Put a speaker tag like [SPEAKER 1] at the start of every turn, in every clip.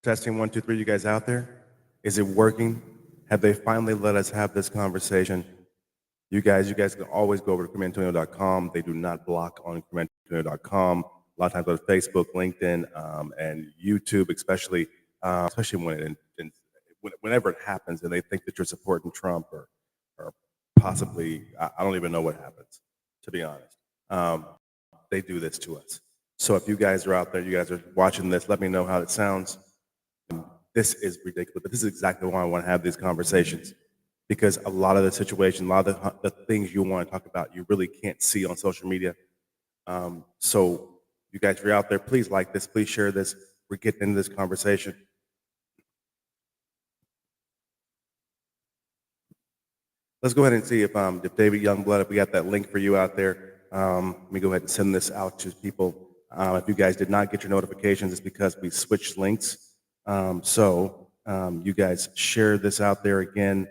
[SPEAKER 1] Testing 1, 2, 3. You guys out there? Is it working? Have they finally let us have this conversation? You guys can always go over to CremAntonio.com. They do not block on CremAntonio.com. A lot of times on Facebook, LinkedIn, and YouTube, especially whenever it happens, and they think that you're supporting Trump or possibly, I don't even know what happens, to be honest. They do this to us. So if you guys are out there, you guys are watching this, let me know how it sounds. This is ridiculous, but this is exactly why I want to have these conversations, because a lot of the situation, a lot of the things you want to talk about, you really can't see on social media. So you guys, if you're out there, please like this, please share this. We're getting into this conversation. Let's go ahead and see if David Youngblood, if we got that link for you out there. Let me go ahead and send this out to people. If you guys did not get your notifications, it's because we switched links. You guys share this out there again,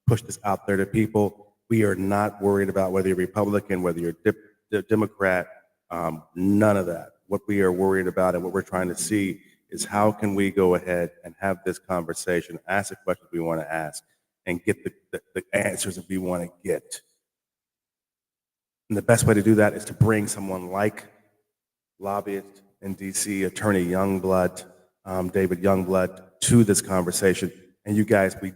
[SPEAKER 1] push this out there to people. We are not worried about whether you're Republican, whether you're Democrat, none of that. What we are worried about and what we're trying to see is how can we go ahead and have this conversation, ask the questions we want to ask, and get the answers that we want to get. And the best way to do that is to bring someone like lobbyist in DC, Attorney Youngblood, David Youngblood, to this conversation. And you guys, we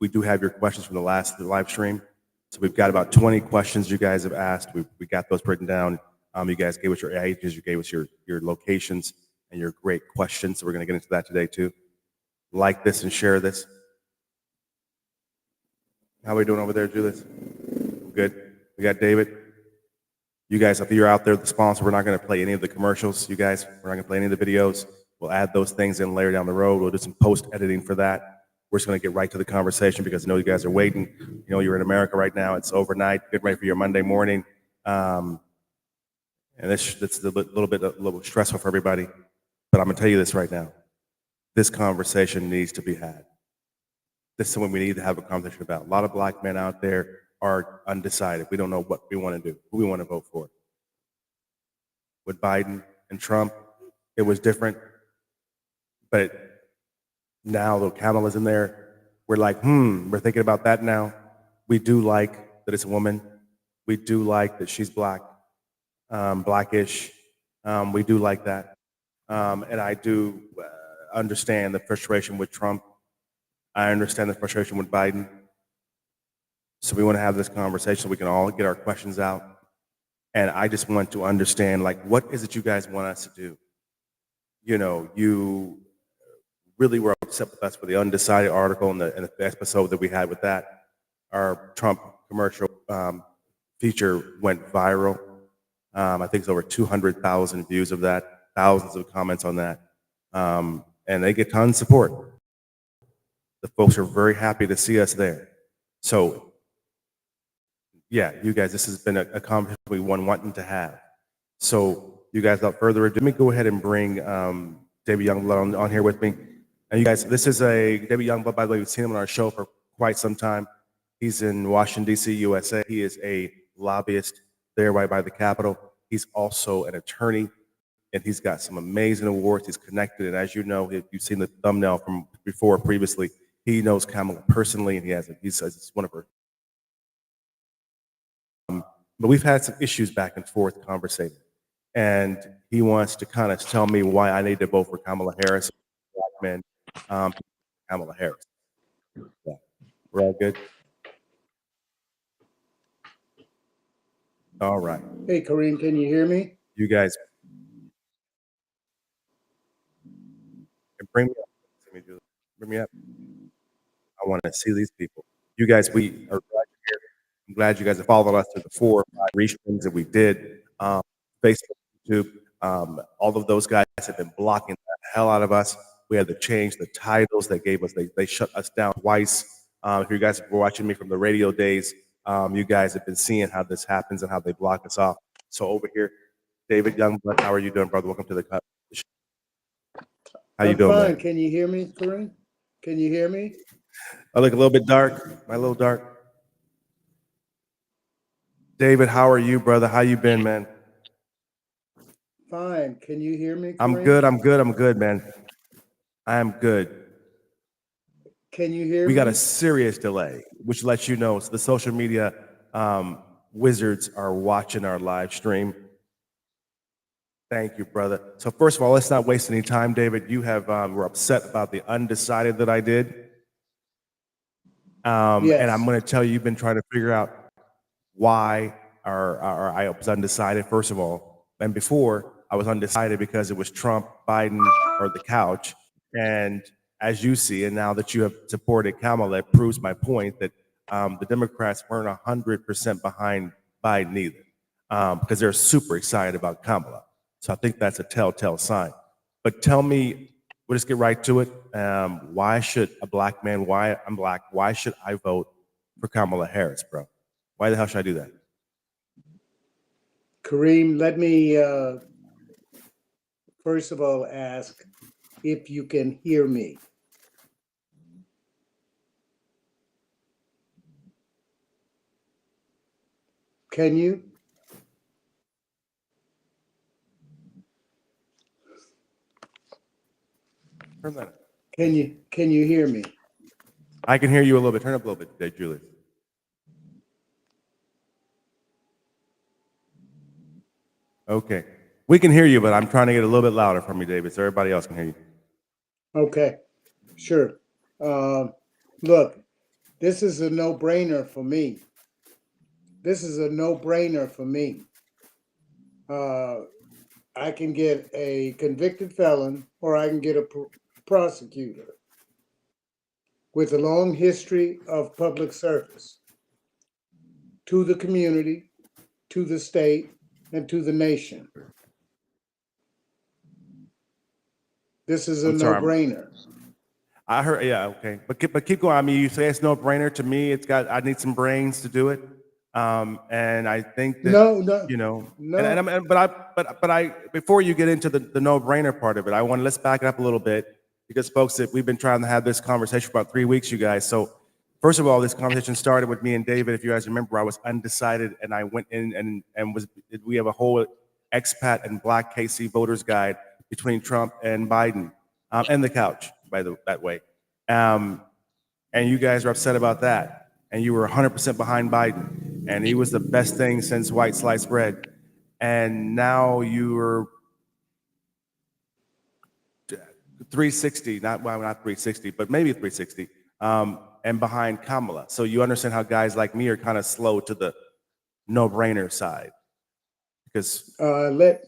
[SPEAKER 1] do have your questions from the last live stream. So we've got about 20 questions you guys have asked. We got those written down. You guys gave us your ages, you gave us your locations, and your great questions. So we're gonna get into that today too. Like this and share this. How are we doing over there, Julius? Good. We got David. You guys, if you're out there, the sponsor, we're not going to play any of the commercials. You guys, we're not going to play any of the videos. We'll add those things in later down the road. We'll do some post-editing for that. We're just going to get right to the conversation because I know you guys are waiting. You know, you're in America right now. It's overnight. Get ready for your Monday morning. And it's a little stressful for everybody. But I'm going to tell you this right now. This conversation needs to be had. This is something we need to have a conversation about. A lot of black men out there are undecided. We don't know what we want to do, who we want to vote for. With Biden and Trump, it was different. But now that Kamala's in there, we're like, we're thinking about that now. We do like that it's a woman. We do like that she's black, blackish. We do like that. And I do understand the frustration with Trump. I understand the frustration with Biden. So we want to have this conversation so we can all get our questions out. And I just want to understand, like, what is it you guys want us to do? You know, you really were upset with us for the undecided article and the episode that we had with that. Our Trump commercial feature went viral. I think it's over 200,000 views of that, thousands of comments on that. And they get tons of support. The folks are very happy to see us there. So, yeah, you guys, this has been a conversation we wanting to have. So, you guys, without further ado, let me go ahead and bring David Youngblood on here with me. And you guys, this is David Youngblood, by the way, we've seen him on our show for quite some time. He's in Washington, D.C., USA. He is a lobbyist there right by the Capitol. He's also an attorney, and he's got some amazing awards. He's connected, and as you know, if you've seen the thumbnail from before previously, he knows Kamala personally, and he's one of her. But we've had some issues back and forth conversating, and he wants to kind of tell me why I need to vote for Kamala Harris, black men, Kamala Harris. Yeah. We're all good? All right.
[SPEAKER 2] Hey, Kareem, can you hear me?
[SPEAKER 1] You guys, bring me up. Bring me up. I want to see these people. You guys, we are glad you're here. I'm glad you guys have followed us through the 4 or 5 restreams that we did. Facebook, YouTube, all of those guys have been blocking the hell out of us. We had to change the titles they shut us down twice. If you guys were watching me from the radio days, you guys have been seeing how this happens and how they block us off. So over here, David Youngblood, how are you doing, brother? Welcome to the cut. How you doing,
[SPEAKER 2] fine.
[SPEAKER 1] man?
[SPEAKER 2] Can you hear me, Kareem? Can you hear me?
[SPEAKER 1] I look a little bit dark. Am I a little dark? David, how are you, brother? How you been, man?
[SPEAKER 2] Fine. Can you hear me, Kareem?
[SPEAKER 1] I'm good, man. I am good.
[SPEAKER 2] Can you hear
[SPEAKER 1] We
[SPEAKER 2] me?
[SPEAKER 1] got a serious delay, which lets you know the social media wizards are watching our live stream. Thank you, brother. So first of all, let's not waste any time, David. You have were upset about the undecided that I did,
[SPEAKER 2] Yes.
[SPEAKER 1] and I'm going to tell you, you've been trying to figure out why I was undecided. First of all, and before I was undecided because it was Trump, Biden, or the couch. And as you see, and now that you have supported Kamala, it proves my point that the Democrats weren't 100% behind Biden either, because they're super excited about Kamala. So I think that's a telltale sign. But tell me, we'll just get right to it. Why should a black man, why I'm black, why should I vote for Kamala Harris, bro? Why the hell should I do that?
[SPEAKER 2] Kareem, let me first of all ask if you can hear me. Can you?
[SPEAKER 1] Turn that up.
[SPEAKER 2] Can you hear me?
[SPEAKER 1] I can hear you a little bit. Turn up a little bit, Julie. Okay. We can hear you, but I'm trying to get a little bit louder from you, David, so everybody else can hear you.
[SPEAKER 2] Okay, sure. Look, this is a no-brainer for me. This is a no-brainer for me. I can get a convicted felon or I can get a prosecutor with a long history of public service to the community, to the state, and to the nation. This is a no-brainer.
[SPEAKER 1] I heard, yeah, okay, but keep going. I mean, you say it's no brainer. To me, I need some brains to do it, and I think that but I before you get into the no brainer part of it, let's back it up a little bit because folks, that we've been trying to have this conversation for about 3 weeks, you guys. So first of all, this conversation started with me and David. If you guys remember, I was undecided, and I went in and we have a whole expat and black KC voters guide between Trump and Biden and the couch. That way. And you guys are upset about that. And you were 100% behind Biden. And he was the best thing since white sliced bread. And now you're 360, not 360, but maybe 360, and behind Kamala. So you understand how guys like me are kind of slow to the no-brainer side. Because if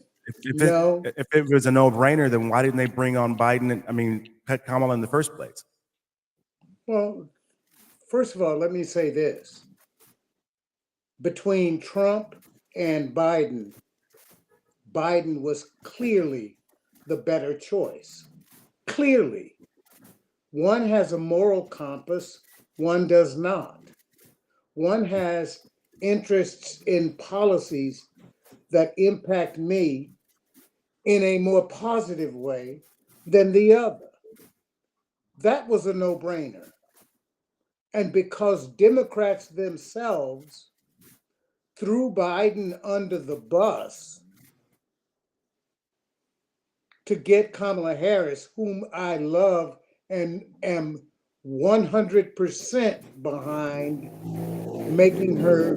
[SPEAKER 1] it was a no-brainer, then why didn't they bring on Biden? Cut Kamala in the first place?
[SPEAKER 2] Well, first of all, let me say this. Between Trump and Biden was clearly the better choice. Clearly. One has a moral compass, one does not. One has interests in policies that impact me in a more positive way than the other. That was a no-brainer. And because Democrats themselves threw Biden under the bus to get Kamala Harris, whom I love and am 100% behind making her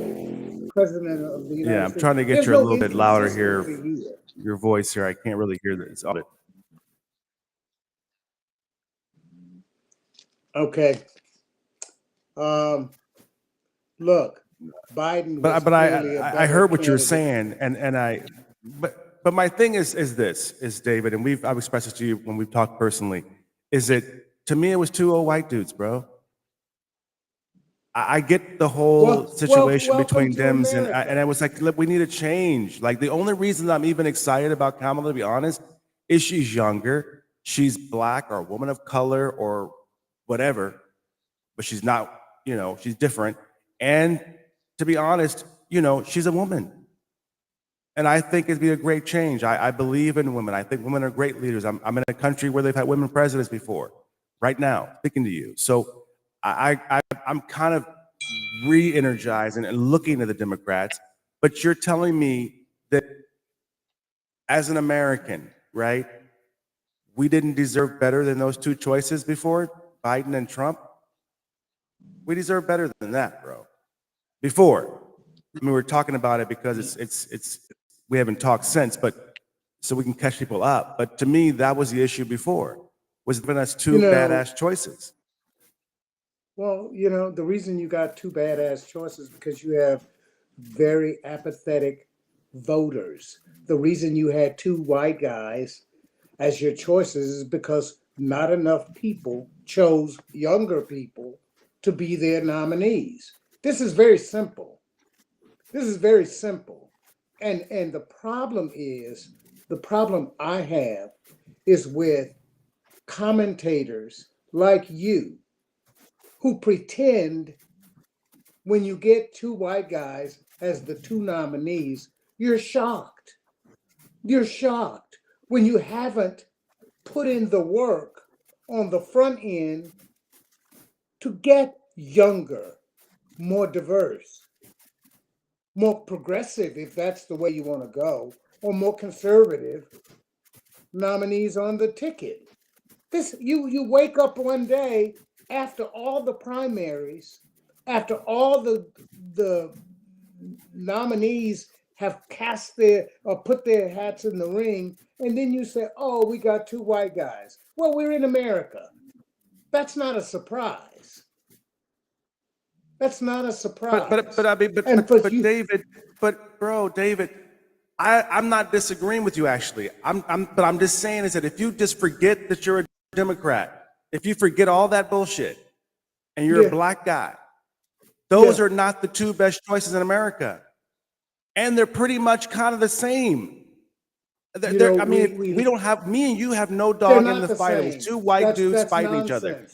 [SPEAKER 2] president of the United States.
[SPEAKER 1] Yeah, I'm trying to get you a little bit louder here. Your voice here, I can't really hear this.
[SPEAKER 2] Okay. Look, Biden.
[SPEAKER 1] But I heard what you were saying, but my thing is David, and I've expressed this to you when we've talked personally. To me, it was two old white dudes, bro. I get the whole situation between Dems and I was like, look, we need a change. Like, the only reason I'm even excited about Kamala, to be honest, is she's younger, she's black or a woman of color or whatever, but she's not, she's different. And to be honest, she's a woman. And I think it'd be a great change. I believe in women. I think women are great leaders. I'm in a country where they've had women presidents before, right now, speaking to you. So I'm kind of re-energizing and looking at the Democrats, but you're telling me that as an American, right, we didn't deserve better than those two choices before, Biden and Trump? We deserve better than that, bro. Before. I mean, we're talking about it because we haven't talked since, but so we can catch people up. But to me, that was the issue before, was giving us two badass choices.
[SPEAKER 2] Well, the reason you got two badass choices is because you have very apathetic voters. The reason you had two white guys as your choices is because not enough people chose younger people to be their nominees. This is very simple. This is very simple. And the problem I have is with commentators like you who pretend when you get two white guys as the two nominees, you're shocked. You're shocked when you haven't put in the work on the front end to get younger, more diverse, more progressive, if that's the way you want to go, or more conservative nominees on the ticket. This you wake up one day after all the primaries, after all the nominees have cast put their hats in the ring, and then you say, "Oh, we got two white guys." Well, we're in America. That's not a surprise. That's not a surprise.
[SPEAKER 1] But David, David, I'm not disagreeing with you actually. But I'm just saying is that if you just forget that you're a Democrat, if you forget all that bullshit, and you're a black guy, those are not the two best choices in America, and they're pretty much kind of the same. I mean, we don't have me and you have no dog in the fight. It was two white dudes fighting each other.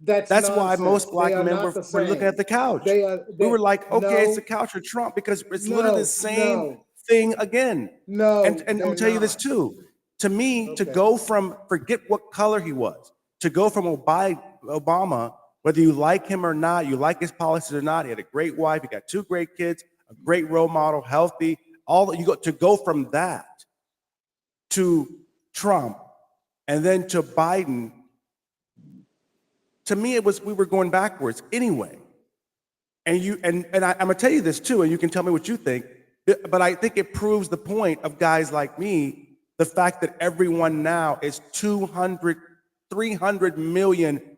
[SPEAKER 1] That's why most black men were looking at the couch. We were like, okay, it's the couch for Trump because it's literally the same thing again. And I'll tell you this too. To me, to go from forget what color he was, to go from Obama, whether you like him or not, you like his policies or not, he had a great wife, he got two great kids, a great role model, healthy, to go from that to Trump and then to Biden. To me, we were going backwards anyway. And I'm gonna tell you this too, and you can tell me what you think, but I think it proves the point of guys like me, the fact that everyone now is $300 million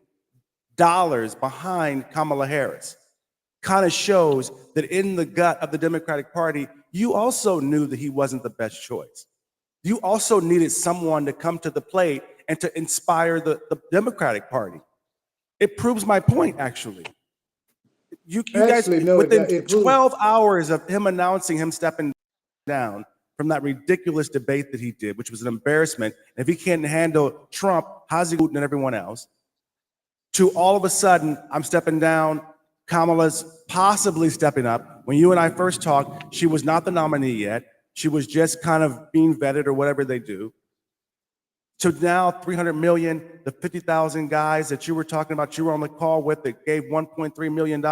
[SPEAKER 1] behind Kamala Harris. Kind of shows that in the gut of the Democratic Party, you also knew that he wasn't the best choice. You also needed someone to come to the plate and to inspire the Democratic Party. It proves my point, actually. You guys, within 12 hours of him announcing him stepping down from that ridiculous debate that he did, which was an embarrassment. And if he can't handle Trump, how's he and everyone else? To all of a sudden, I'm stepping down. Kamala's possibly stepping up. When you and I first talked, she was not the nominee yet. She was just kind of being vetted or whatever they do. So now 300 million, the 50,000 guys that you were talking about, you were on the call with that gave $1.3 million.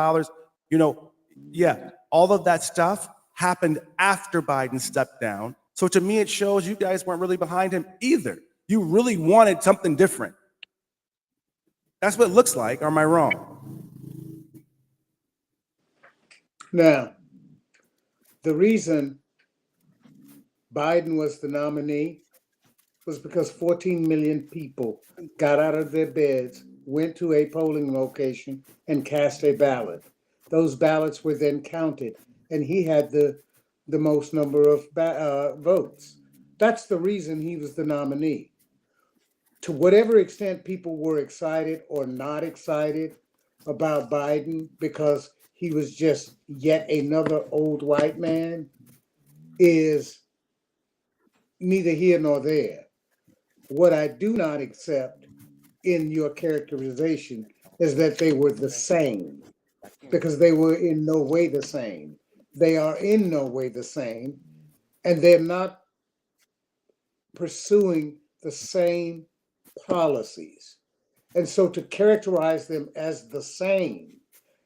[SPEAKER 1] All of that stuff happened after Biden stepped down. So to me, it shows you guys weren't really behind him either. You really wanted something different. That's what it looks like, or am I wrong?
[SPEAKER 2] Now, the reason Biden was the nominee was because 14 million people got out of their beds, went to a polling location, and cast a ballot. Those ballots were then counted, and he had the most number of votes. That's the reason he was the nominee. To whatever extent people were excited or not excited about Biden because he was just yet another old white man is neither here nor there. What I do not accept in your characterization is that they were the same, because they were in no way the same. They are in no way the same, and they're not pursuing the same policies. And so to characterize them as the same,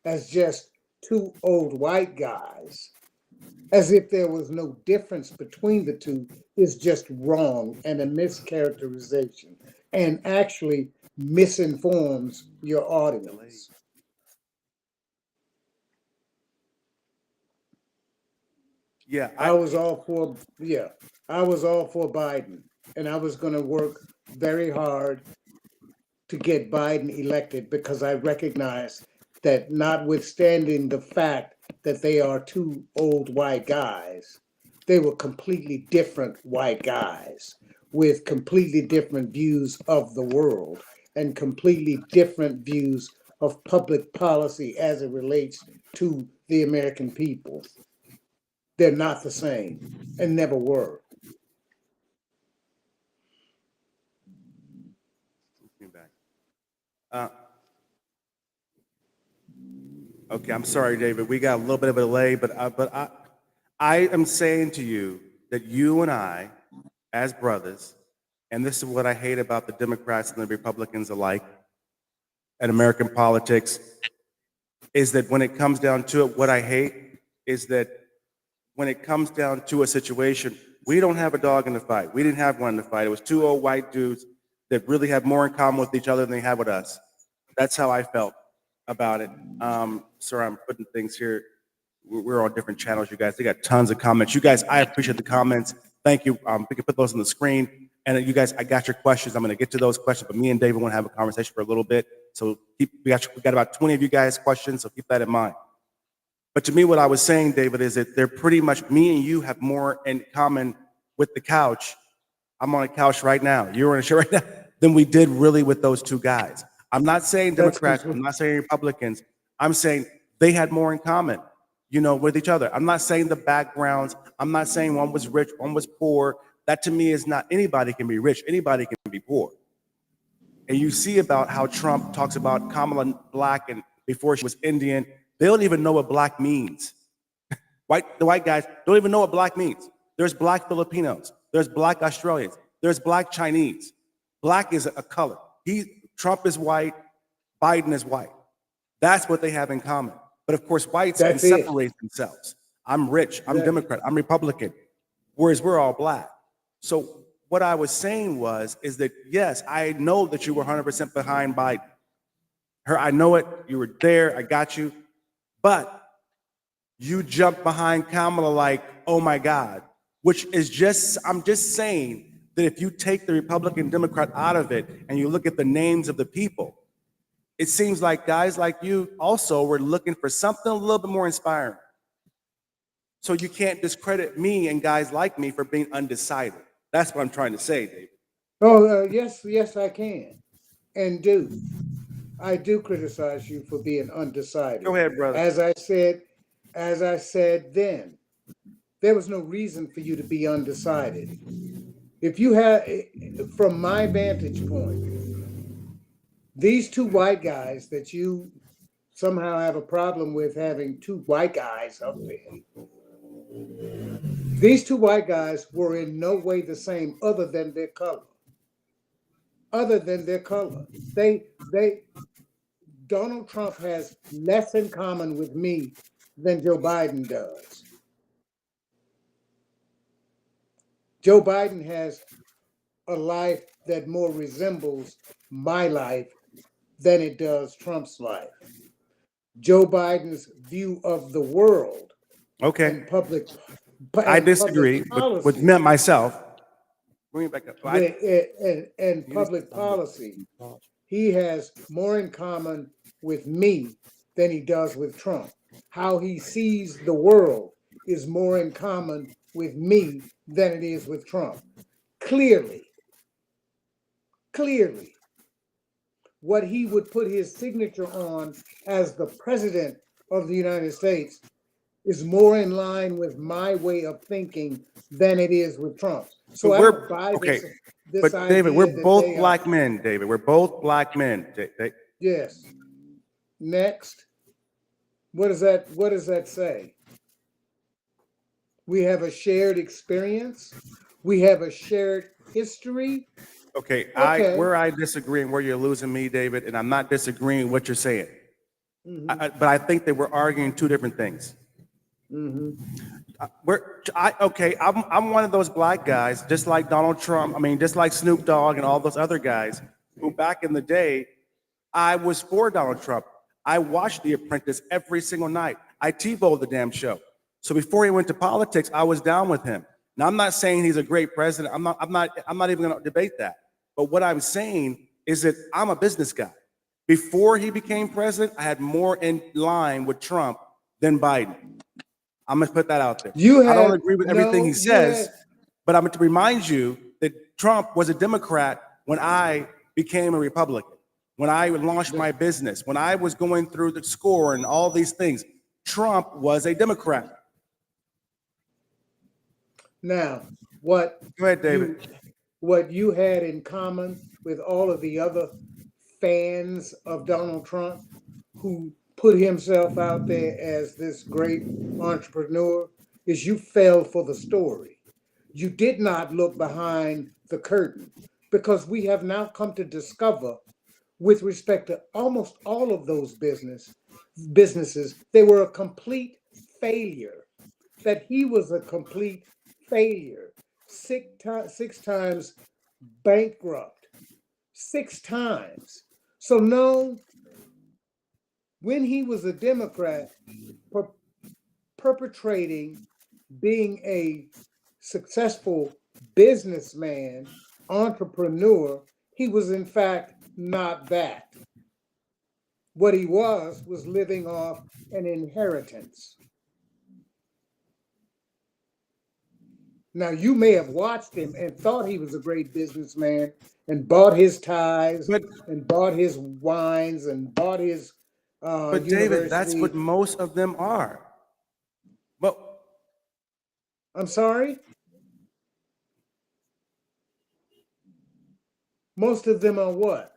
[SPEAKER 2] as just two old white guys, as if there was no difference between the two, is just wrong and a mischaracterization. and actually misinforms your audience.
[SPEAKER 1] Yeah,
[SPEAKER 2] I was all for Biden, and I was going to work very hard to get Biden elected because I recognize that, notwithstanding the fact that they are two old white guys, they were completely different white guys with completely different views of the world and completely different views of public policy as it relates to the American people. They're not the same and never were.
[SPEAKER 1] Uh, okay, I'm sorry, David. We got a little bit of a delay, I am saying to you that you and I, as brothers, and this is what I hate about the Democrats and the Republicans alike and American politics, is that when it comes down to it, what I hate is that when it comes down to a situation, we don't have a dog in the fight. We didn't have one in the fight. It was two old white dudes that really have more in common with each other than they have with us. That's how I felt about it. Sorry, I'm putting things here. We're on different channels, you guys. They got tons of comments. You guys, I appreciate the comments. Thank you. We can put those on the screen. And you guys, I got your questions. I'm going to get to those questions, but me and David want to have a conversation for a little bit. So we got about 20 of you guys questions, so keep that in mind. But to me, what I was saying, David, is that they're pretty much, me and you have more in common with the couch. I'm on a couch right now. You're on a chair right now, than we did really with those two guys. I'm not saying Democrats, I'm not saying Republicans. I'm saying they had more in common, with each other. I'm not saying the backgrounds. I'm not saying one was rich, one was poor. That to me is not, anybody can be rich, anybody can be poor. And you see about how Trump talks about Kamala black and before she was Indian. They don't even know what black means. The white guys don't even know what black means. There's black Filipinos. There's black Australians. There's black Chinese. Black is a color. Trump is white. Biden is white. That's what they have in common. But of course, whites can separate themselves. I'm rich. I'm Democrat. I'm Republican. Whereas we're all black. So what I was saying is that, yes, I know that you were 100% behind Biden. I know it. You were there. I got you. But you jumped behind Kamala like, oh my God, which is I'm just saying that if you take the Republican Democrat out of it and you look at the names of the people, it seems like guys like you also were looking for something a little bit more inspiring. So you can't discredit me and guys like me for being undecided. That's what I'm trying to say, David.
[SPEAKER 2] Oh, yes, I can and do. I do criticize you for being undecided.
[SPEAKER 1] Go ahead, brother.
[SPEAKER 2] As I said then, there was no reason for you to be undecided. If you have, from my vantage point, these two white guys that you somehow have a problem with having two white guys up there, these two white guys were in no way the same other than their color. Donald Trump has less in common with me than Joe Biden does. Joe Biden has a life that more resembles my life than it does Trump's life. Joe Biden's view of the world and public
[SPEAKER 1] I disagree with myself. Bring it back up.
[SPEAKER 2] And public policy, he has more in common with me than he does with Trump. How he sees the world is more in common with me than it is with Trump. Clearly, what he would put his signature on as the president of the United States is more in line with my way of thinking than it is with Trump. So I don't buy this
[SPEAKER 1] but David, we're both black men, David. We're both black men.
[SPEAKER 2] Yes. Next. What does that say? We have a shared experience. We have a shared history.
[SPEAKER 1] Okay. Where I disagree and where you're losing me, David, and I'm not disagreeing what you're saying, but I think that we're arguing two different things. I'm one of those black guys, just like Donald Trump. I mean, just like Snoop Dogg and all those other guys. who back in the day, I was for Donald Trump. I watched The Apprentice every single night. I TiVoed the damn show. So before he went to politics, I was down with him. Now I'm not saying he's a great president. I'm not even going to debate that. But what I'm saying is that I'm a business guy. Before he became president, I had more in line with Trump than Biden. I'm gonna put that out there. I don't agree with everything he says, but I'm going to remind you that Trump was a Democrat when I became a Republican, when I launched my business, when I was going through the score and all these things. Trump was a Democrat.
[SPEAKER 2] Now, what
[SPEAKER 1] Go ahead, David.
[SPEAKER 2] What you had in common with all of the other fans of Donald Trump who put himself out there as this great entrepreneur is you fell for the story. You did not look behind the curtain, because we have now come to discover, with respect to almost all of those businesses, they were a complete failure, that he was a complete failure, six times bankrupt, 6 times. So no, when he was a Democrat, perpetrating being a successful businessman, entrepreneur, he was in fact not that. What he was living off an inheritance. Now, you may have watched him and thought he was a great businessman and bought his ties and bought his wines and bought his
[SPEAKER 1] But David, that's what most of them are. But
[SPEAKER 2] I'm sorry? Most of them are what?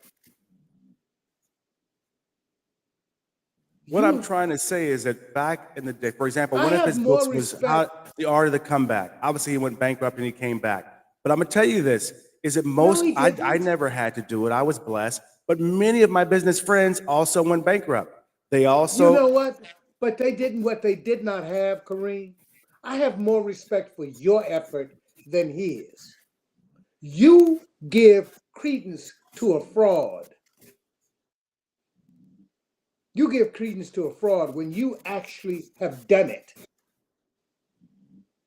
[SPEAKER 1] What I'm trying to say is that back in the day, for example, one of his books was The Art of the Comeback. Obviously, he went bankrupt and he came back. But I'm going to tell you this, is that most, I never had to do it. I was blessed. But many of my business friends also went bankrupt. They also...
[SPEAKER 2] You know what? But they didn't, what they did not have, Kareem, I have more respect for your effort than his. You give credence to a fraud. You give credence to a fraud when you actually have done it.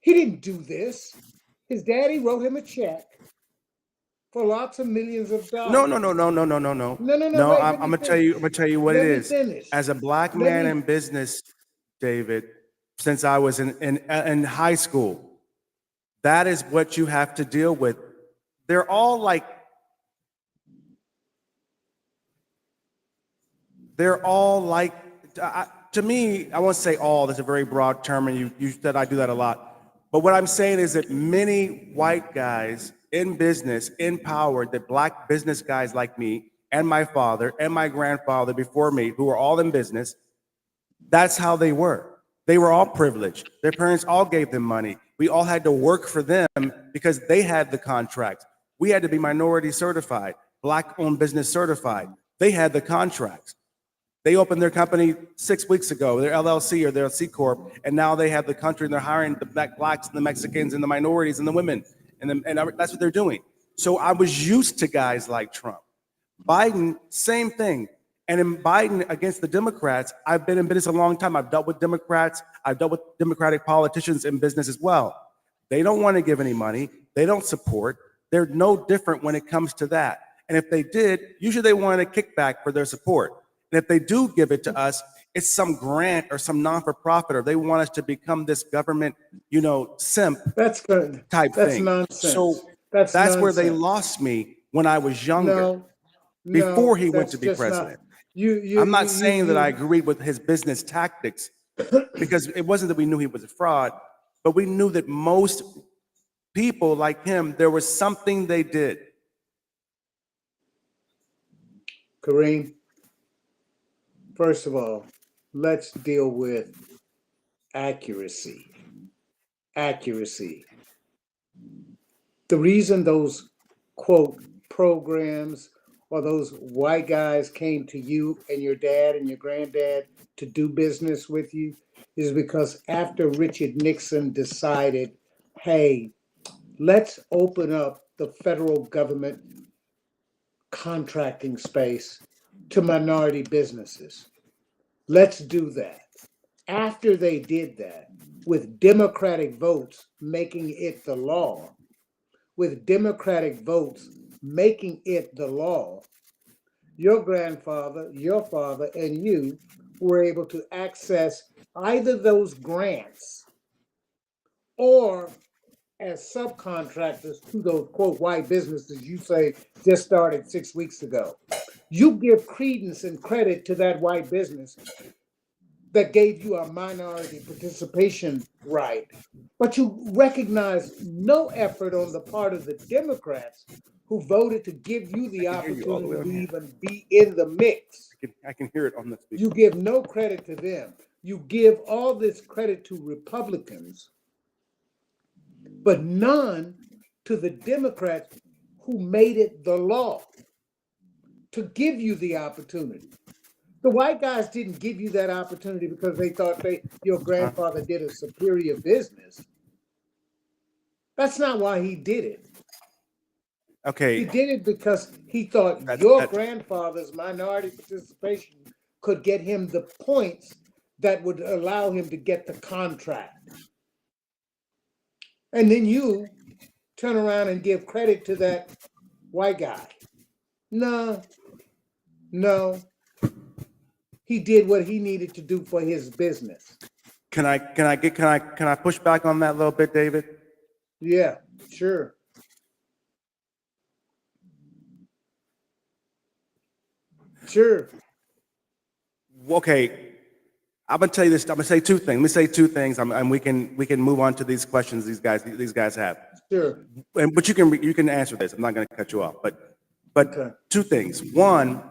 [SPEAKER 2] He didn't do this. His daddy wrote him a check for lots of millions of dollars.
[SPEAKER 1] No. No, I'm gonna tell you what it is.
[SPEAKER 2] Finish.
[SPEAKER 1] As a black man in business, David, since I was in high school, that is what you have to deal with. They're all like, to me, I won't say all, that's a very broad term, and you said I do that a lot. But what I'm saying is that many white guys in business, in power, that black business guys like me and my father and my grandfather before me, who were all in business, that's how they were. They were all privileged. Their parents all gave them money. We all had to work for them because they had the contracts. We had to be minority certified, black-owned business certified. They had the contracts. They opened their company 6 weeks ago, their LLC or their C Corp, and now they have the country and they're hiring the blacks and the Mexicans and the minorities and the women, and that's what they're doing. So I was used to guys like Trump. Biden, same thing. And in Biden against the Democrats, I've been in business a long time. I've dealt with Democrats. I've dealt with Democratic politicians in business as well. They don't want to give any money. They don't support. They're no different when it comes to that. And if they did, usually they want a kickback for their support. And if they do give it to us, it's some grant or some non-for-profit, or they want us to become this government, simp type thing.
[SPEAKER 2] Nonsense.
[SPEAKER 1] So that's where they lost me when I was younger, before he went to be president. I'm not saying that I agreed with his business tactics, because it wasn't that we knew he was a fraud, but we knew that most people like him, there was something they did.
[SPEAKER 2] Kareem, first of all, let's deal with accuracy. Accuracy. The reason those, quote, programs or those white guys came to you and your dad and your granddad to do business with you is because after Richard Nixon decided, hey, let's open up the federal government contracting space to minority businesses. Let's do that. After they did that, with Democratic votes making it the law, with Democratic votes making it the law, your grandfather, your father, and you were able to access either those grants or as subcontractors to those quote white businesses you say just started 6 weeks ago. You give credence and credit to that white business that gave you a minority participation right, but you recognize no effort on the part of the Democrats who voted to give you the
[SPEAKER 1] I can hear you all the way
[SPEAKER 2] opportunity to
[SPEAKER 1] on here.
[SPEAKER 2] even be in the mix.
[SPEAKER 1] I can hear it on the speaker.
[SPEAKER 2] You give no credit to them. You give all this credit to Republicans, but none to the Democrats who made it the law to give you the opportunity. The white guys didn't give you that opportunity because they thought your grandfather did a superior business. That's not why he did it. He
[SPEAKER 1] Okay,
[SPEAKER 2] did it because he thought your grandfather's minority participation could get him the points that would allow him to get the contract. And then you turn around and give credit to that white guy. No. He did what he needed to do for his business.
[SPEAKER 1] can I push back on that a little bit, David?
[SPEAKER 2] Yeah, sure. Sure.
[SPEAKER 1] Okay, I'm gonna tell you this. I'm gonna say two things. Let me say two things, and we can move on to these questions these guys have.
[SPEAKER 2] Sure.
[SPEAKER 1] But you can answer this. I'm not gonna cut you off. But
[SPEAKER 2] Okay.
[SPEAKER 1] two things. One,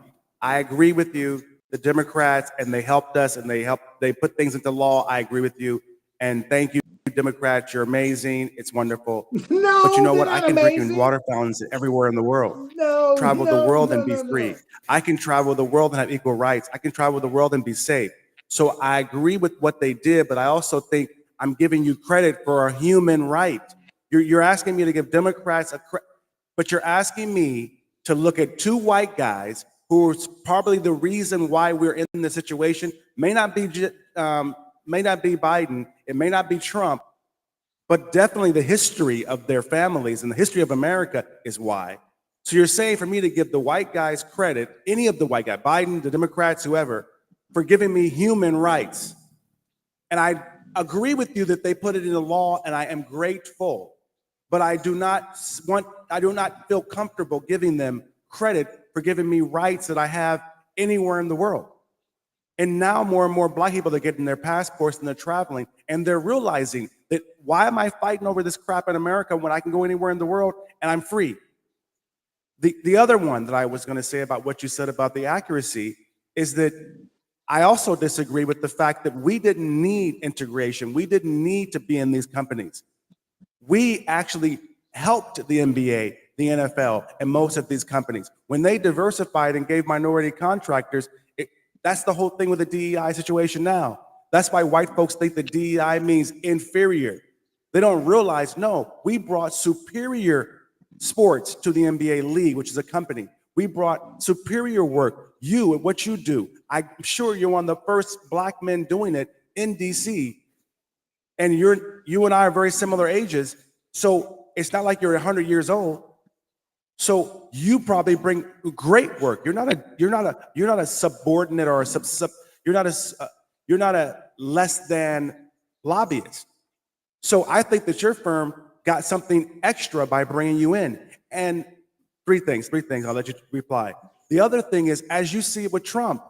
[SPEAKER 1] I agree with you. The Democrats, and they helped us, and they put things into law. I agree with you, and thank you, Democrats. You're amazing. It's wonderful.
[SPEAKER 2] No,
[SPEAKER 1] But you know
[SPEAKER 2] they're
[SPEAKER 1] what? I
[SPEAKER 2] not
[SPEAKER 1] can drink in
[SPEAKER 2] amazing.
[SPEAKER 1] water fountains everywhere in the world.
[SPEAKER 2] No,
[SPEAKER 1] Travel the world and be
[SPEAKER 2] no.
[SPEAKER 1] free. I can travel the world and have equal rights. I can travel the world and be safe. So I agree with what they did, but I also think I'm giving you credit for a human right. You're asking me to give Democrats but you're asking me to look at two white guys who are probably the reason why we're in this situation. May not be Biden, it may not be Trump, but definitely the history of their families and the history of America is why. So you're saying for me to give the white guys credit, any of the white guys, Biden, the Democrats, whoever, for giving me human rights. And I agree with you that they put it in the law, and I am grateful. But I do not feel comfortable giving them credit for giving me rights that I have anywhere in the world. And now more and more black people are getting their passports and they're traveling, and they're realizing that why am I fighting over this crap in America when I can go anywhere in the world and I'm free? The other one that I was going to say about what you said about the accuracy is that I also disagree with the fact that we didn't need integration. We didn't need to be in these companies. We actually helped the NBA, the NFL, and most of these companies. When they diversified and gave minority contractors, that's the whole thing with the DEI situation now. That's why white folks think that DEI means inferior. They don't realize, no, we brought superior sports to the NBA league, which is a company. We brought superior work. You and what you do. I'm sure you're one of the first black men doing it in DC. And you and I are very similar ages. So it's not like you're 100 years old. So you probably bring great work. You're not a subordinate or you're not a less than lobbyist. So I think that your firm got something extra by bringing you in. And three things. I'll let you reply. The other thing is, as you see it with Trump,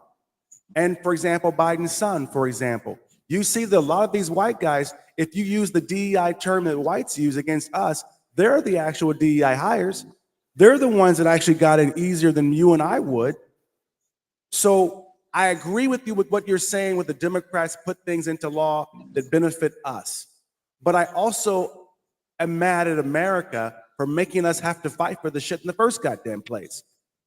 [SPEAKER 1] and for example, Biden's son, for example, you see that a lot of these white guys, if you use the DEI term that whites use against us, they're the actual DEI hires. They're the ones that actually got in easier than you and I would. So I agree with you with what you're saying with the Democrats put things into law that benefit us. But I also am mad at America for making us have to fight for the shit in the first goddamn place.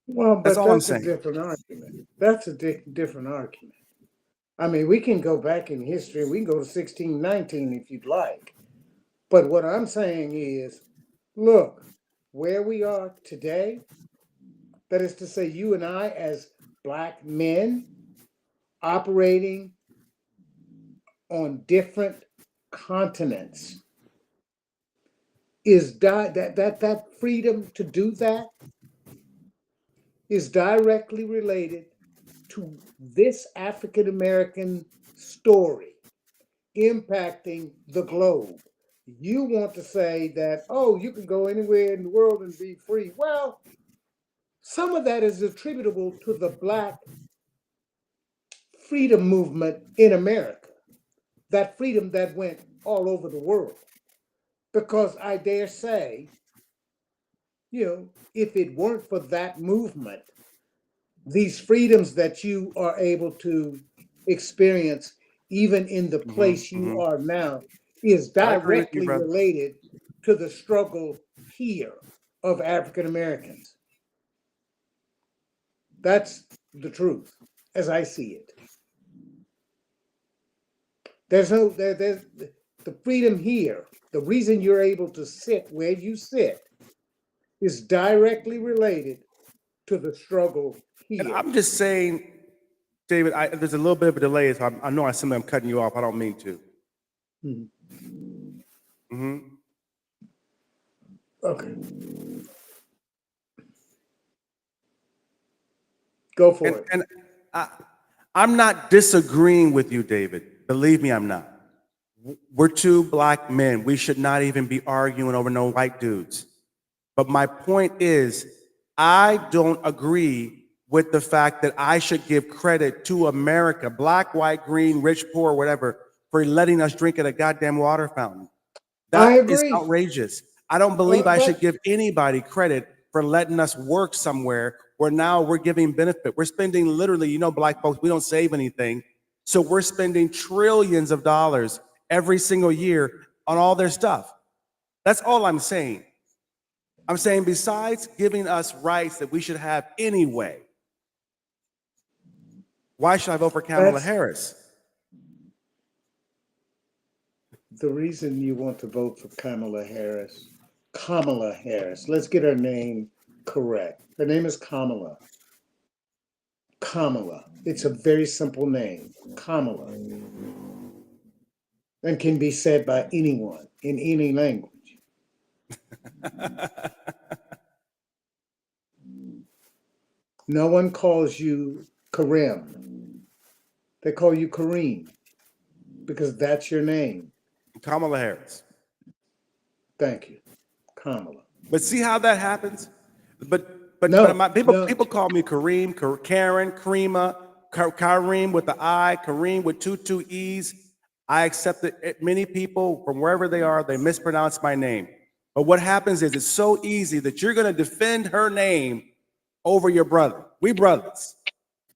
[SPEAKER 2] Well, but
[SPEAKER 1] That's all I'm
[SPEAKER 2] that's a
[SPEAKER 1] saying.
[SPEAKER 2] different argument. That's a different argument. I mean, we can go back in history. We can go to 1619 if you'd like. But what I'm saying is, look, where we are today, That is to say, you and I, as Black men operating on different continents, is that freedom to do that is directly related to this African American story impacting the globe. You want to say that, oh, you can go anywhere in the world and be free. Well, some of that is attributable to the Black freedom movement in America, that freedom that went all over the world. Because I dare say, if it weren't for that movement, these freedoms that you are able to experience, even in the place you are now, is
[SPEAKER 1] I agree with you,
[SPEAKER 2] directly
[SPEAKER 1] brother.
[SPEAKER 2] related to the struggle here of African Americans. That's the truth, as I see it. There's the freedom here. The reason you're able to sit where you sit is directly related to the struggle
[SPEAKER 1] And
[SPEAKER 2] here.
[SPEAKER 1] I'm just saying, David, there's a little bit of a delay, so I know I'm cutting you off. I don't mean to.
[SPEAKER 2] Okay. Go for it.
[SPEAKER 1] And I'm not disagreeing with you, David. Believe me, I'm not. We're two Black men. We should not even be arguing over no white dudes. But my point is, I don't agree with the fact that I should give credit to America, Black, white, green, rich, poor, whatever, for letting us drink at a goddamn water fountain.
[SPEAKER 2] I
[SPEAKER 1] That is
[SPEAKER 2] agree.
[SPEAKER 1] outrageous. I don't believe I
[SPEAKER 2] but-
[SPEAKER 1] should give anybody credit for letting us work somewhere where now we're giving benefit. We're spending literally, Black folks, we don't save anything. So we're spending trillions of dollars every single year on all their stuff. That's all I'm saying. I'm saying besides giving us rights that we should have anyway, why should I vote for Kamala Harris?
[SPEAKER 2] The reason you want to vote for Kamala Harris, let's get her name correct. Her name is Kamala. Kamala. It's a very simple name, Kamala, and can be said by anyone in any language. No one calls you Kareem. They call you Kareem because that's your name.
[SPEAKER 1] Kamala Harris.
[SPEAKER 2] Thank you, Kamala.
[SPEAKER 1] But see how that happens? But
[SPEAKER 2] No,
[SPEAKER 1] people call me Kareem, Karen, Karima, Kareem with the I, Kareem with two E's. I accept that many people from wherever they are, they mispronounce my name. But what happens is it's so easy that you're going to defend her name over your brother. We brothers.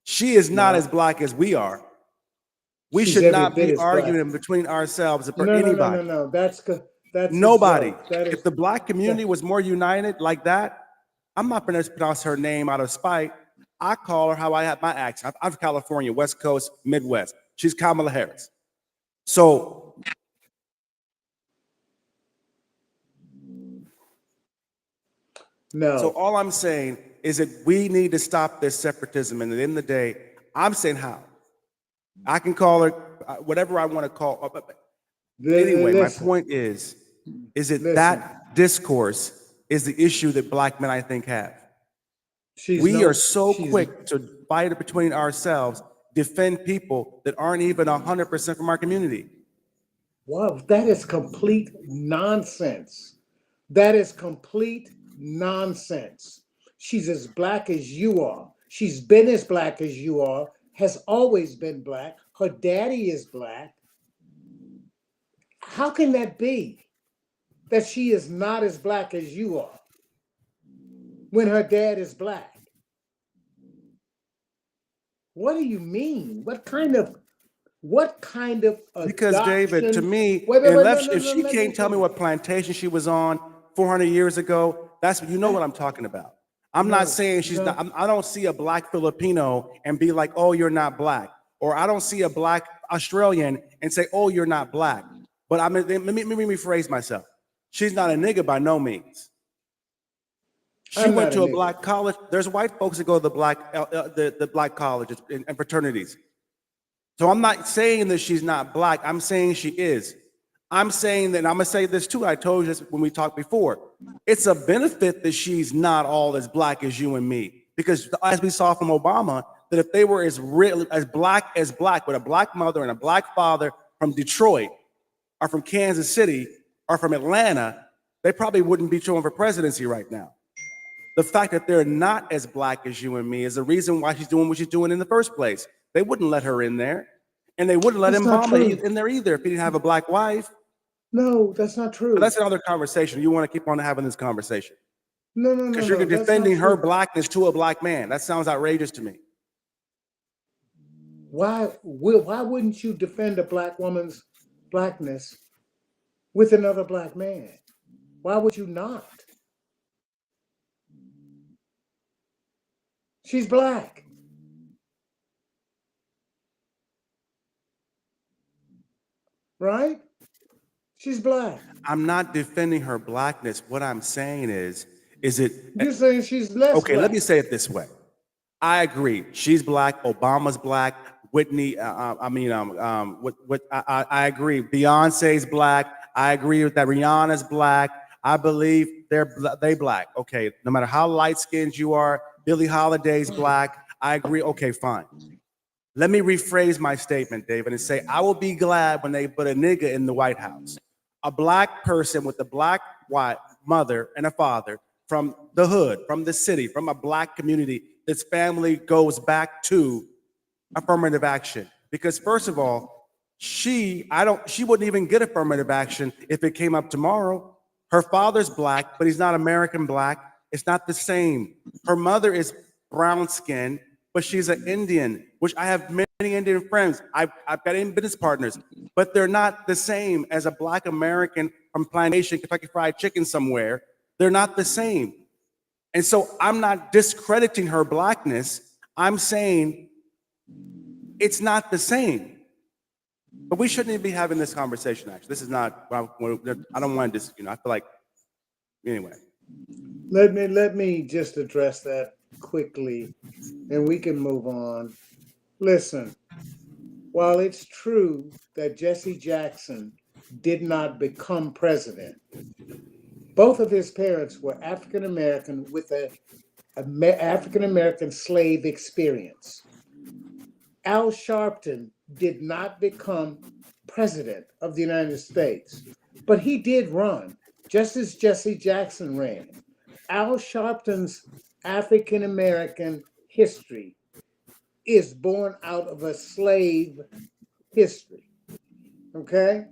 [SPEAKER 1] She is not as Black as we are. We
[SPEAKER 2] She's
[SPEAKER 1] should
[SPEAKER 2] every
[SPEAKER 1] not
[SPEAKER 2] bit
[SPEAKER 1] be
[SPEAKER 2] as Black.
[SPEAKER 1] arguing between ourselves for
[SPEAKER 2] No,
[SPEAKER 1] anybody.
[SPEAKER 2] no. That's
[SPEAKER 1] Nobody.
[SPEAKER 2] That is,
[SPEAKER 1] If the Black community was more united like that, I'm not going to pronounce her name out of spite. I call her how I have my accent. I'm from California, West Coast, Midwest. She's Kamala Harris. So
[SPEAKER 2] no.
[SPEAKER 1] So all I'm saying is that we need to stop this separatism. And at the end of the day, I'm saying how. I can call her whatever I want to call her. Anyway, my point is that discourse is the issue that Black men, I think, have. We are so quick to fight it between ourselves, defend people that aren't even 100% from our community.
[SPEAKER 2] Wow, that is complete nonsense. That is complete nonsense. She's as Black as you are. She's been as Black as you are, has always been Black. Her daddy is Black. How can that be that she is not as Black as you are when her dad is Black? What do you mean? What kind of
[SPEAKER 1] Because David, to me, if she can't tell me what plantation she was on 400 years ago, that's what what I'm talking about. I'm not saying she's not. I don't see a Black Filipino and be like, oh, you're not Black. Or I don't see a Black Australian and say, oh, you're not Black. But let me rephrase myself. She's not a nigga by no means. She
[SPEAKER 2] I'm
[SPEAKER 1] went
[SPEAKER 2] not a
[SPEAKER 1] to a
[SPEAKER 2] nigga.
[SPEAKER 1] black college. There's white folks that go to the black colleges and fraternities. So I'm not saying that she's not black. I'm saying she is. I'm saying that, and I'm gonna say this too. I told you this when we talked before. It's a benefit that she's not all as black as you and me, because as we saw from Obama, that if they were as real as black with a black mother and a black father from Detroit, or from Kansas City, or from Atlanta, they probably wouldn't be showing for presidency right now. The fact that they're not as black as you and me is the reason why she's doing what she's doing in the first place. They wouldn't let her in there, and they wouldn't let
[SPEAKER 2] That's not
[SPEAKER 1] Obama
[SPEAKER 2] true.
[SPEAKER 1] in there either if he didn't have a black wife.
[SPEAKER 2] No, that's not
[SPEAKER 1] But
[SPEAKER 2] true.
[SPEAKER 1] that's another conversation. You want to keep on having this conversation
[SPEAKER 2] No, no, no,
[SPEAKER 1] because
[SPEAKER 2] no.
[SPEAKER 1] you're
[SPEAKER 2] That's
[SPEAKER 1] defending
[SPEAKER 2] not
[SPEAKER 1] her
[SPEAKER 2] true.
[SPEAKER 1] blackness to a black man. That sounds outrageous to me.
[SPEAKER 2] Why wouldn't you defend a black woman's blackness with another black man? Why would you not? She's black. Right? She's black.
[SPEAKER 1] I'm not defending her blackness. What I'm saying is it
[SPEAKER 2] You're saying she's less
[SPEAKER 1] okay?
[SPEAKER 2] black.
[SPEAKER 1] Let me say it this way. I agree. She's black. Obama's black. Whitney. I agree. Beyonce's black. I agree with that. Rihanna's black. I believe they black. Okay. No matter how light skinned you are, Billie Holiday's black. I agree. Okay, fine. Let me rephrase my statement, David, and say I will be glad when they put a nigga in the White House. A black person with a black white mother and a father from the hood, from the city, from a black community, this family goes back to affirmative action. Because first of all, she wouldn't even get affirmative action if it came up tomorrow. Her father's black, but he's not American black. It's not the same. Her mother is brown skinned, but she's an Indian, which I have many Indian friends. I've got Indian business partners, but they're not the same as a black American from Plantation, Kentucky Fried Chicken somewhere. They're not the same. And so I'm not discrediting her blackness. I'm saying it's not the same. But we shouldn't even be having this conversation, actually. This is not, I don't want to just, I feel like, anyway.
[SPEAKER 2] Let me just address that quickly and we can move on. Listen, while it's true that Jesse Jackson did not become president, both of his parents were African American with a African American slave experience. Al Sharpton did not become president of the United States, but he did run, just as Jesse Jackson ran. Al Sharpton's African American history is born out of a slave history. Okay?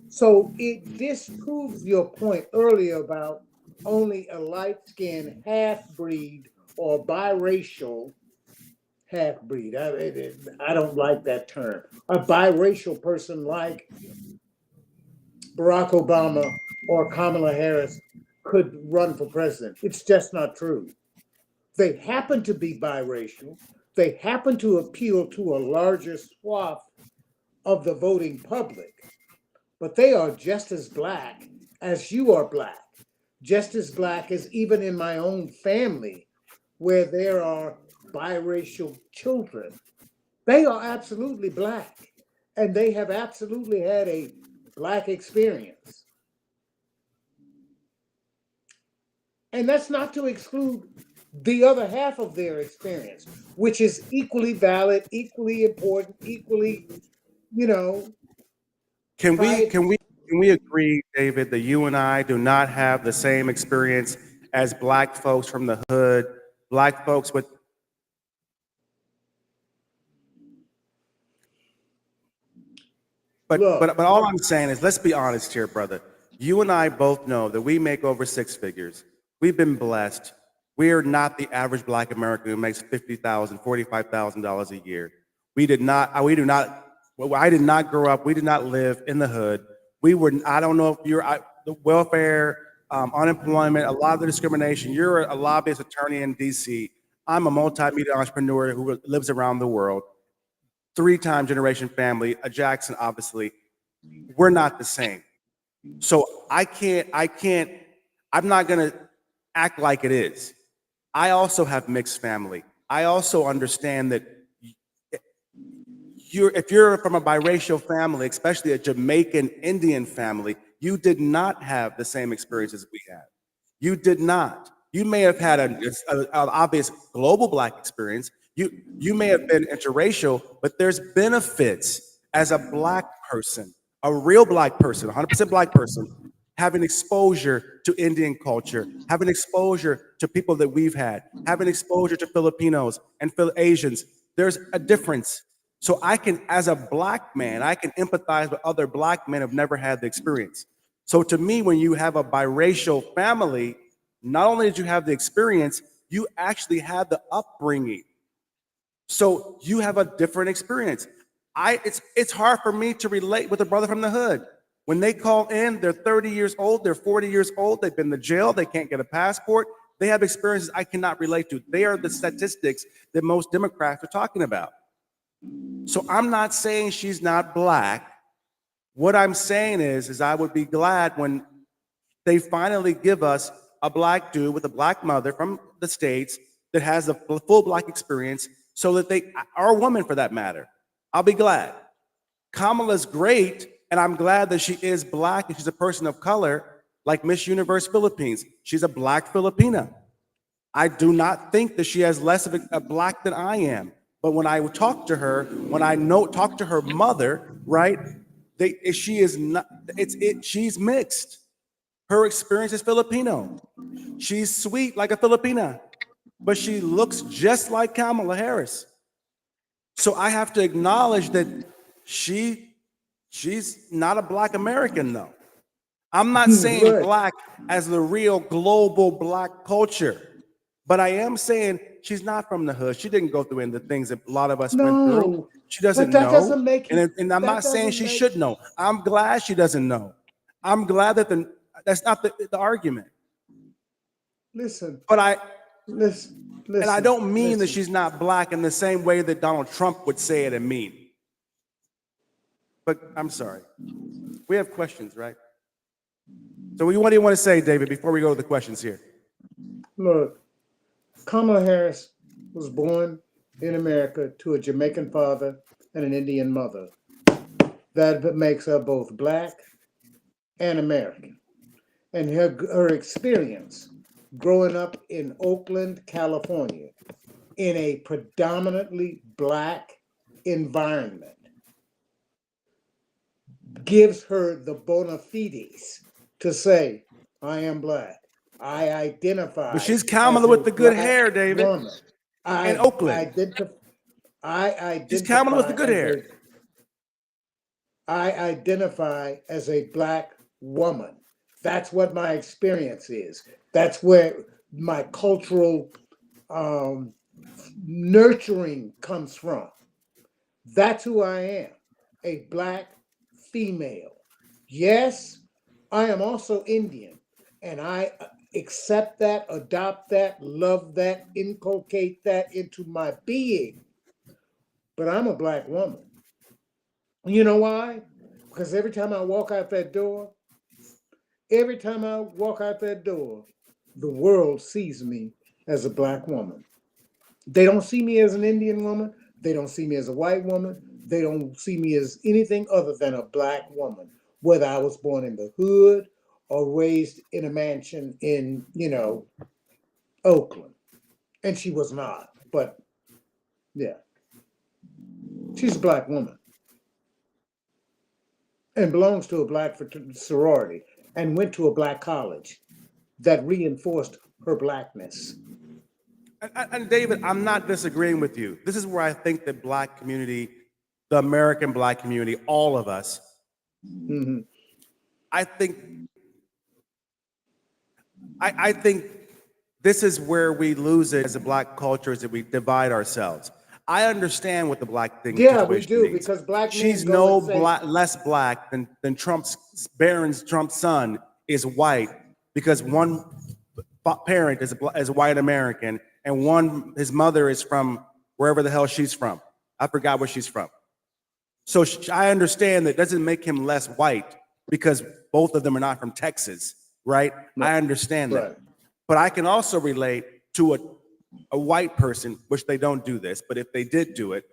[SPEAKER 2] So it disproves your point earlier about only a light-skinned half-breed or biracial half-breed. I don't like that term. A biracial person like Barack Obama or Kamala Harris could run for president. It's just not true. They happen to be biracial. They happen to appeal to a larger swath of the voting public, but they are just as black as you are black, just as black as even in my own family, where there are biracial children. They are absolutely black, and they have absolutely had a black experience. And that's not to exclude the other half of their experience, which is equally valid, equally important, equally,
[SPEAKER 1] Can we agree, David, that you and I do not have the same experience as black folks from the hood, black folks with but all I'm saying is, let's be honest here, brother. You and I both know that we make over six figures. We've been blessed. We are not the average black American who makes $50,000, $45,000 a year. We did not. I did not grow up. We did not live in the hood. We were. I don't know if the welfare, unemployment, a lot of the discrimination. You're a lobbyist attorney in D.C. I'm a multimedia entrepreneur who lives around the world. Three-time generation family, a Jackson, obviously. We're not the same. So I'm not gonna act like it is. I also have mixed family. I also understand that if you're from a biracial family, especially a Jamaican Indian family, you did not have the same experiences we have. You did not. You may have had an obvious global Black experience. You may have been interracial, but there's benefits as a Black person, a real Black person, 100% Black person, having exposure to Indian culture, having exposure to people that we've had, having exposure to Filipinos and Asians. There's a difference. So I can, as a Black man, I can empathize with other Black men who've never had the experience. So to me, when you have a biracial family, not only did you have the experience, you actually had the upbringing. So you have a different experience. It's hard for me to relate with a brother from the hood. When they call in, they're 30 years old, they're 40 years old, they've been to jail, they can't get a passport. They have experiences I cannot relate to. They are the statistics that most Democrats are talking about. So I'm not saying she's not Black. What I'm saying is I would be glad when they finally give us a Black dude with a Black mother from the States that has a full Black experience, so that or a woman for that matter. I'll be glad. Kamala's great, and I'm glad that she is Black and she's a person of color, like Miss Universe Philippines. She's a Black Filipina. I do not think that she has less of a Black than I am. But when I talk to her, talk to her mother, right? She is not. She's mixed. Her experience is Filipino. She's sweet like a Filipina, but she looks just like Kamala Harris. So I have to acknowledge that she's not a Black American, though. I'm not saying
[SPEAKER 2] Right.
[SPEAKER 1] Black as the real global Black culture, but I am saying she's not from the hood. She didn't go through any of the things that a lot of us went through.
[SPEAKER 2] No,
[SPEAKER 1] She doesn't
[SPEAKER 2] but that
[SPEAKER 1] know.
[SPEAKER 2] doesn't make you.
[SPEAKER 1] And I'm
[SPEAKER 2] that
[SPEAKER 1] not saying
[SPEAKER 2] doesn't
[SPEAKER 1] she
[SPEAKER 2] make-
[SPEAKER 1] should know. I'm glad she doesn't know. I'm glad that that's not the argument.
[SPEAKER 2] Listen,
[SPEAKER 1] But
[SPEAKER 2] listen.
[SPEAKER 1] and I don't mean that
[SPEAKER 2] listen.
[SPEAKER 1] she's not Black in the same way that Donald Trump would say it and mean. But I'm sorry. We have questions, right? So what do you want to say, David, before we go to the questions here?
[SPEAKER 2] Look, Kamala Harris was born in America to a Jamaican father and an Indian mother. That makes her both Black and American. And her experience growing up in Oakland, California, in a predominantly Black environment, gives her the bona fides to say, I am Black. I identify.
[SPEAKER 1] But she's Kamala with the good hair, David.
[SPEAKER 2] Woman.
[SPEAKER 1] In Oakland. She's Kamala with the good hair.
[SPEAKER 2] I identify as a Black woman. That's what my experience is. That's where my cultural nurturing comes from. That's who I am, a Black female. Yes, I am also Indian, and I accept that, adopt that, love that, inculcate that into my being. But I'm a Black woman. You know why? Because every time I walk out that door, the world sees me as a Black woman. They don't see me as an Indian woman. They don't see me as a white woman. They don't see me as anything other than a Black woman, whether I was born in the hood or raised in a mansion in, Oakland. And she was not, but yeah. She's a Black woman and belongs to a Black sorority and went to a Black college that reinforced her Blackness.
[SPEAKER 1] And David, I'm not disagreeing with you. This is where I think the Black community, the American Black community, all of us,
[SPEAKER 2] Mm-hmm.
[SPEAKER 1] I think this is where we lose it as a Black culture, is that we divide ourselves. I understand what the Black thing
[SPEAKER 2] Yeah, we
[SPEAKER 1] situation
[SPEAKER 2] do,
[SPEAKER 1] means.
[SPEAKER 2] because Black men
[SPEAKER 1] She's
[SPEAKER 2] go
[SPEAKER 1] no
[SPEAKER 2] and say,
[SPEAKER 1] less Black than Trump's son is white, because one parent is a white American and his mother is from wherever the hell she's from. I forgot where she's from. So I understand that doesn't make him less white because both of them are not from Texas, right? I understand that.
[SPEAKER 2] Right.
[SPEAKER 1] But I can also relate to a white person, which they don't do this, but if they did do it,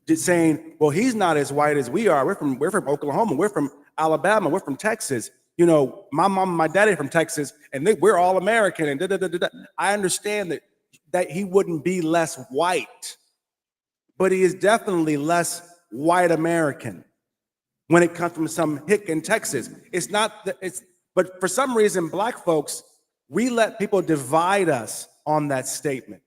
[SPEAKER 1] just saying, well, he's not as white as we are. We're from Oklahoma. We're from Alabama. We're from Texas. You know, my mom and my daddy are from Texas, and we're all American. And da, da, da, da, da. I understand that he wouldn't be less white, but he is definitely less white American when it comes from some hick in Texas. It's not that it's, but for some reason, black folks, we let people divide us on that statement.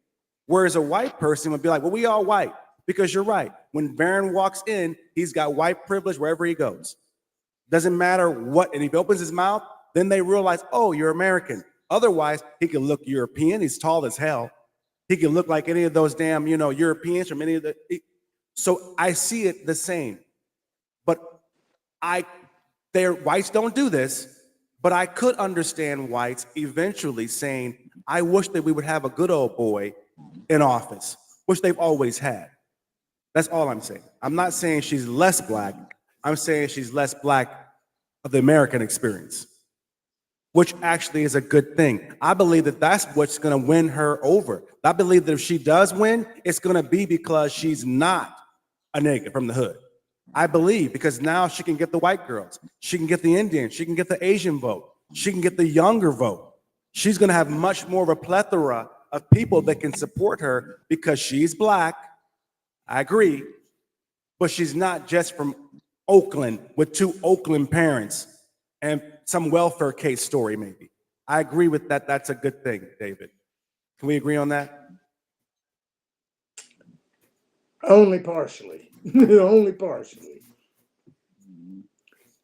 [SPEAKER 1] Whereas a white person would be like, well, we all white, because you're right. When Barron walks in, he's got white privilege wherever he goes. Doesn't matter what, and if he opens his mouth, then they realize, oh, you're American. Otherwise, he could look European. He's tall as hell. He could look like any of those damn, Europeans from any of the. So I see it the same. But whites don't do this, but I could understand whites eventually saying, I wish that we would have a good old boy in office, which they've always had. That's all I'm saying. I'm not saying she's less black. I'm saying she's less black of the American experience, which actually is a good thing. I believe that that's what's going to win her over. I believe that if she does win, it's going to be because she's not a nigga from the hood. I believe because now she can get the white girls, she can get the Indians, she can get the Asian vote, she can get the younger vote. She's going to have much more of a plethora of people that can support her because she's black. I agree, but she's not just from Oakland with two Oakland parents and some welfare case story, maybe. I agree with that. That's a good thing, David. Can we agree on that?
[SPEAKER 2] Only partially. Only partially.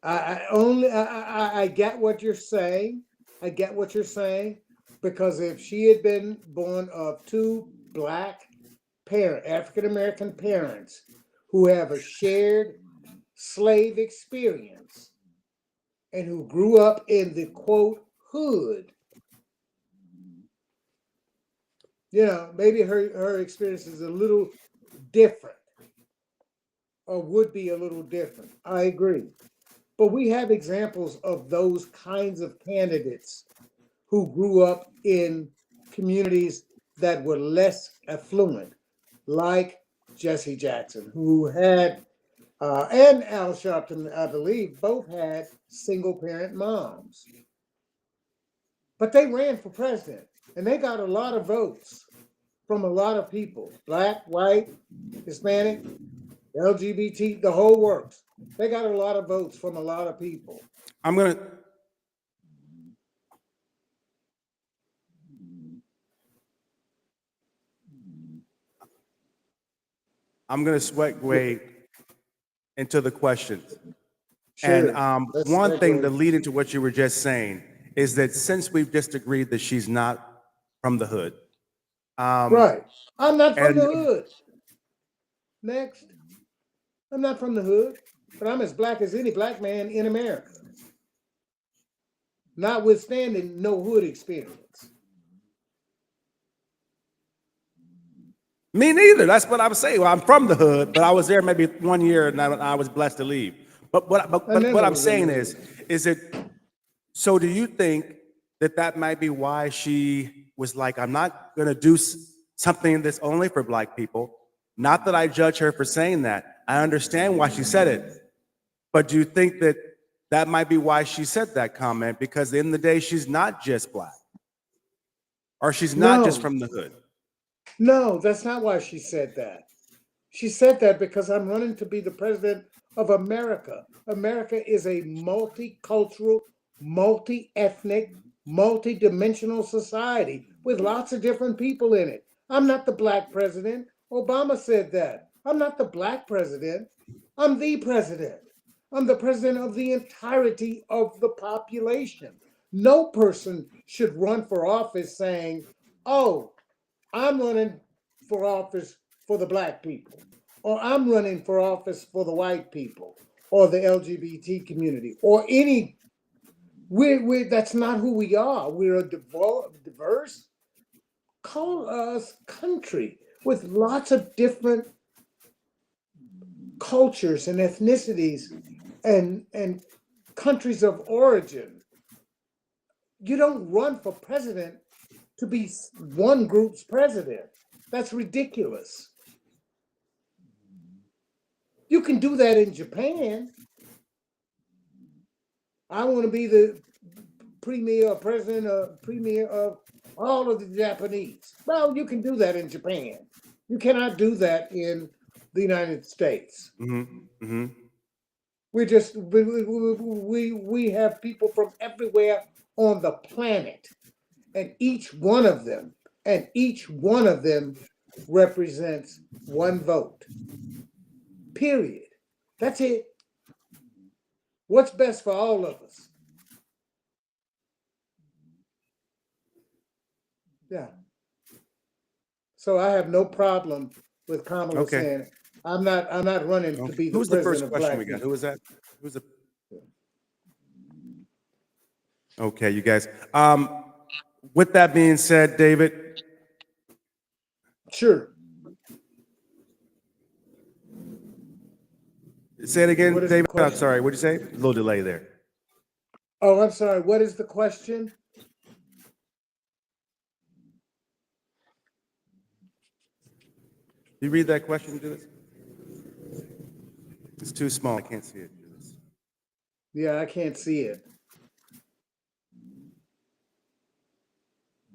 [SPEAKER 2] I get what you're saying. I get what you're saying, because if she had been born of two black African American parents who have a shared slave experience and who grew up in the quote hood, maybe her experience is a little different, or would be a little different. I agree. But we have examples of those kinds of candidates who grew up in communities that were less affluent, like Jesse Jackson, who had, and Al Sharpton, I believe, both had single parent moms. But they ran for president, and they got a lot of votes from a lot of people, black, white, Hispanic, LGBT, the whole works. They got a lot of votes from a lot of people.
[SPEAKER 1] I'm gonna segue into the questions.
[SPEAKER 2] Sure.
[SPEAKER 1] And one thing to lead into what you were just saying is that since we've just agreed that she's not from the hood.
[SPEAKER 2] Right. I'm not from the hood. Next. I'm not from the hood, but I'm as black as any black man in America, notwithstanding no hood experience.
[SPEAKER 1] Me neither. That's what I was saying. Well, I'm from the hood, but I was there maybe 1 year and I was blessed to leave. But what I'm saying is it, so do you think that might be why she was like, I'm not going to do something that's only for black people? Not that I judge her for saying that. I understand why she said it. But do you think that might be why she said that comment? Because in the day, she's not just black. Or she's not just from the hood.
[SPEAKER 2] No, that's not why she said that. She said that because I'm running to be the president of America. America is a multicultural, multi-ethnic, multi-dimensional society with lots of different people in it. I'm not the black president. Obama said that. I'm not the black president. I'm the president. I'm the president of the entirety of the population. No person should run for office saying, oh, I'm running for office for the black people, or I'm running for office for the white people, or the LGBT community, or any. That's not who we are. We're a diverse country with lots of different cultures and ethnicities and countries of origin. You don't run for president to be one group's president. That's ridiculous. You can do that in Japan. I want to be the premier or president or premier of all of the Japanese. Well, you can do that in Japan. You cannot do that in the United States. We just we have people from everywhere on the planet, and each one of them represents one vote. Period. That's it. What's best for all of us? Yeah. So I have no problem with Kamala saying, I'm not running to be the
[SPEAKER 1] Who's the first
[SPEAKER 2] president of
[SPEAKER 1] question
[SPEAKER 2] black
[SPEAKER 1] we got?
[SPEAKER 2] people.
[SPEAKER 1] Who was that? Who's the? Okay, you guys. With that being said, David.
[SPEAKER 2] Sure.
[SPEAKER 1] Say it again, David. I'm
[SPEAKER 2] question?
[SPEAKER 1] sorry. What'd you say? A little delay there.
[SPEAKER 2] Oh, I'm sorry. What is the question?
[SPEAKER 1] You read that question, Julius? It's too small. I can't see it, Julius.
[SPEAKER 2] Yeah, I can't see it.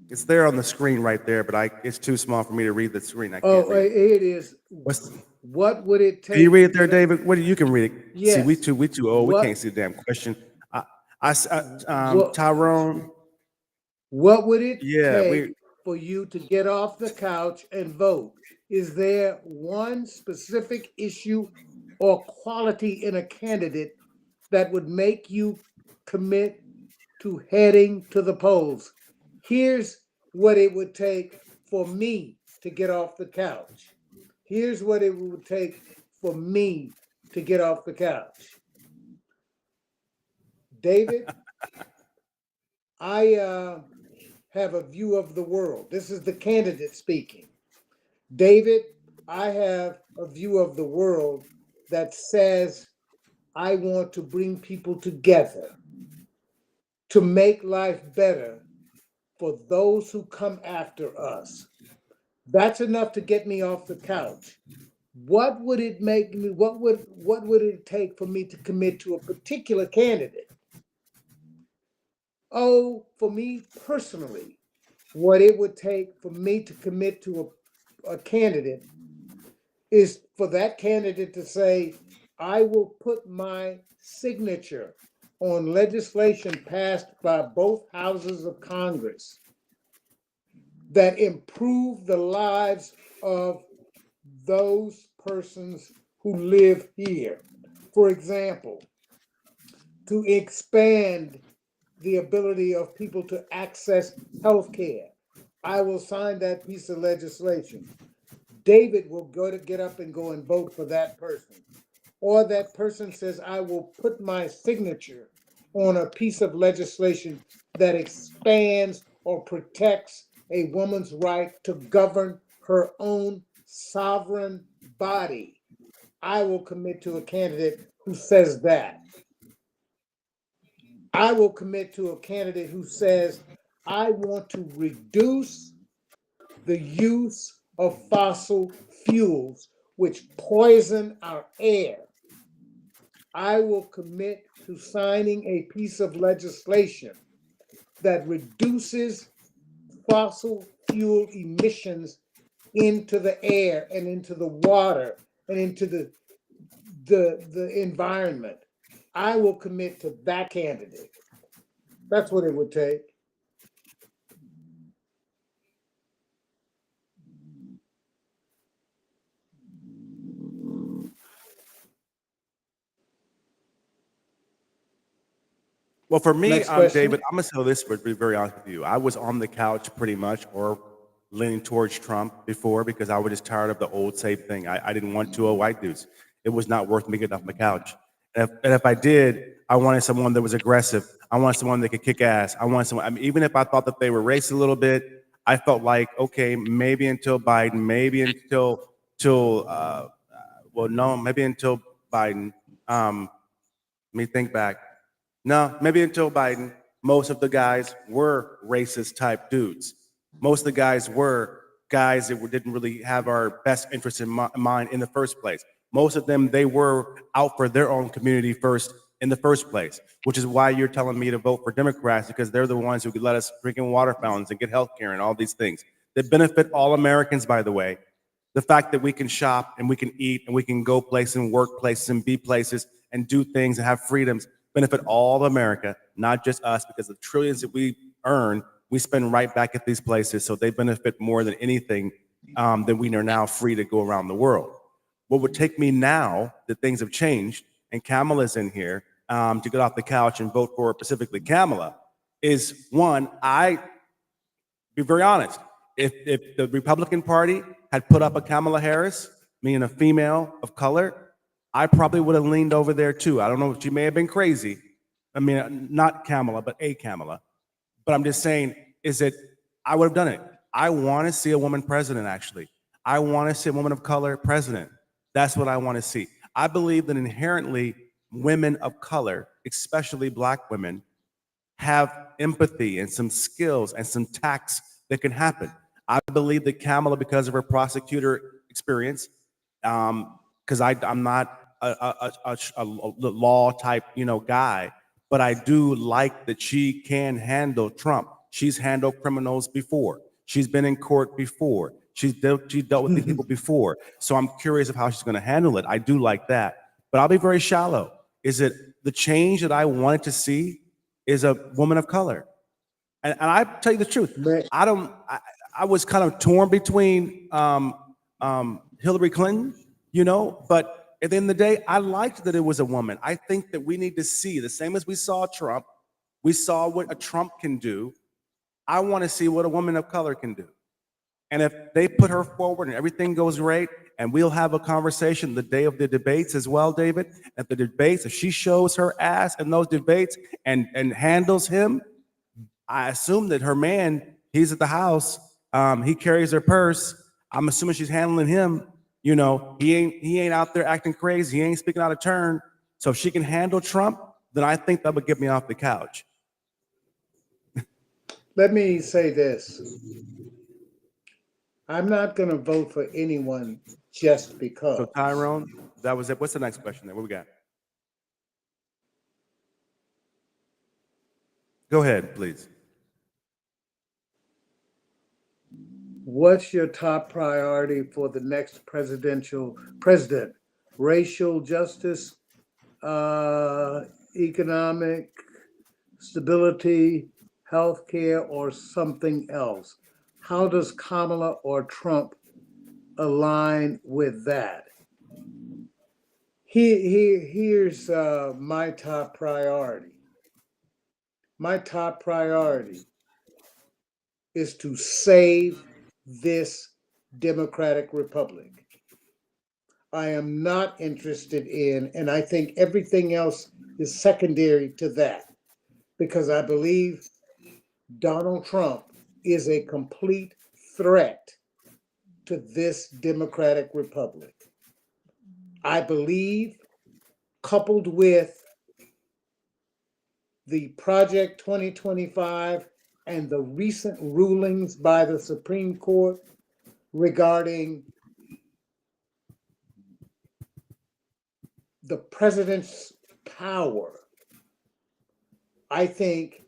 [SPEAKER 1] It's there on the screen right there, but it's too small for me to read the screen. I can't
[SPEAKER 2] Oh,
[SPEAKER 1] read it.
[SPEAKER 2] it is. What would it take?
[SPEAKER 1] Can you read it there, David? You can read it.
[SPEAKER 2] Yes.
[SPEAKER 1] See, we too old. We can't see the damn question. Tyrone.
[SPEAKER 2] What would it take for you to get off the couch and vote? Is there one specific issue or quality in a candidate that would make you commit to heading to the polls? Here's what it would take for me to get off the couch. Here's what it would take for me to get off the couch. David, I have a view of the world. This is the candidate speaking. David, I have a view of the world that says I want to bring people together to make life better for those who come after us. That's enough to get me off the couch. What would it make me, what would it take for me to commit to a particular candidate? Oh, for me personally, what it would take for me to commit to a candidate is for that candidate to say, I will put my signature on legislation passed by both houses of Congress that improve the lives of those persons who live here. For example, to expand the ability of people to access health care. I will sign that piece of legislation. David will get up and go and vote for that person. Or that person says, I will put my signature on a piece of legislation that expands or protects a woman's right to govern her own sovereign body. I will commit to a candidate who says that. I will commit to a candidate who says, I want to reduce the use of fossil fuels, which poison our air. I will commit to signing a piece of legislation that reduces fossil fuel emissions into the air and into the water and into the environment. I will commit to that candidate. That's what it would take.
[SPEAKER 1] Well, for me,
[SPEAKER 2] Next question.
[SPEAKER 1] David, I'm gonna say this, but be very honest with you. I was on the couch pretty much, or leaning towards Trump before, because I was just tired of the old safe thing. I didn't want 2 old white dudes. It was not worth me getting off my couch. And if I did, I wanted someone that was aggressive. I wanted someone that could kick ass. I wanted someone. I mean, even if I thought that they were racist a little bit, I felt like, okay, maybe until Biden, maybe until well, no, maybe until Biden. Let me think back. No, maybe until Biden, most of the guys were racist type dudes. most of the guys were guys that didn't really have our best interests in mind in the first place. Most of them, they were out for their own community first in the first place, which is why you're telling me to vote for Democrats, because they're the ones who could let us drinking water fountains and get health care and all these things that benefit all Americans, by the way. The fact that we can shop and we can eat and we can go places and work places and be places and do things and have freedoms benefit all of America, not just us, because the trillions that we earn, we spend right back at these places. So they benefit more than anything that we are now free to go around the world. What would take me now that things have changed and Kamala's in here to get off the couch and vote for specifically Kamala is, one, be very honest, if the Republican Party had put up a Kamala Harris, meaning a female of color, I probably would have leaned over there too. I don't know, she may have been crazy. I mean, not Kamala, but a Kamala. But I'm just saying is that I would have done it. I want to see a woman president, actually. I want to see a woman of color president. That's what I want to see. I believe that inherently women of color, especially Black women, have empathy and some skills and some tacts that can happen. I believe that Kamala, because of her prosecutor experience, because I'm not a law type, guy, but I do like that she can handle Trump. She's handled criminals before. She's been in court before. She dealt with these people before. So I'm curious of how she's going to handle it. I do like that, but I'll be very shallow. Is it the change that I wanted to see is a woman of color? And I tell you the truth, I was kind of torn between Hillary Clinton, but at the end of the day, I liked that it was a woman. I think that we need to see the same as we saw Trump. We saw what a Trump can do. I want to see what a woman of color can do. And if they put her forward and everything goes great, and we'll have a conversation the day of the debates as well, David, at the debates, if she shows her ass in those debates and handles him, I assume that her man, he's at the house, he carries her purse. I'm assuming she's handling him. He ain't out there acting crazy. He ain't speaking out of turn. So if she can handle Trump, then I think that would get me off the couch.
[SPEAKER 2] Let me say this. I'm not going to vote for anyone just because.
[SPEAKER 1] So Tyrone, that was it. What's the next question there? What we got? Go ahead, please.
[SPEAKER 2] What's your top priority for the next president? Racial justice, economic stability, healthcare, or something else? How does Kamala or Trump align with that? Here's my top priority. My top priority is to save this democratic republic. I am not interested in, and I think everything else is secondary to that, because I believe Donald Trump is a complete threat to this democratic republic. I believe, coupled with the Project 2025 and the recent rulings by the Supreme Court regarding the president's power, I think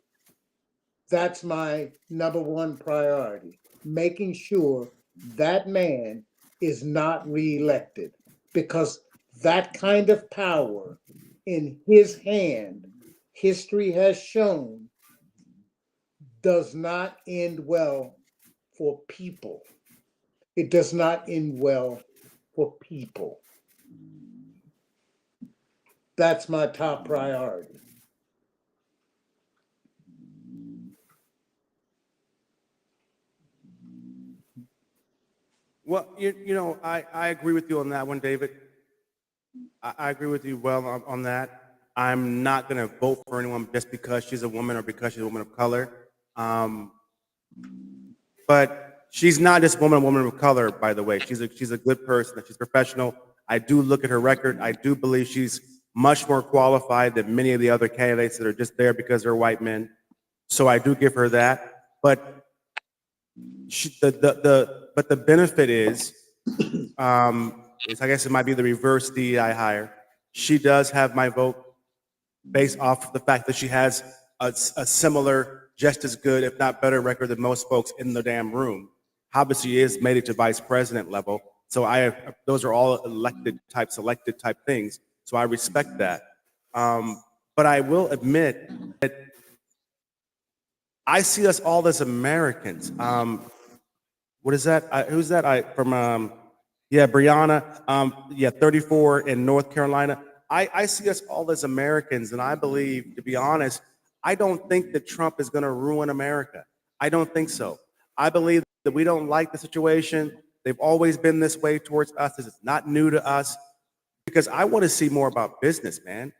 [SPEAKER 2] that's my number one priority, making sure that man is not reelected, because that kind of power in his hand, history has shown, does not end well for people. It does not end well for people. That's my top priority.
[SPEAKER 1] Well, I agree with you on that one, David. I agree with you well on that. I'm not going to vote for anyone just because she's a woman or because she's a woman of color. But she's not just a woman of color, by the way. She's a good person. She's professional. I do look at her record. I do believe she's much more qualified than many of the other candidates that are just there because they're white men. So I do give her that. But But the benefit is I guess it might be the reverse DEI hire. She does have my vote based off of the fact that she has a similar, just as good, if not better, record than most folks in the damn room. Obviously, is made it to vice president level. So those are all selected type things. So I respect that. But I will admit that I see us all as Americans. What is that? Who's that? Brianna. 34 in North Carolina. I see us all as Americans, and I believe, to be honest, I don't think that Trump is going to ruin America. I don't think so. I believe that we don't like the situation. They've always been this way towards us. This is not new to us, because I want to see more about business, man.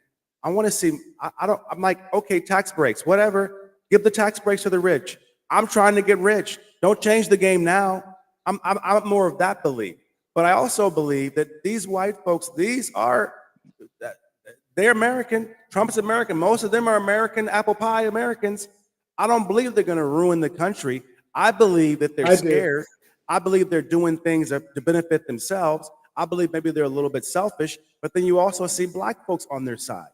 [SPEAKER 1] I want to see. I'm like, okay, tax breaks, whatever. Give the tax breaks to the rich. I'm trying to get rich. Don't change the game now. I'm more of that belief. But I also believe that these white folks, they're American. Trump's American. Most of them are American, apple pie Americans. I don't believe they're going to ruin the country. I believe that they're scared. I believe they're doing things to benefit themselves. I believe maybe they're a little bit selfish, but then you also see black folks on their side.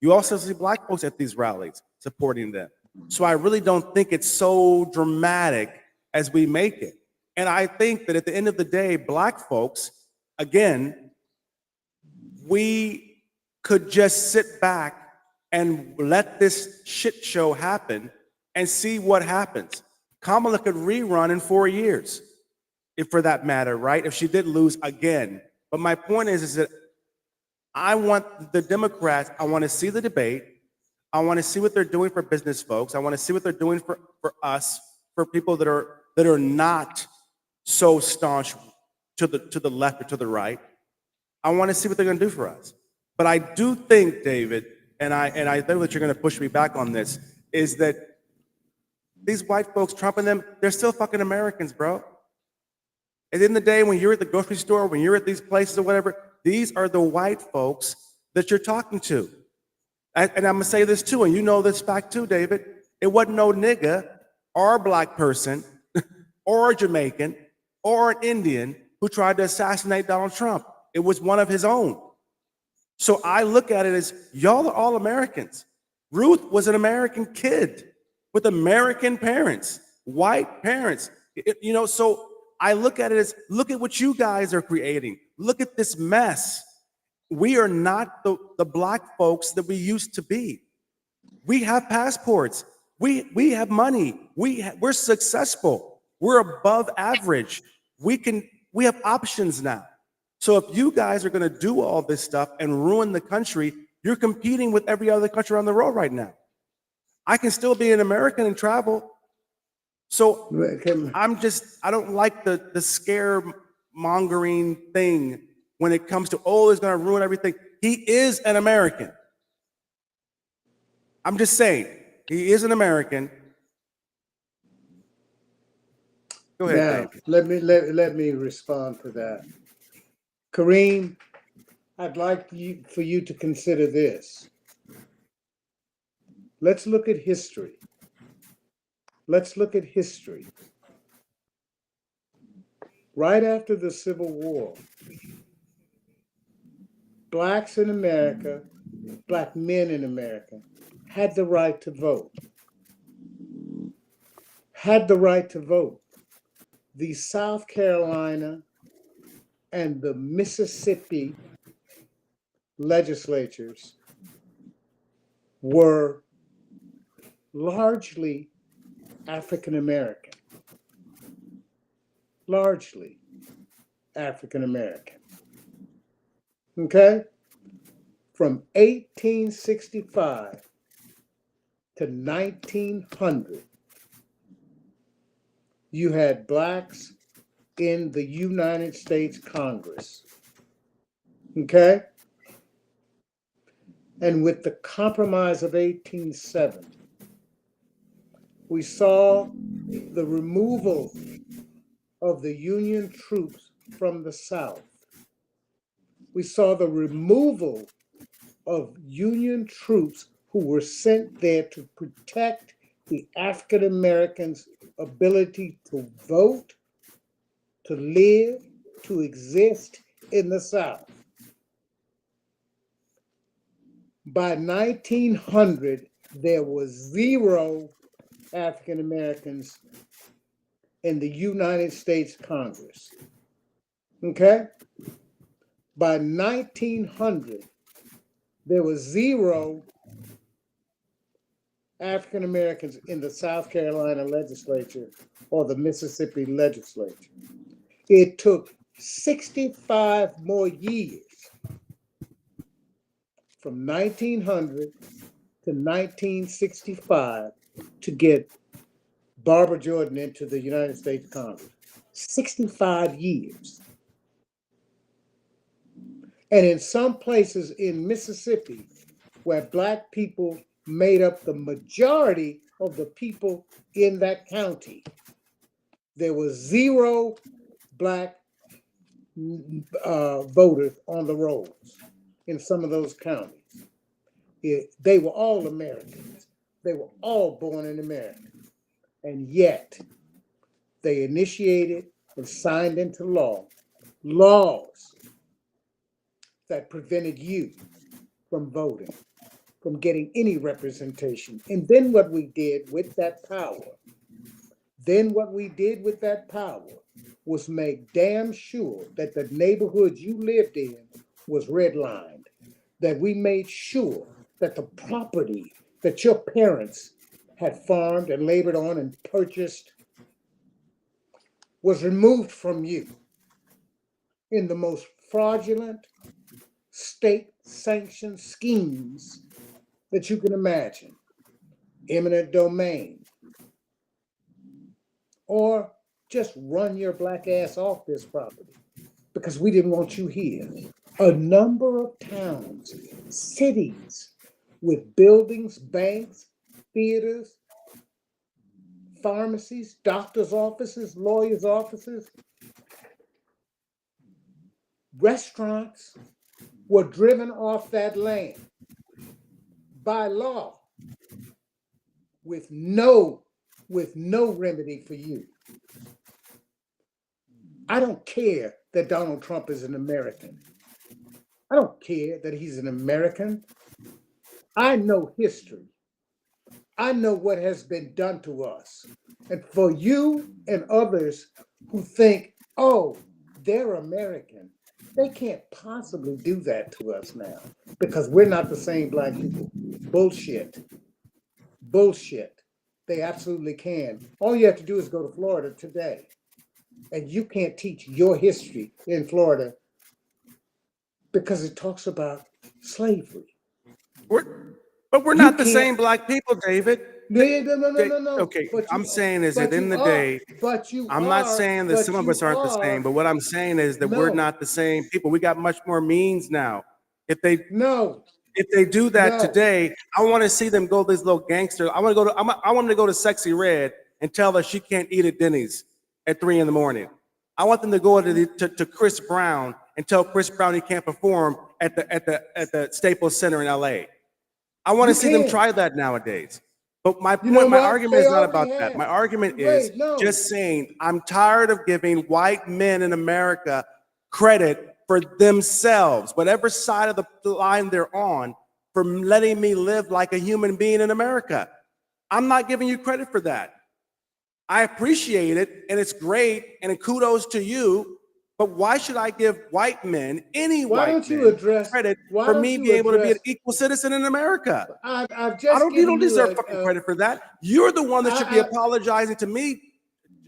[SPEAKER 1] You also see black folks at these rallies supporting them. So I really don't think it's so dramatic as we make it. And I think that at the end of the day, black folks, again, we could just sit back and let this shit show happen and see what happens. Kamala could rerun in 4 years, if for that matter, right? If she did lose again. But my point is that I want the Democrats, I want to see the debate. I want to see what they're doing for business folks. I want to see what they're doing for us, for people that are not so staunch to the left or to the right. I want to see what they're going to do for us. But I do think, David, and I think that you're going to push me back on this, is that these white folks, Trump and them, they're still fucking Americans, bro. At the end of the day, when you're at the grocery store, when you're at these places or whatever, these are the white folks that you're talking to. And I'm going to say this too, and you know this fact too, David. It wasn't no nigga or a black person or a Jamaican or an Indian who tried to assassinate Donald Trump. It was one of his own. So I look at it as y'all are all Americans. Ruth was an American kid with American parents, white parents. So I look at it as, look at what you guys are creating. Look at this mess. We are not the black folks that we used to be. We have passports. We have money. We're successful. We're above average. We have options now. So if you guys are going to do all this stuff and ruin the country, you're competing with every other country around the world right now. I can still be an American and travel. So I don't like the scaremongering thing when it comes to, it's going to ruin everything. He is an American. I'm just saying, he is an American. Go ahead,
[SPEAKER 2] Dave. Let me respond to that. Kareem, I'd like for you to consider this. Let's look at history. Right after the Civil War, blacks in America, black men in America, had the right to vote. The South Carolina and the Mississippi legislatures were largely African American. Okay? From 1865 to 1900, you had blacks in the United States Congress. Okay? And with the Compromise of 1870, we saw the removal of the Union troops from the South. We saw the removal of Union troops who were sent there to protect the African Americans ability to vote, to live, to exist in the South. By 1900, there was 0 African Americans in the United States Congress. Okay? By 1900, there was 0 African Americans in the South Carolina legislature or the Mississippi legislature. It took 65 more years from 1900 to 1965 to get Barbara Jordan into the United States Congress. 65 years. And in some places in Mississippi, where Black people made up the majority of the people in that county, there was 0 Black voters on the rolls in some of those counties. They were all Americans. They were all born in America. And yet, they initiated and signed into law laws that prevented you from voting, from getting any representation. And then what we did with that power, was make damn sure that the neighborhood you lived in was redlined, that we made sure that the property that your parents had farmed and labored on and purchased was removed from you in the most fraudulent state-sanctioned schemes that you can imagine. Eminent domain. Or just run your Black ass off this property because we didn't want you here. A number of towns, cities with buildings, banks, theaters, pharmacies, doctors' offices, lawyers' offices, restaurants were driven off that land by law with no remedy for you. I don't care that Donald Trump is an American. I don't care that he's an American. I know history. I know what has been done to us. And for you and others who think, oh, they're American, they can't possibly do that to us now because we're not the same Black people. Bullshit. Bullshit. They absolutely can. All you have to do is go to Florida today. And you can't teach your history in Florida because it talks about slavery.
[SPEAKER 1] But we're not the same Black people, David.
[SPEAKER 2] No.
[SPEAKER 1] Okay, I'm saying is that in the day, I'm not saying that some of us aren't the same, but what I'm saying is that we're not the same people. We got much more means now. If they do that today, I want to see them go this little gangster. I want them to go to Sexy Red and tell her she can't eat at Denny's at 3 a.m. I want them to go to Chris Brown and tell Chris Brown he can't perform at the Staples Center in LA. I want to see them try that nowadays. But my point, my argument is not about that. My argument is just saying I'm tired of giving white men in America credit for themselves, whatever side of the line they're on, for letting me live like a human being in America. I'm not giving you credit for that. I appreciate it, and it's great, and kudos to you. But why should I give white men, credit for me being able to be an equal citizen in America? You don't deserve fucking credit for that. You're the one that should be apologizing to me,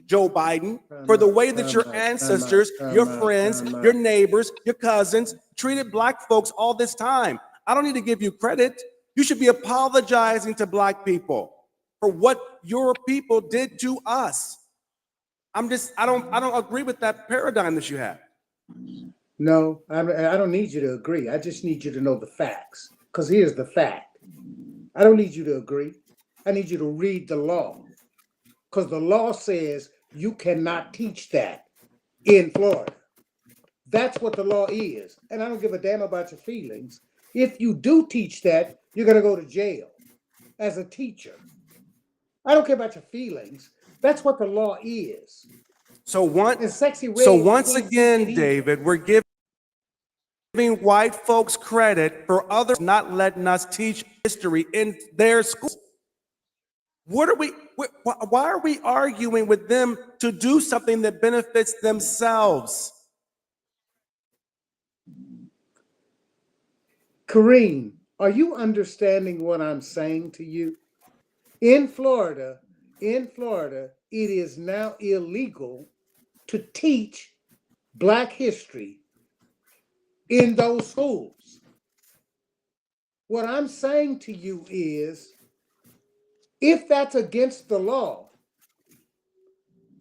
[SPEAKER 1] Joe Biden, for the way that your ancestors, your friends, your neighbors, your cousins treated Black folks all this time. I don't need to give you credit. You should be apologizing to Black people for what your people did to us. I don't agree with that paradigm that you have.
[SPEAKER 2] No, I don't need you to agree. I just need you to know the facts. Because here's the fact. I don't need you to agree. I need you to read the law. Because the law says you cannot teach that in Florida. That's what the law is. And I don't give a damn about your feelings. If you do teach that, you're going to go to jail as a teacher. I don't care about your feelings. That's what the law is.
[SPEAKER 1] So
[SPEAKER 2] And Sexy Red
[SPEAKER 1] once
[SPEAKER 2] can't
[SPEAKER 1] again,
[SPEAKER 2] take it either.
[SPEAKER 1] David, we're giving white folks credit for others not letting us teach history in their schools. Why are we arguing with them to do something that benefits themselves?
[SPEAKER 2] Kareem, are you understanding what I'm saying to you? In Florida, it is now illegal to teach Black history in those schools. What I'm saying to you is, if that's against the law,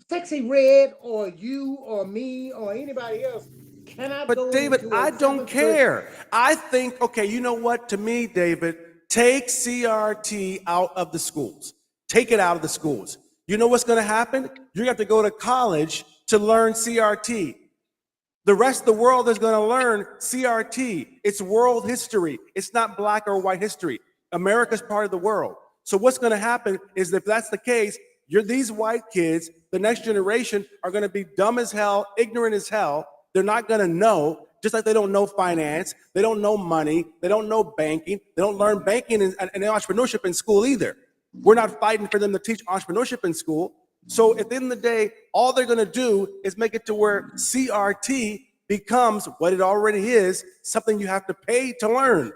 [SPEAKER 2] Sexy Red or you or me or anybody else cannot go
[SPEAKER 1] But David,
[SPEAKER 2] into a
[SPEAKER 1] I don't
[SPEAKER 2] seventh grade.
[SPEAKER 1] care. I think, okay, you know what? To me, David, take CRT out of the schools. Take it out of the schools. You know what's going to happen? You're going to have to go to college to learn CRT. The rest of the world is going to learn CRT. It's world history. It's not black or white history. America's part of the world. So what's going to happen is, if that's the case, these white kids, the next generation, are going to be dumb as hell, ignorant as hell. They're not going to know, just like they don't know finance, they don't know money, they don't know banking, they don't learn banking and entrepreneurship in school either. We're not fighting for them to teach entrepreneurship in school. So at the end of the day, all they're going to do is make it to where CRT becomes what it already is, something you have to pay to learn.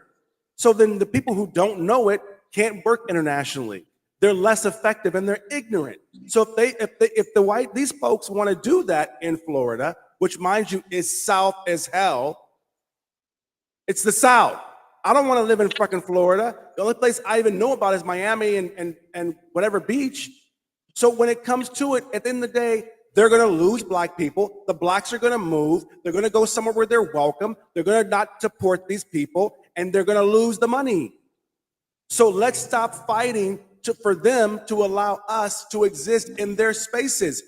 [SPEAKER 1] So then the people who don't know it can't work internationally. They're less effective and they're ignorant. So if these folks want to do that in Florida, which, mind you, is South as hell, it's the South. I don't want to live in fucking Florida. The only place I even know about is Miami and whatever beach. So when it comes to it, at the end of the day, they're going to lose black people. The blacks are going to move. They're going to go somewhere where they're welcome. They're going to not support these people, and they're going to lose the money. So let's stop fighting for them to allow us to exist in their spaces.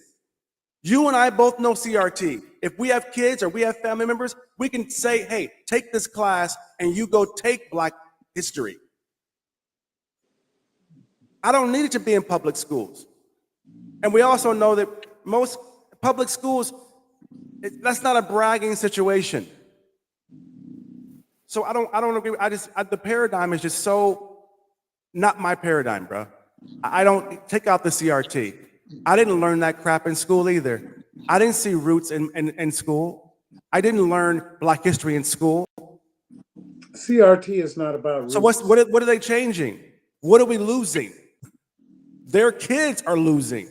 [SPEAKER 1] You and I both know CRT. If we have kids or we have family members, we can say, hey, take this class and you go take Black history. I don't need it to be in public schools. And we also know that most public schools, that's not a bragging situation. So I don't agree. The paradigm is just so not my paradigm, bro. I don't take out the CRT. I didn't learn that crap in school either. I didn't see roots in school. I didn't learn Black history in school.
[SPEAKER 2] CRT is not about roots.
[SPEAKER 1] So what are they changing? What are we losing? Their kids are losing.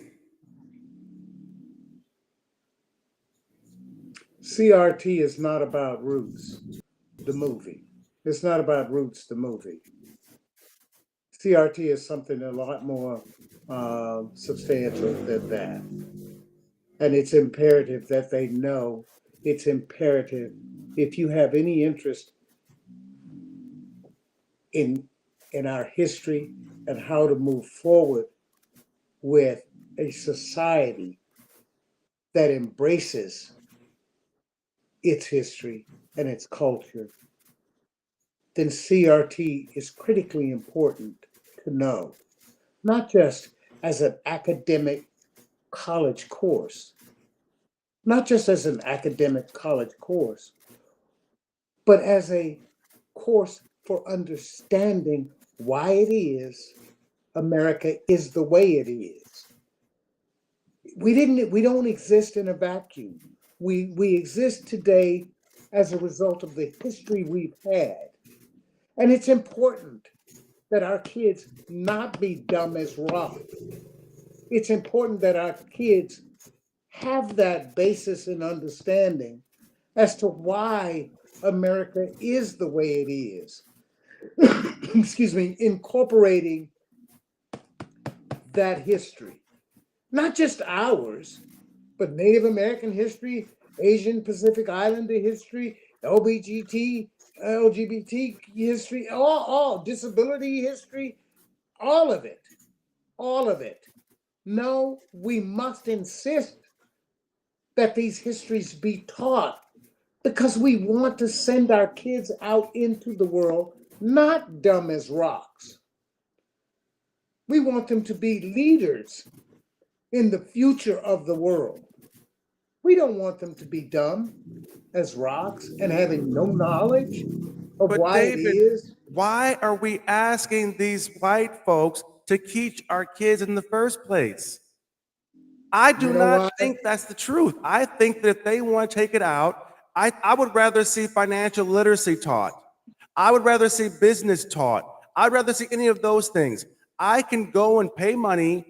[SPEAKER 2] CRT is not about Roots, the movie. It's not about Roots, the movie. CRT is something a lot more substantial than that. And it's imperative that they know. It's imperative, if you have any interest in our history and how to move forward with a society that embraces its history and its culture, then CRT is critically important to know, not just as an academic college course, but as a course for understanding why it is America is the way it is. We don't exist in a vacuum. We exist today as a result of the history we've had. And it's important that our kids not be dumb as rock. It's important that our kids have that basis and understanding as to why America is the way it is. Excuse me, incorporating that history. Not just ours, but Native American history, Asian Pacific Islander history, LGBT history, all disability history, all of it. No, we must insist that these histories be taught, because we want to send our kids out into the world not dumb as rocks. We want them to be leaders in the future of the world. We don't want them to be dumb as rocks and having no knowledge of
[SPEAKER 1] But
[SPEAKER 2] why it
[SPEAKER 1] David,
[SPEAKER 2] is.
[SPEAKER 1] why are we asking these white folks to teach our kids in the first place? I do
[SPEAKER 2] You know
[SPEAKER 1] not
[SPEAKER 2] why?
[SPEAKER 1] think that's the truth. I think that if they want to take it out, I would rather see financial literacy taught. I would rather see business taught. I'd rather see any of those things. I can go and pay money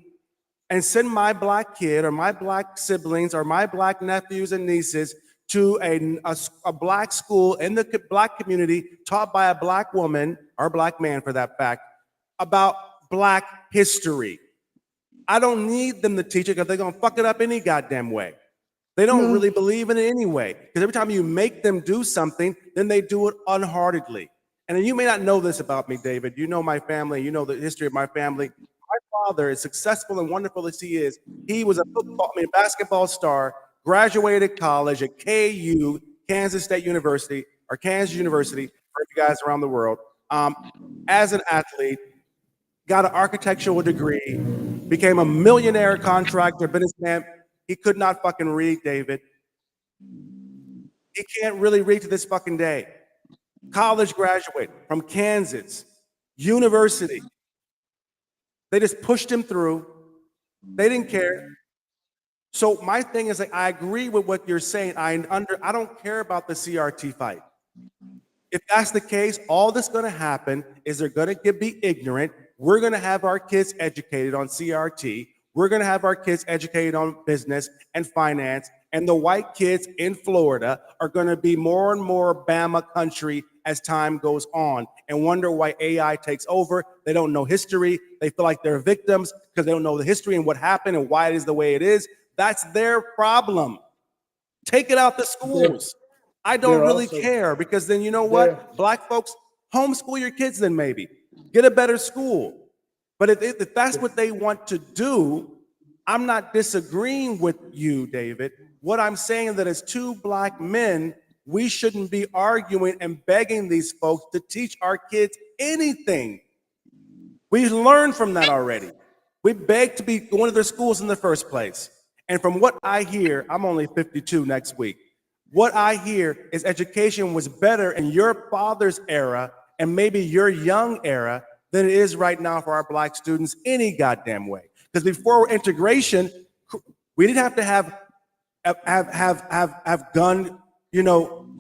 [SPEAKER 1] and send my black kid or my black siblings or my black nephews and nieces to a black school in the black community taught by a black woman or black man for that fact about black history. I don't need them to teach it because they're going to fuck it up any goddamn way. They don't
[SPEAKER 2] No,
[SPEAKER 1] really believe in it anyway. Because every time you make them do something, then they do it unheartedly. And then you may not know this about me, David. You know my family. You know the history of my family. My father, as successful and wonderful as he is, he was a basketball star, graduated college at KU, Kansas State University, or Kansas University, for you guys around the world. As an athlete, got an architectural degree, became a millionaire contractor, businessman. He could not fucking read, David. He can't really read to this fucking day. College graduate from Kansas University. They just pushed him through. They didn't care. So my thing is, like, I agree with what you're saying. I don't care about the CRT fight. If that's the case, all that's going to happen is they're going to be ignorant. We're going to have our kids educated on CRT. We're going to have our kids educated on business and finance. And the white kids in Florida are going to be more and more Bama country as time goes on and wonder why AI takes over. They don't know history. They feel like they're victims because they don't know the history and what happened and why it is the way it is. That's their problem. Take it out the schools. I don't really care because then you know what? Black folks, homeschool your kids then maybe. Get a better school. But if that's what they want to do, I'm not disagreeing with you, David. What I'm saying that as two black men, we shouldn't be arguing and begging these folks to teach our kids anything. We learned from that already. We begged to be going to their schools in the first place. And from what I hear, I'm only 52 next week. What I hear is education was better in your father's era and maybe your young era than it is right now for our black students any goddamn way. Because before integration, we didn't have to have gun,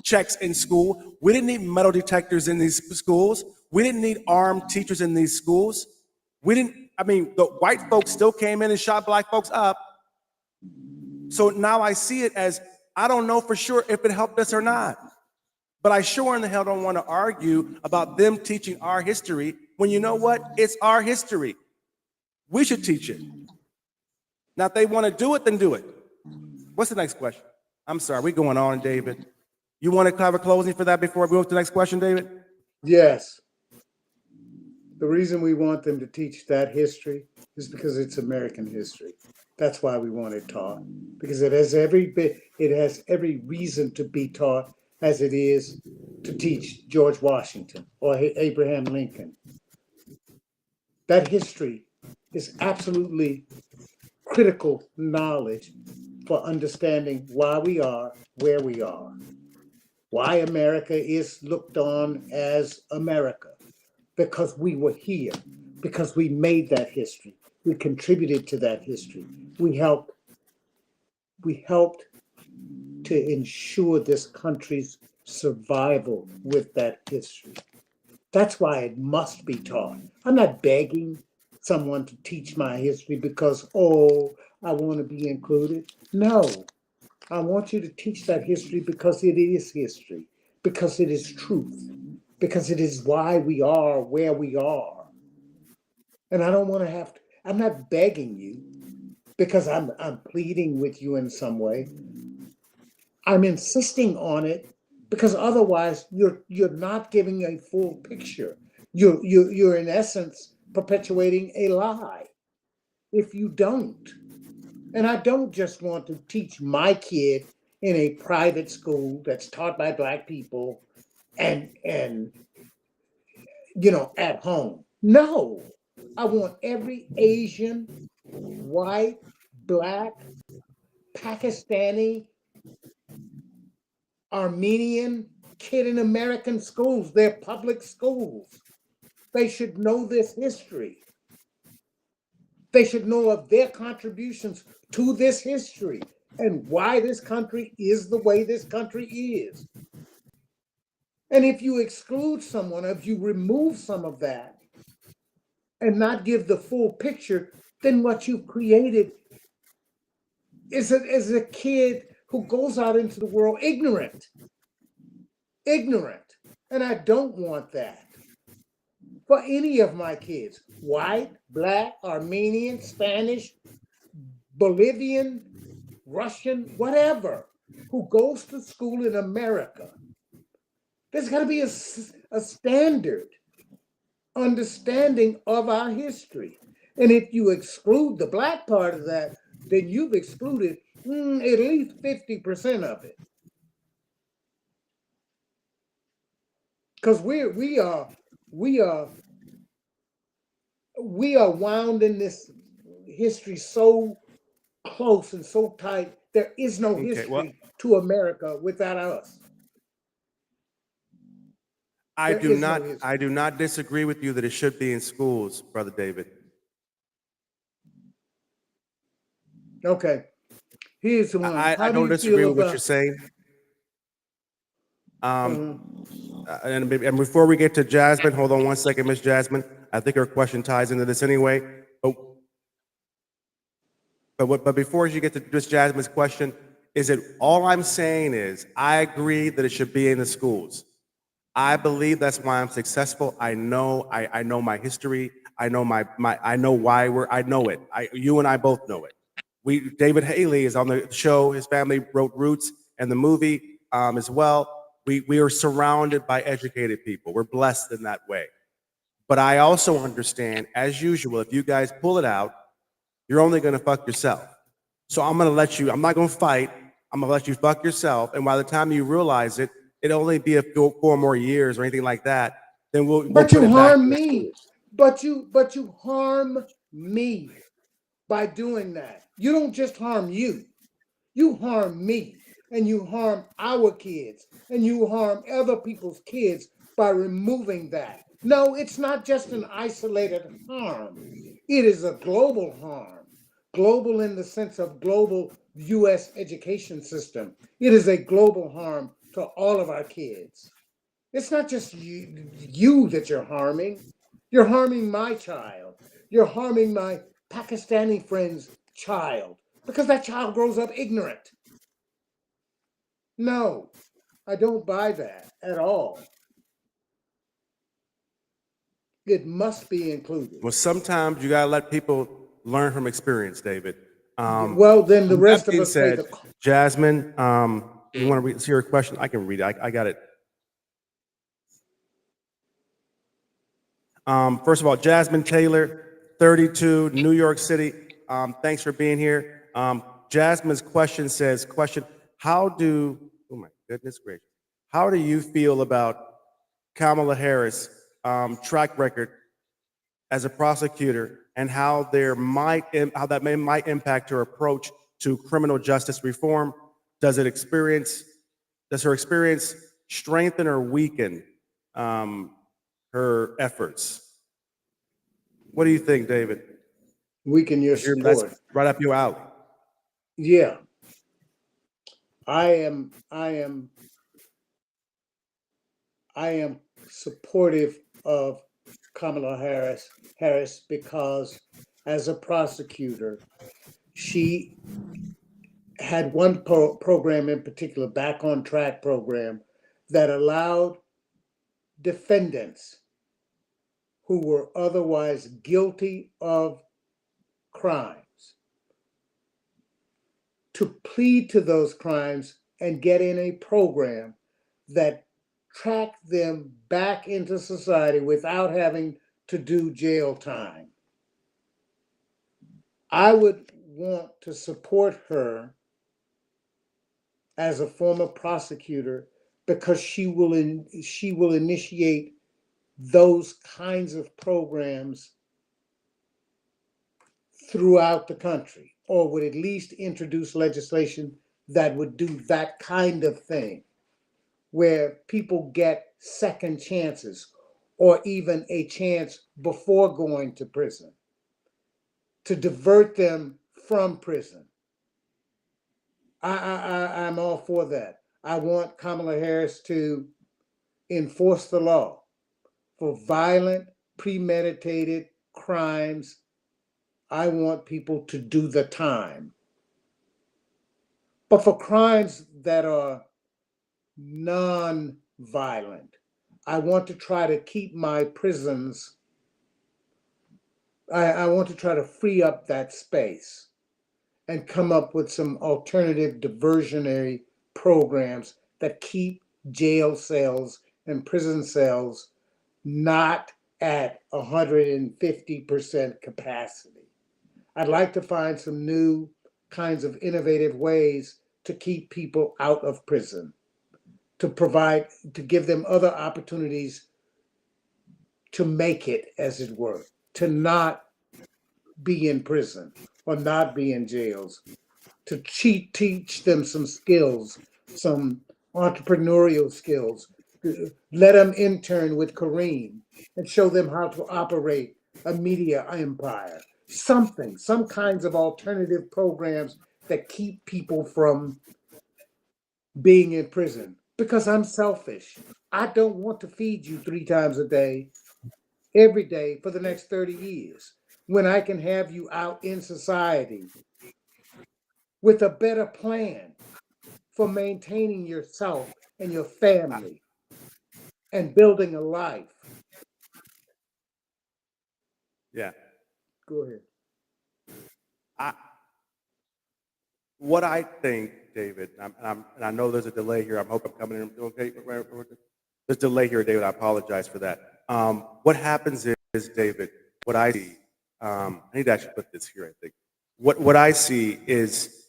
[SPEAKER 1] checks in school. We didn't need metal detectors in these schools. We didn't need armed teachers in these schools. The white folks still came in and shot black folks up. So now I see it as, I don't know for sure if it helped us or not. But I sure in the hell don't want to argue about them teaching our history when you know what? It's our history. We should teach it. Now, if they want to do it, then do it. What's the next question? I'm sorry, we're going on, David. You want to have a closing for that before we move to the next question, David?
[SPEAKER 2] Yes. The reason we want them to teach that history is because it's American history. That's why we want it taught, because it has every reason to be taught as it is to teach George Washington or Abraham Lincoln. That history is absolutely critical knowledge for understanding why we are where we are, why America is looked on as America, because we were here, because we made that history. We contributed to that history. We helped to ensure this country's survival with that history. That's why it must be taught. I'm not begging someone to teach my history because, I want to be included. No, I want you to teach that history because it is history, because it is truth, because it is why we are where we are. And I don't want to have to, I'm not begging you because I'm pleading with you in some way. I'm insisting on it because otherwise you're not giving a full picture. You're in essence perpetuating a lie if you don't. And I don't just want to teach my kid in a private school that's taught by black people and at home. No, I want every Asian, white, Black, Pakistani, Armenian kid in American schools. They're public schools. They should know this history. They should know of their contributions to this history and why this country is the way this country is. And if you exclude someone, if you remove some of that and not give the full picture, then what you've created is a kid who goes out into the world ignorant. Ignorant. And I don't want that for any of my kids, white, Black, Armenian, Spanish, Bolivian, Russian, whatever, who goes to school in America. There's got to be a standard understanding of our history. And if you exclude the Black part of that, then you've excluded at least 50% of it. Because we are wound in this history so close and so tight. There is no history to America without us.
[SPEAKER 1] I do not disagree with you that it should be in schools, Brother David.
[SPEAKER 2] Okay. Here's the one.
[SPEAKER 1] I don't disagree with what you're saying. And before we get to Jasmine, hold on one second, Miss Jasmine. I think her question ties into this anyway. But before you get to Miss Jasmine's question, all I'm saying is I agree that it should be in the schools. I believe that's why I'm successful. I know my history. I know I know why I know it. You and I both know it. David Haley is on the show. His family wrote Roots and the movie as well. We are surrounded by educated people. We're blessed in that way. But I also understand, as usual, if you guys pull it out, you're only going to fuck yourself. So I'm going to let you, I'm not going to fight. I'm going to let you fuck yourself. And by the time you realize it, it'll only be 4 more years or anything like that. Then we'll
[SPEAKER 2] you harm me. But you harm me by doing that. You don't just harm you. You harm me. And you harm our kids. And you harm other people's kids by removing that. No, it's not just an isolated harm. It is a global harm. Global in the sense of global U.S. education system. It is a global harm to all of our kids. It's not just you that you're harming. You're harming my child. You're harming my Pakistani friend's child because that child grows up ignorant. No, I don't buy that at all. It must be included.
[SPEAKER 1] Well, sometimes you gotta let people learn from experience, David.
[SPEAKER 2] Well, then the rest of us
[SPEAKER 1] said, Jasmine, you want to see your question? I can read it. I got it. First of all, Jasmine Taylor, 32, New York City. Thanks for being here. Jasmine's question says, oh my goodness gracious. How do you feel about Kamala Harris' track record as a prosecutor and how that might impact her approach to criminal justice reform? Does her experience strengthen or weaken her efforts? What do you think, David?
[SPEAKER 2] Weaken your support.
[SPEAKER 1] That's right up your alley.
[SPEAKER 2] Yeah. I am supportive of Kamala Harris because as a prosecutor, she had one program in particular, Back on Track program, that allowed defendants who were otherwise guilty of crimes to plead to those crimes and get in a program that tracked them back into society without having to do jail time. I would want to support her as a former prosecutor because she will initiate those kinds of programs throughout the country. or would at least introduce legislation that would do that kind of thing, where people get second chances or even a chance before going to prison, to divert them from prison. I'm all for that. I want Kamala Harris to enforce the law for violent, premeditated crimes. I want people to do the time. But for crimes that are non-violent, I want to try to keep my prisons, I want to try to free up that space and come up with some alternative diversionary programs that keep jail cells and prison cells not at 150% capacity. I'd like to find some new kinds of innovative ways to keep people out of prison, to provide, to give them other opportunities to make it, as it were, to not be in prison or not be in jails, to teach them some skills, some entrepreneurial skills. Let them intern with Kareem and show them how to operate a media empire. Something, some kinds of alternative programs that keep people from being in prison. Because I'm selfish. I don't want to feed you 3 times a day, every day for the next 30 years, when I can have you out in society with a better plan for maintaining yourself and your family and building a life.
[SPEAKER 1] Yeah.
[SPEAKER 2] Go ahead.
[SPEAKER 1] I, what I think, David, and I know there's a delay here. I hope I'm coming in okay. There's a delay here, David. I apologize for that. What happens is, David, what I see, I need to actually put this here, I think. What I see is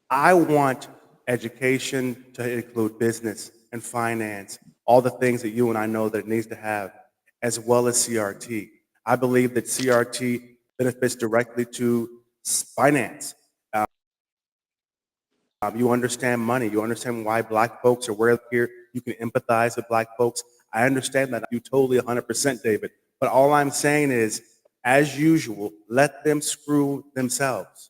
[SPEAKER 1] I want education to include business and finance, all the things that you and I know that it needs to have, as well as CRT. I believe that CRT benefits directly to finance. You understand money. You understand why black folks are where here. You can empathize with black folks. I understand that. You totally 100%, David. But all I'm saying is, as usual, let them screw themselves.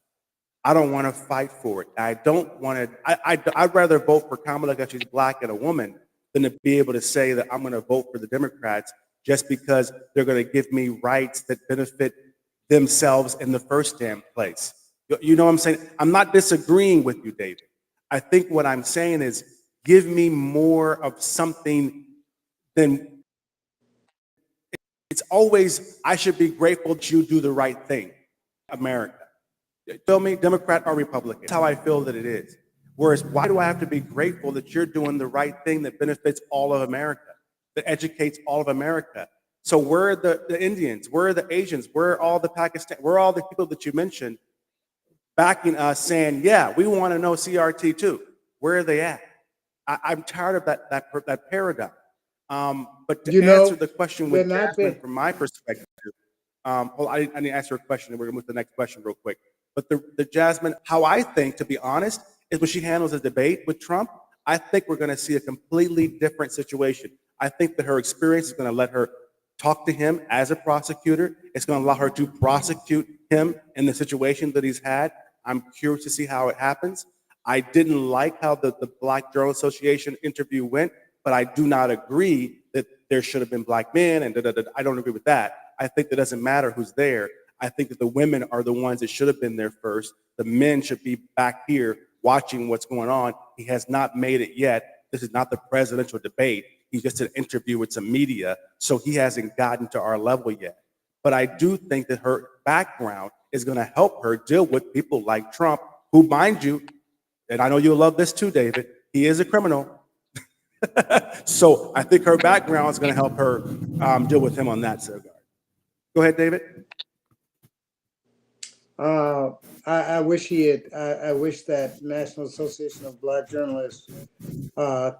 [SPEAKER 1] I don't want to fight for it. I don't want to. I'd rather vote for Kamala because she's black and a woman than to be able to say that I'm going to vote for the Democrats just because they're going to give me rights that benefit themselves in the first damn place. You know what I'm saying? I'm not disagreeing with you, David. I think what I'm saying is give me more of something than it's always, I should be grateful that you do the right thing, America. Tell me, Democrat or Republican. That's how I feel that it is. Whereas, why do I have to be grateful that you're doing the right thing that benefits all of America, that educates all of America? So where are the Indians? Where are the Asians? Where are all the Pakistan? Where are all the people that you mentioned backing us saying, yeah, we want to know CRT too? Where are they at? I'm tired of that paradigm. But to answer the question with Jasmine, from my perspective, well, I need to answer a question, and we're going to move to the next question real quick. But the Jasmine, how I think, to be honest, is when she handles a debate with Trump, I think we're going to see a completely different situation. I think that her experience is going to let her talk to him as a prosecutor. It's going to allow her to prosecute him in the situation that he's had. I'm curious to see how it happens. I didn't like how the Black Journal Association interview went, but I do not agree that there should have been black men, and I don't agree with that. I think it doesn't matter who's there. I think that the women are the ones that should have been there first. The men should be back here watching what's going on. He has not made it yet. This is not the presidential debate. He's just an interview with some media, so he hasn't gotten to our level yet. But I do think that her background is going to help her deal with people like Trump, who, mind you, and I know you'll love this too, David, he is a criminal. So I think her background is going to help her deal with him on that regard. Go ahead, David.
[SPEAKER 2] I wish he had. I wish that National Association of Black Journalists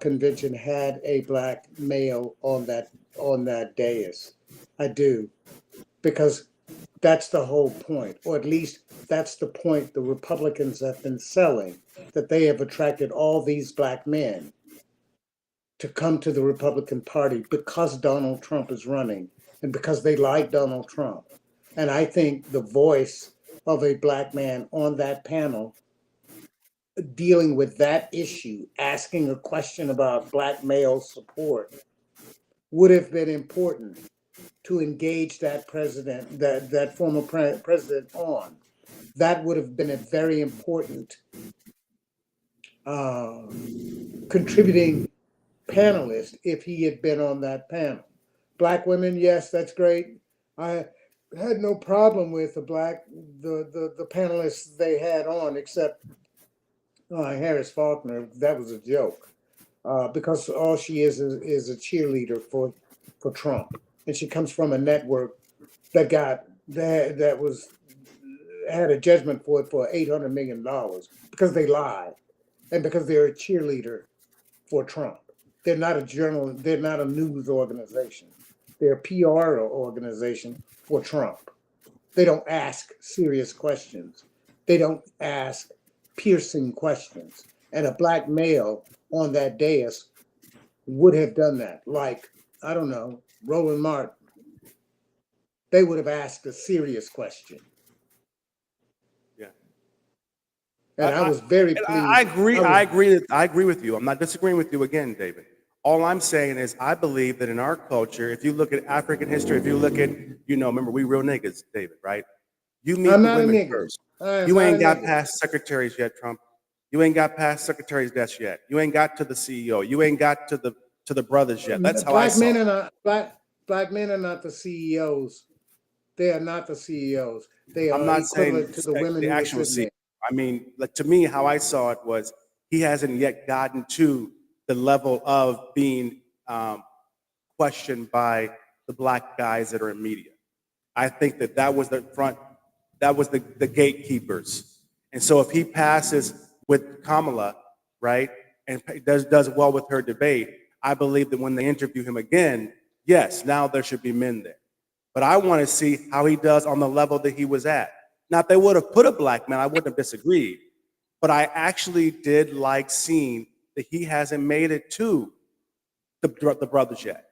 [SPEAKER 2] convention had a black male on that dais. I do, because That's the whole point, or at least that's the point the Republicans have been selling, that they have attracted all these black men to come to the Republican Party because Donald Trump is running and because they like Donald Trump. And I think the voice of a black man on that panel dealing with that issue, asking a question about black male support, would have been important to engage that president, that former president on. That would have been a very important contributing panelist if he had been on that panel. Black women, yes, that's great. I had no problem with the panelists they had on, except Harris Faulkner. That was a joke because all she is a cheerleader for Trump, and she comes from a network that had a judgment for it for $800 million because they lied and because they're a cheerleader for Trump. They're not a journal. They're not a news organization. They're a PR organization for Trump. They don't ask serious questions. They don't ask piercing questions. And a black male on that dais would have done that. Like, I don't know, Roland Martin. They would have asked a serious question.
[SPEAKER 1] Yeah.
[SPEAKER 2] And I was very pleased.
[SPEAKER 1] I agree with you. I'm not disagreeing with you again, David. All I'm saying is I believe that in our culture, if you look at African history, if you look at, remember, we real niggas, David, right? You meet
[SPEAKER 2] I'm
[SPEAKER 1] the
[SPEAKER 2] not a
[SPEAKER 1] women
[SPEAKER 2] nigga.
[SPEAKER 1] first.
[SPEAKER 2] I am
[SPEAKER 1] You
[SPEAKER 2] not
[SPEAKER 1] ain't
[SPEAKER 2] a
[SPEAKER 1] got
[SPEAKER 2] nigga.
[SPEAKER 1] past secretaries yet, Trump. You ain't got past secretaries' desks yet. You ain't got to the CEO. You ain't got to the brothers yet. That's how I
[SPEAKER 2] Black
[SPEAKER 1] saw
[SPEAKER 2] men
[SPEAKER 1] it.
[SPEAKER 2] are not black men are not the CEOs. They are not the CEOs. They
[SPEAKER 1] I'm
[SPEAKER 2] are
[SPEAKER 1] not saying
[SPEAKER 2] equivalent to the women
[SPEAKER 1] the
[SPEAKER 2] who were
[SPEAKER 1] actual
[SPEAKER 2] sitting
[SPEAKER 1] CEO.
[SPEAKER 2] there.
[SPEAKER 1] I mean, like, to me, how I saw it was he hasn't yet gotten to the level of being questioned by the black guys that are in media. I think that was the gatekeepers. And so if he passes with Kamala, right, and does well with her debate, I believe that when they interview him again, yes, now there should be men there. But I want to see how he does on the level that he was at. Now, if they would have put a black man, I wouldn't have disagreed. But I actually did like seeing that he hasn't made it to the brothers yet.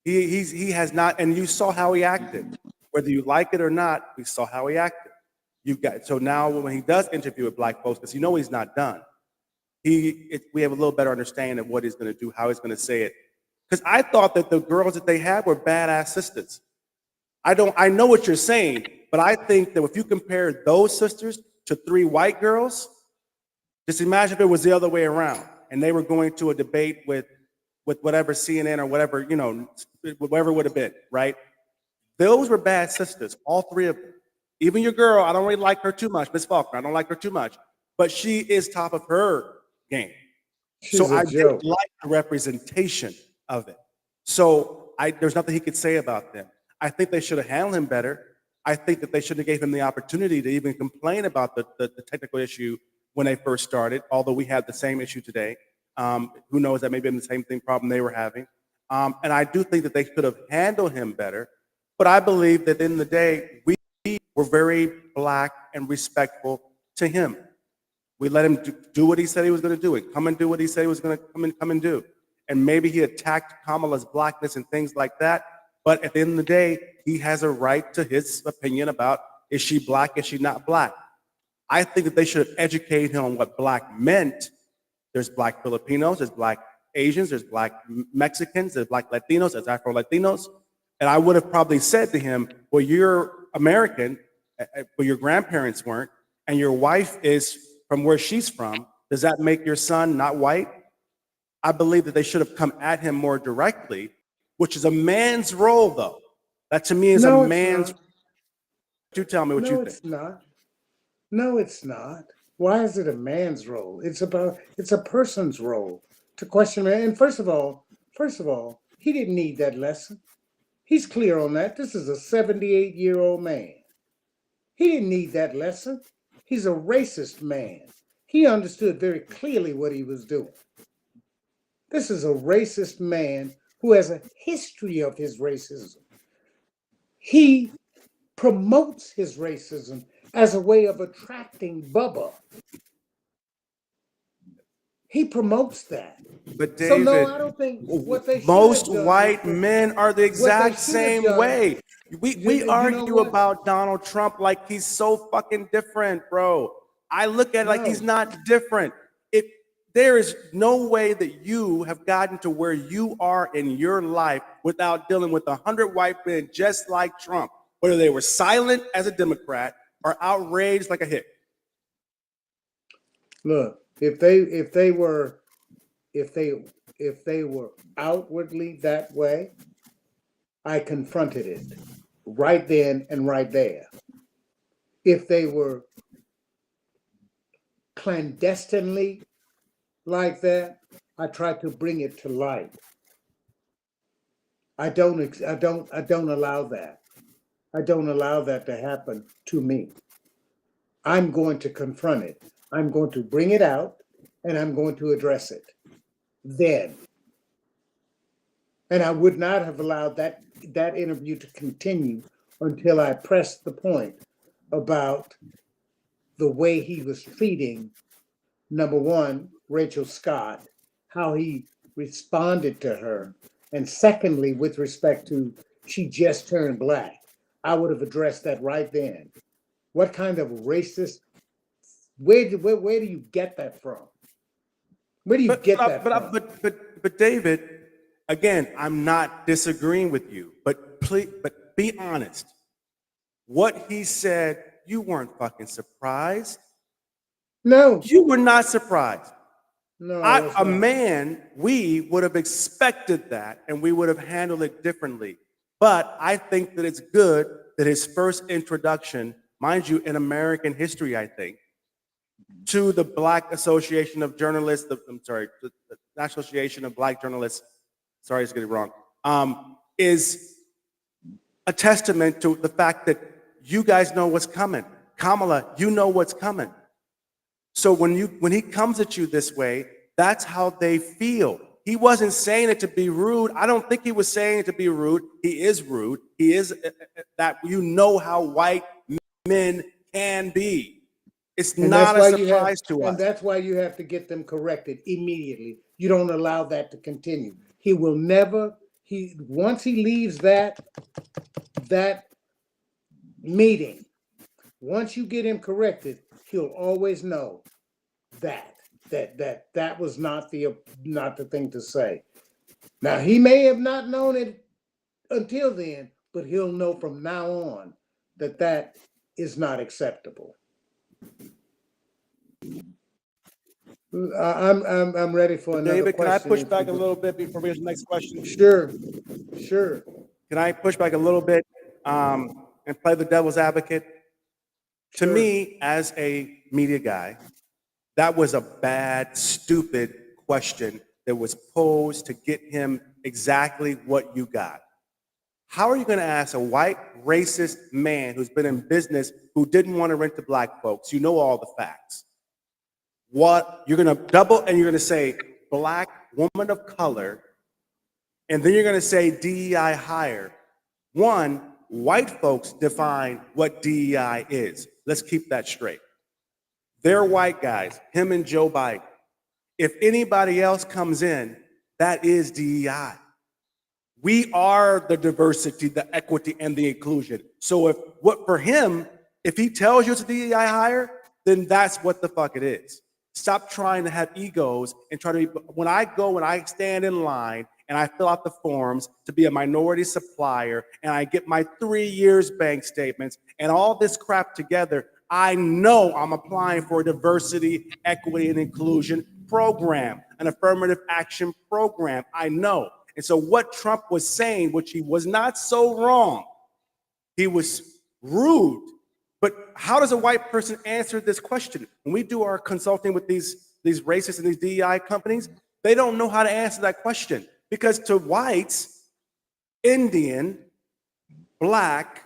[SPEAKER 1] He has not, and you saw how he acted. Whether you like it or not, we saw how he acted. So now when he does interview with black folks, because he's not done, we have a little better understanding of what he's going to do, how he's going to say it. Because I thought that the girls that they had were badass sisters. I know what you're saying, but I think that if you compare those sisters to 3 white girls, just imagine if it was the other way around and they were going to a debate with whatever CNN or whatever, whatever it would have been, right? Those were bad sisters, all 3 of them. Even your girl, I don't really like her too much, Miss Faulkner, I don't like her too much, but she is top of her game.
[SPEAKER 2] She's
[SPEAKER 1] So I
[SPEAKER 2] a
[SPEAKER 1] did
[SPEAKER 2] joke.
[SPEAKER 1] like the representation of it. So there's nothing he could say about them. I think they should have handled him better. I think that they should have gave him the opportunity to even complain about the technical issue when they first started, although we have the same issue today. Who knows, that may have been the same problem they were having. And I do think that they could have handled him better. But I believe that at the end of the day, we were very black and respectful to him. We let him do what he said he was going to do, and come and do what he said he was going to come and do. And maybe he attacked Kamala's blackness and things like that. But at the end of the day, he has a right to his opinion about, is she black, is she not black? I think that they should have educated him on what black meant. There's black Filipinos, there's black Asians, there's black Mexicans, there's black Latinos, there's Afro-Latinos. And I would have probably said to him, well, you're American, but your grandparents weren't, and your wife is from where she's from. Does that make your son not white? I believe that they should have come at him more directly, which is a man's role, though. That to me is
[SPEAKER 2] No,
[SPEAKER 1] a
[SPEAKER 2] it's
[SPEAKER 1] man's.
[SPEAKER 2] not.
[SPEAKER 1] You tell me what
[SPEAKER 2] No,
[SPEAKER 1] you think.
[SPEAKER 2] it's not. No, it's not. Why is it a man's role? It's a person's role to question man. And first of all, he didn't need that lesson. He's clear on that. This is a 78-year-old man. He didn't need that lesson. He's a racist man. He understood very clearly what he was doing. This is a racist man who has a history of his racism. He promotes his racism as a way of attracting Bubba. He promotes that.
[SPEAKER 1] But
[SPEAKER 2] So no,
[SPEAKER 1] David,
[SPEAKER 2] I don't think what they should
[SPEAKER 1] most
[SPEAKER 2] have done
[SPEAKER 1] white men are the
[SPEAKER 2] what they
[SPEAKER 1] exact
[SPEAKER 2] should have
[SPEAKER 1] same
[SPEAKER 2] done.
[SPEAKER 1] way. We
[SPEAKER 2] You know
[SPEAKER 1] argue
[SPEAKER 2] what?
[SPEAKER 1] about Donald Trump like he's so fucking different, bro. I look at it like he's
[SPEAKER 2] No.
[SPEAKER 1] not different. There is no way that you have gotten to where you are in your life without dealing with 100 white men just like Trump, whether they were silent as a Democrat or outraged like a hick.
[SPEAKER 2] Look, if they were outwardly that way, I confronted it right then and right there. If they were clandestinely like that, I tried to bring it to light. I don't allow that. I don't allow that to happen to me. I'm going to confront it. I'm going to bring it out and I'm going to address it then. And I would not have allowed that interview to continue until I pressed the point about the way he was treating, number one, Rachel Scott, how he responded to her. And secondly, with respect to she just turned black, I would have addressed that right then. What kind of racist, where do you get that from? Where do you get that from?
[SPEAKER 1] But David, again, I'm not disagreeing with you, but please, but be honest. What he said, you weren't fucking surprised.
[SPEAKER 2] No.
[SPEAKER 1] You were not surprised.
[SPEAKER 2] No.
[SPEAKER 1] A man, we would have expected that and we would have handled it differently. But I think that it's good that his first introduction, mind you, in American history, I think, to the Black Association of Journalists, the National Association of Black Journalists, sorry, I was getting it wrong, is a testament to the fact that you guys know what's coming. Kamala, you know what's coming. So when he comes at you this way, that's how they feel. He wasn't saying it to be rude. I don't think he was saying it to be rude. He is rude. He is that, you know how white men can be. It's not a surprise to us.
[SPEAKER 2] And that's why you have to get them corrected immediately. You don't allow that to continue. He will never, once he leaves that meeting, once you get him corrected, he'll always know that was not the thing to say. Now, he may have not known it until then, but he'll know from now on that is not acceptable. I'm ready for another
[SPEAKER 1] David,
[SPEAKER 2] question.
[SPEAKER 1] can I push back a little bit before we get to the next question?
[SPEAKER 2] Sure.
[SPEAKER 1] Can I push back a little bit and play the devil's advocate?
[SPEAKER 2] Sure.
[SPEAKER 1] To me, as a media guy, that was a bad, stupid question that was posed to get him exactly what you got. How are you going to ask a white, racist man who's been in business, who didn't want to rent to black folks, you know all the facts, what you're going to double, and you're going to say black woman of color, and then you're going to say DEI hire. One, white folks define what DEI is. Let's keep that straight. They're white guys, him and Joe Biden. If anybody else comes in, that is DEI. We are the diversity, the equity, and the inclusion. So for him, if he tells you it's a DEI hire, then that's what the fuck it is. Stop trying to have egos and try to be, when I stand in line and I fill out the forms to be a minority supplier and I get my 3 years bank statements and all this crap together, I know I'm applying for a diversity, equity, and inclusion program, an affirmative action program. I know. And so what Trump was saying, which he was not so wrong, he was rude. But how does a white person answer this question? When we do our consulting with these racists and these DEI companies, they don't know how to answer that question. Because to whites, Indian, black,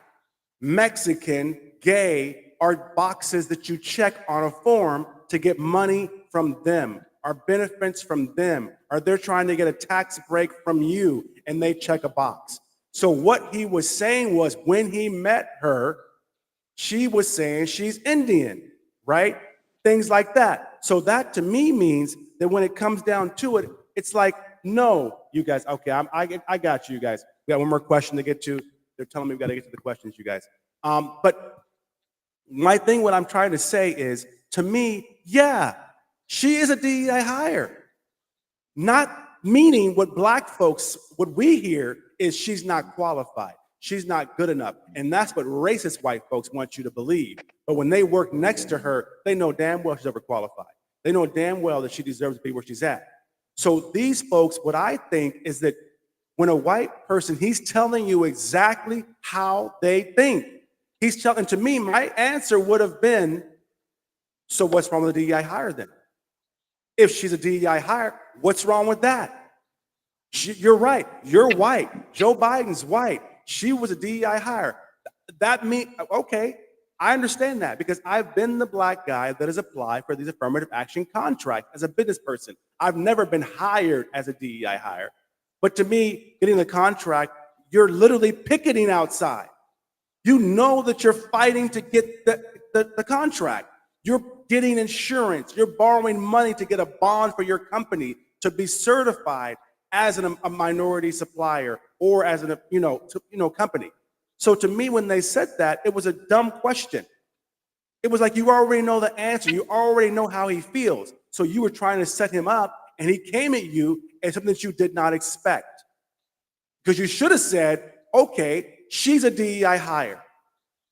[SPEAKER 1] Mexican, gay are boxes that you check on a form to get money from them, are benefits from them, or they're trying to get a tax break from you and they check a box. So what he was saying was when he met her, She was saying she's Indian, right? Things like that. So that to me means that when it comes down to it, it's like, no, you guys, okay, I got you guys. We got one more question to get to. They're telling me we got to get to the questions, you guys. But my thing, what I'm trying to say is, to me, yeah, she is a DEI hire. Not meaning what black folks, what we hear is she's not qualified. She's not good enough. And that's what racist white folks want you to believe. But when they work next to her, they know damn well she's overqualified. They know damn well that she deserves to be where she's at. So these folks, what I think is that when a white person, he's telling you exactly how they think. He's telling, to me, my answer would have been, so what's wrong with the DEI hire then? If she's a DEI hire, what's wrong with that? You're right. You're white. Joe Biden's white. She was a DEI hire. That means, okay, I understand that because I've been the black guy that has applied for these affirmative action contracts as a business person. I've never been hired as a DEI hire. But to me, getting the contract, you're literally picketing outside. You know that you're fighting to get the contract. You're getting insurance. You're borrowing money to get a bond for your company to be certified as a minority supplier or as a company. So to me, when they said that, it was a dumb question. It was like you already know the answer. You already know how he feels. So you were trying to set him up, and he came at you as something that you did not expect. Because you should have said, okay, she's a DEI hire.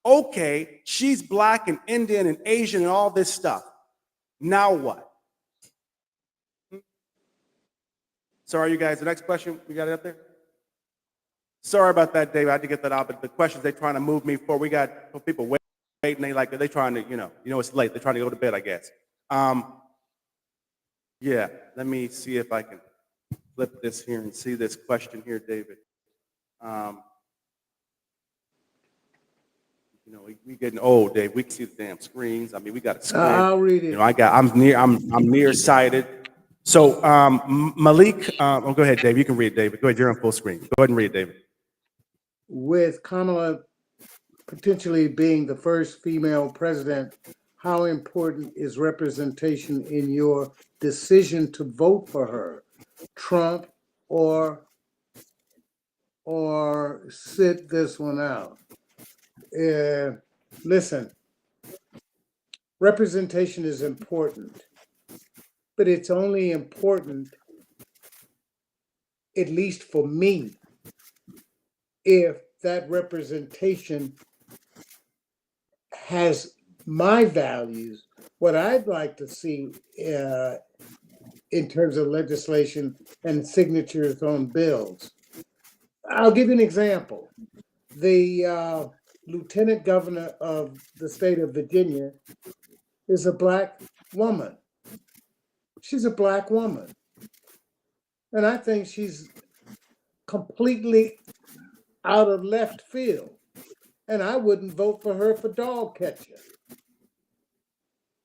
[SPEAKER 1] Okay, she's black and Indian and Asian and all this stuff. Now what? Sorry, you guys. The next question, we got it up there? Sorry about that, Dave. I had to get that out, but the questions they're trying to move me for, we got people waiting. They trying to, it's late. They're trying to go to bed, I guess. Yeah, let me see if I can flip this here and see this question here, David. We getting old, Dave. We can see the damn screens. I mean, we got a screen.
[SPEAKER 2] I'll read it.
[SPEAKER 1] I'm nearsighted. So Malik, go ahead, Dave. You can read it, David. Go ahead. You're on full screen. Go ahead and read it, David.
[SPEAKER 2] With Kamala potentially being the first female president, how important is representation in your decision to vote for her? Trump or sit this one out? Listen, representation is important, but it's only important, at least for me, if that representation has my values. What I'd like to see in terms of legislation and signatures on bills. I'll give you an example. The lieutenant governor of the state of Virginia is a black woman. She's a black woman. And I think she's completely out of left field. And I wouldn't vote for her for dog catcher.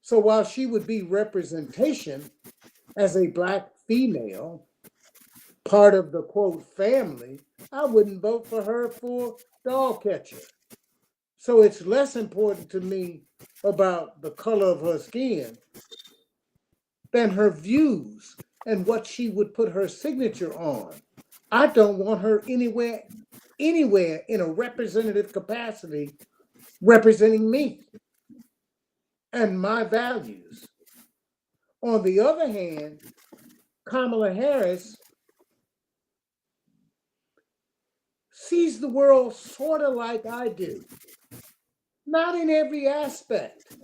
[SPEAKER 2] So while she would be representation as a black female, part of the quote family, I wouldn't vote for her for dog catcher. So it's less important to me about the color of her skin than her views and what she would put her signature on. I don't want her anywhere in a representative capacity representing me and my values. On the other hand, Kamala Harris sees the world sort of like I do. Not in every aspect,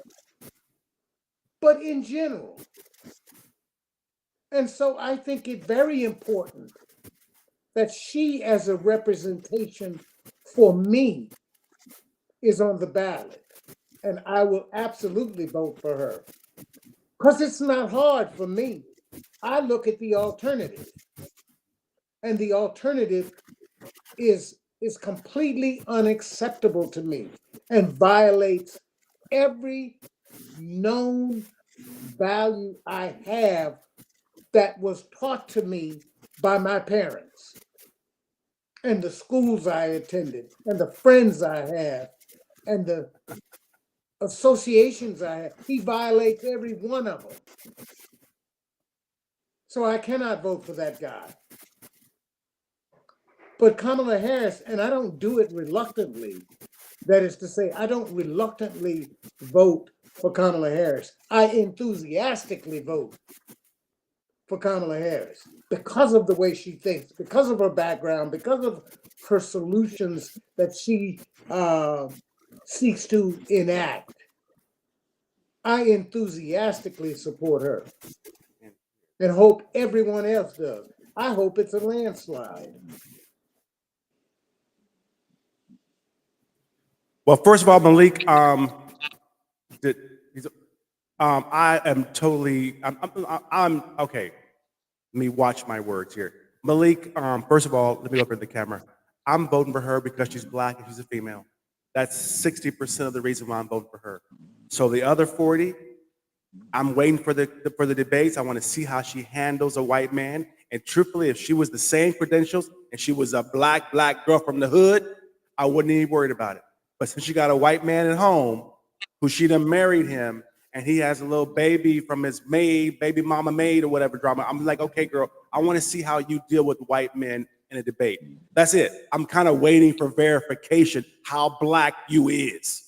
[SPEAKER 2] but in general. And so I think it very important that she, as a representation for me, is on the ballot. And I will absolutely vote for her. Because it's not hard for me. I look at the alternative. And the alternative is completely unacceptable to me and violates every known value I have that was taught to me by my parents and the schools I attended and the friends I have and the associations I have. He violates every one of them. So I cannot vote for that guy. But Kamala Harris, and I don't do it reluctantly. That is to say, I don't reluctantly vote for Kamala Harris. I enthusiastically vote for Kamala Harris because of the way she thinks, because of her background, because of her solutions that she seeks to enact. I enthusiastically support her and hope everyone else does. I hope it's a landslide.
[SPEAKER 1] Well, first of all, Malik, I am totally, I'm okay. Let me watch my words here. Malik, first of all, let me look at the camera. I'm voting for her because she's black and she's a female. That's 60% of the reason why I'm voting for her. So the other 40, I'm waiting for the debates. I want to see how she handles a white man. And truthfully, if she was the same credentials and she was a black girl from the hood, I wouldn't even be worried about it. But since she got a white man at home who she done married him, and he has a little baby from his maid, baby mama maid or whatever drama, I'm like, okay, girl, I want to see how you deal with white men in a debate. That's it. I'm kind of waiting for verification how black you is.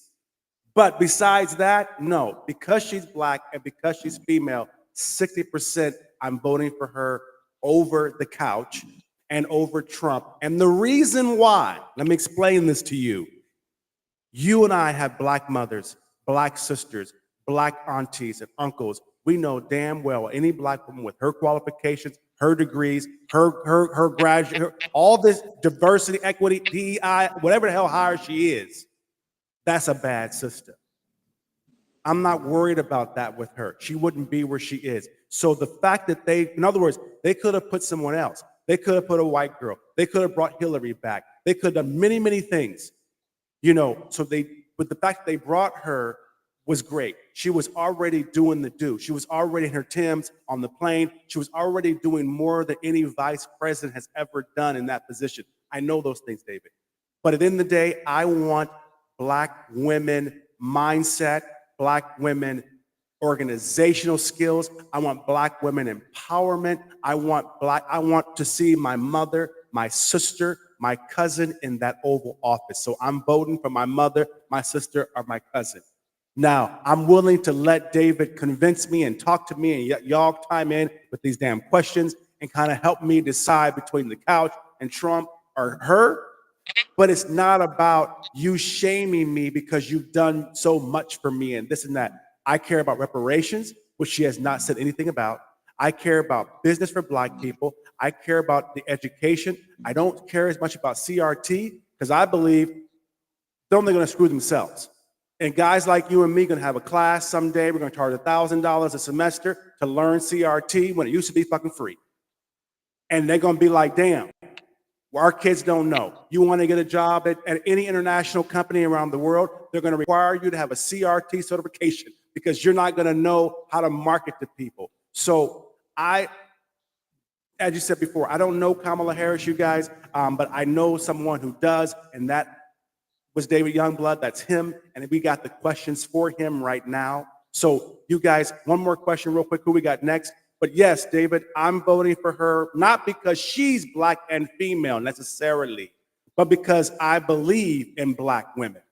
[SPEAKER 1] But besides that, no, because she's black and because she's female, 60% I'm voting for her over the couch and over Trump. And the reason why, let me explain this to you. You and I have black mothers, black sisters, black aunties and uncles. We know damn well any black woman with her qualifications, her degrees, her graduate, all this diversity, equity, DEI, whatever the hell higher she is, that's a bad sister. I'm not worried about that with her. She wouldn't be where she is. So the fact that in other words, they could have put someone else. They could have put a white girl. They could have brought Hillary back. They could have done many, many things. But the fact that they brought her was great. She was already doing the do. She was already in her Timbs on the plane. She was already doing more than any vice president has ever done in that position. I know those things, David. But at the end of the day, I want black women mindset, black women organizational skills. I want black women empowerment. I want to see my mother, my sister, my cousin in that Oval Office. So I'm voting for my mother, my sister, or my cousin. Now, I'm willing to let David convince me and talk to me and y'all chime in with these damn questions and kind of help me decide between the couch and Trump or her. But it's not about you shaming me because you've done so much for me and this and that. I care about reparations, which she has not said anything about. I care about business for black people. I care about the education. I don't care as much about CRT because I believe they're only going to screw themselves. And guys like you and me are going to have a class someday. We're going to charge $1,000 a semester to learn CRT when it used to be fucking free. And they're going to be like, damn, well, our kids don't know. You want to get a job at any international company around the world, they're going to require you to have a CRT certification because you're not going to know how to market to people. So as you said before, I don't know Kamala Harris, you guys, but I know someone who does, and that was David Youngblood. That's him, and we got the questions for him right now. So you guys, one more question real quick. Who we got next? But yes, David, I'm voting for her, not because she's black and female necessarily, but because I believe in black women.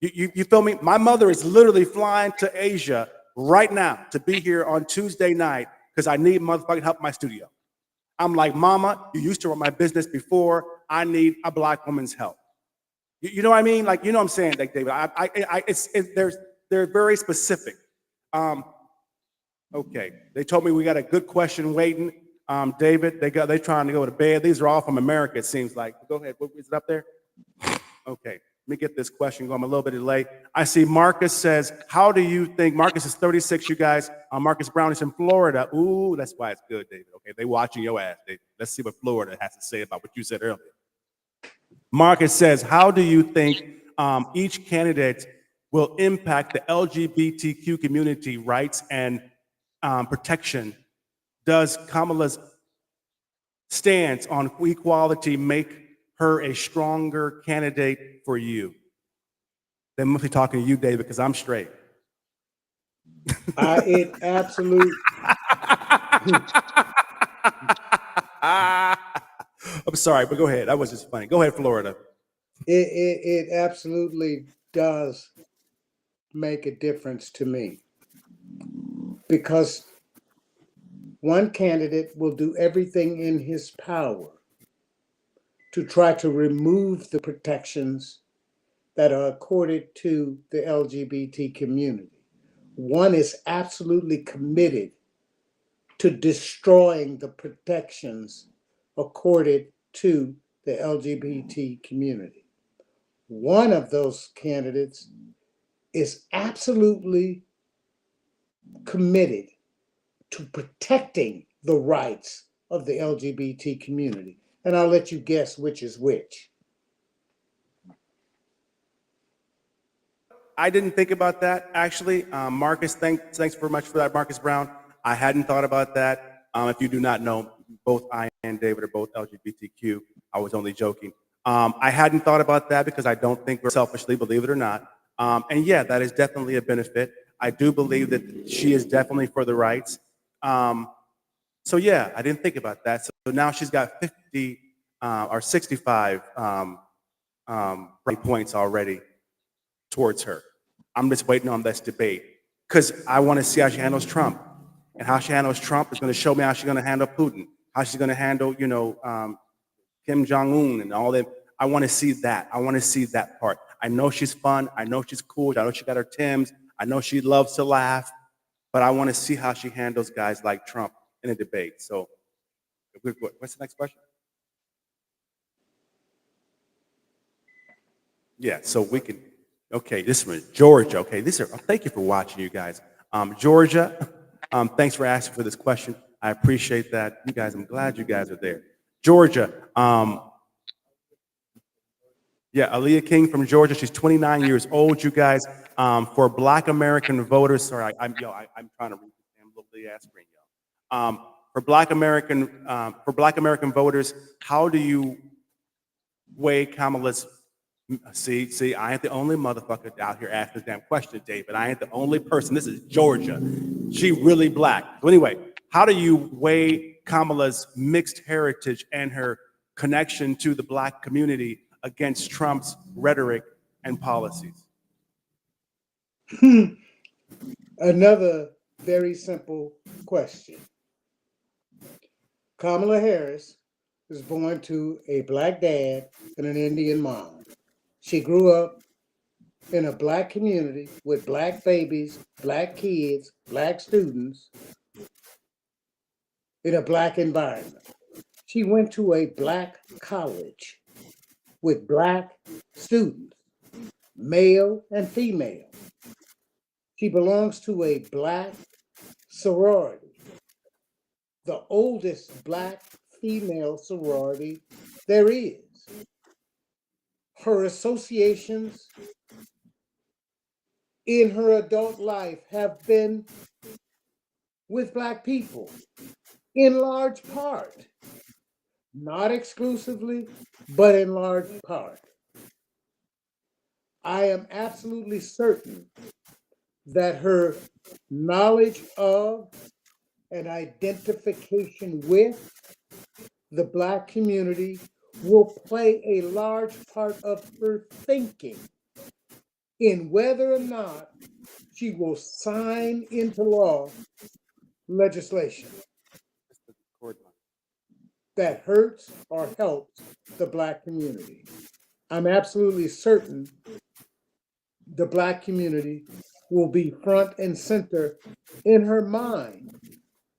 [SPEAKER 1] You feel me? My mother is literally flying to Asia right now to be here on Tuesday night because I need motherfucking help in my studio. I'm like, Mama, you used to run my business before. I need a black woman's help. You know what I mean? Like, you know what I'm saying, like, David. They're very specific. Okay, they told me we got a good question waiting. David, they trying to go to bed. These are all from America, it seems like. Go ahead. What is it up there? Okay, let me get this question going. I'm a little bit delayed. I see Marcus says, how do you think, Marcus is 36, you guys. Marcus Brown is in Florida. Ooh, that's why it's good, David. Okay, they watching your ass, David. Let's see what Florida has to say about what you said earlier. Marcus says, how do you think each candidate will impact the LGBTQ community rights and protection? Does Kamala's stance on equality make her a stronger candidate for you? They must be talking to you, David, because I'm straight.
[SPEAKER 2] It absolute.
[SPEAKER 1] I'm sorry, but go ahead. That was just funny. Go ahead, Florida.
[SPEAKER 2] It absolutely does make a difference to me, because one candidate will do everything in his power to try to remove the protections that are accorded to the LGBT community. One is absolutely committed to destroying the protections accorded to the LGBT community. One of those candidates is absolutely committed to protecting the rights of the LGBT community. And I'll let you guess which is which.
[SPEAKER 1] I didn't think about that, actually. Marcus, thanks very much for that, Marcus Brown. I hadn't thought about that. If you do not know, both I and David are both LGBTQ. I was only joking. I hadn't thought about that because I don't think we're selfishly, believe it or not. And yeah, that is definitely a benefit. I do believe that she is definitely for the rights. So yeah, I didn't think about that. So now she's got 50 or 65 points already towards her. I'm just waiting on this debate because I want to see how she handles Trump, and how she handles Trump is going to show me how she's going to handle Putin, how she's going to handle, Kim Jong Un and all that. I want to see that. I want to see that part. I know she's fun. I know she's cool. I know she got her Timbs. I know she loves to laugh, but I want to see how she handles guys like Trump in a debate. So, what's the next question? Yeah, so we can. Okay, this is Georgia. Okay, thank you for watching, you guys. Georgia, thanks for asking for this question. I appreciate that. You guys, I'm glad you guys are there. Georgia, yeah, Aaliyah King from Georgia. She's 29 years old, you guys. For Black American voters, sorry, I'm trying to read this damn little ass screen, y'all. For Black American voters, how do you weigh Kamala's? See, I ain't the only motherfucker out here asking this damn question, David. I ain't the only person. This is Georgia. She really Black. So anyway, how do you weigh Kamala's mixed heritage and her connection to the Black community against Trump's rhetoric and policies?
[SPEAKER 2] Another very simple question. Kamala Harris was born to a Black dad and an Indian mom. She grew up in a Black community with Black babies, Black kids, Black students in a Black environment. She went to a Black college with Black students, male and female. She belongs to a Black sorority, the oldest Black female sorority there is. Her associations in her adult life have been with Black people, in large part, not exclusively, but in large part. I am absolutely certain that her knowledge of and identification with the Black community will play a large part of her thinking in whether or not she will sign into law legislation that hurts or helps the Black community. I'm absolutely certain the Black community will be front and center in her mind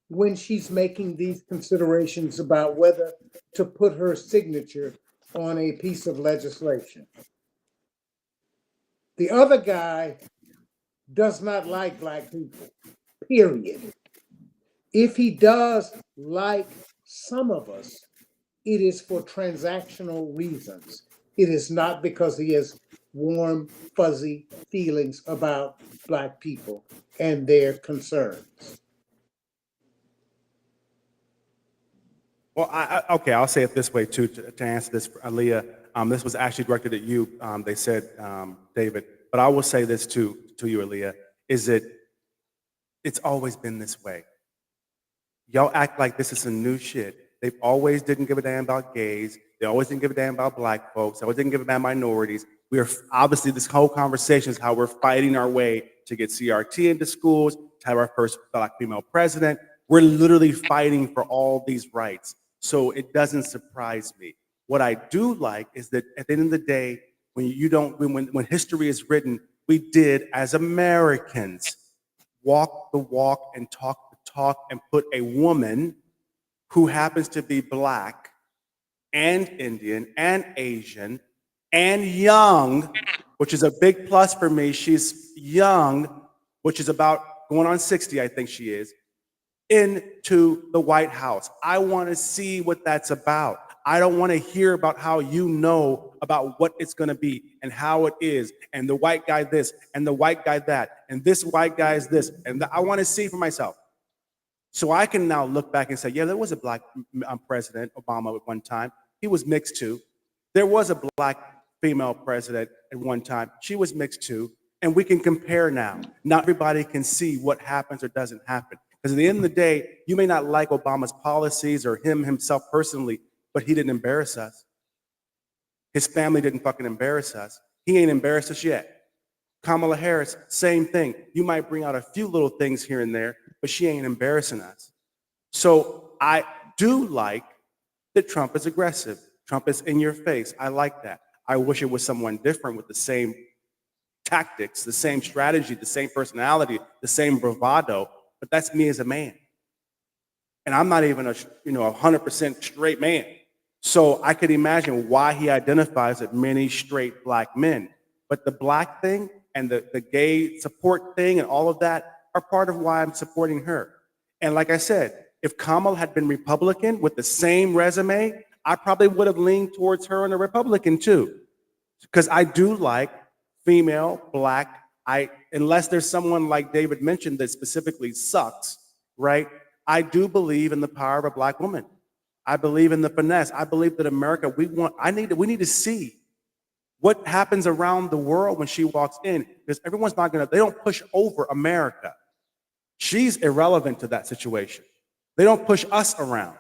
[SPEAKER 2] when she's making these considerations about whether to put her signature on a piece of legislation. The other guy does not like Black people, period. If he does like some of us, it is for transactional reasons. It is not because he has warm, fuzzy feelings about Black people and their concerns.
[SPEAKER 1] Well, okay, I'll say it this way too to answer this, Aaliyah. This was actually directed at you. They said, David, But I will say this to you, Aaliyah, is that it's always been this way. Y'all act like this is some new shit. They always didn't give a damn about gays. They always didn't give a damn about black folks. They always didn't give a damn about minorities. We are obviously, this whole conversation is how we're fighting our way to get CRT into schools, to have our first black female president. We're literally fighting for all these rights. So it doesn't surprise me. What I do like is that at the end of the day, when history is written, we did as Americans walk the walk and talk the talk and put a woman who happens to be black and Indian and Asian and young, which is a big plus for me. She's young, which is about going on 60, I think she is, into the White House. I want to see what that's about. I don't want to hear about how you know about what it's going to be and how it is, and the white guy this, and the white guy that, and this white guy is this, and I want to see for myself. So I can now look back and say, yeah, there was a black president, Obama, at one time. He was mixed too. There was a black female president at one time. She was mixed too. And we can compare now. Not everybody can see what happens or doesn't happen. Because at the end of the day, you may not like Obama's policies or himself personally, but he didn't embarrass us. His family didn't fucking embarrass us. He ain't embarrassed us yet. Kamala Harris, same thing. You might bring out a few little things here and there, but she ain't embarrassing us. So I do like that Trump is aggressive. Trump is in your face. I like that. I wish it was someone different with the same tactics, the same strategy, the same personality, the same bravado, but that's me as a man. And I'm not even a 100% straight man. So I could imagine why he identifies with many straight black men. But the black thing and the gay support thing and all of that are part of why I'm supporting her. And like I said, if Kamala had been Republican with the same resume, I probably would have leaned towards her and a Republican too. Because I do like female, black, unless there's someone like David mentioned that specifically sucks, right? I do believe in the power of a black woman. I believe in the finesse. I believe that America, we need to see what happens around the world when she walks in, because everyone's not they don't push over America. She's irrelevant to that situation. They don't push us around.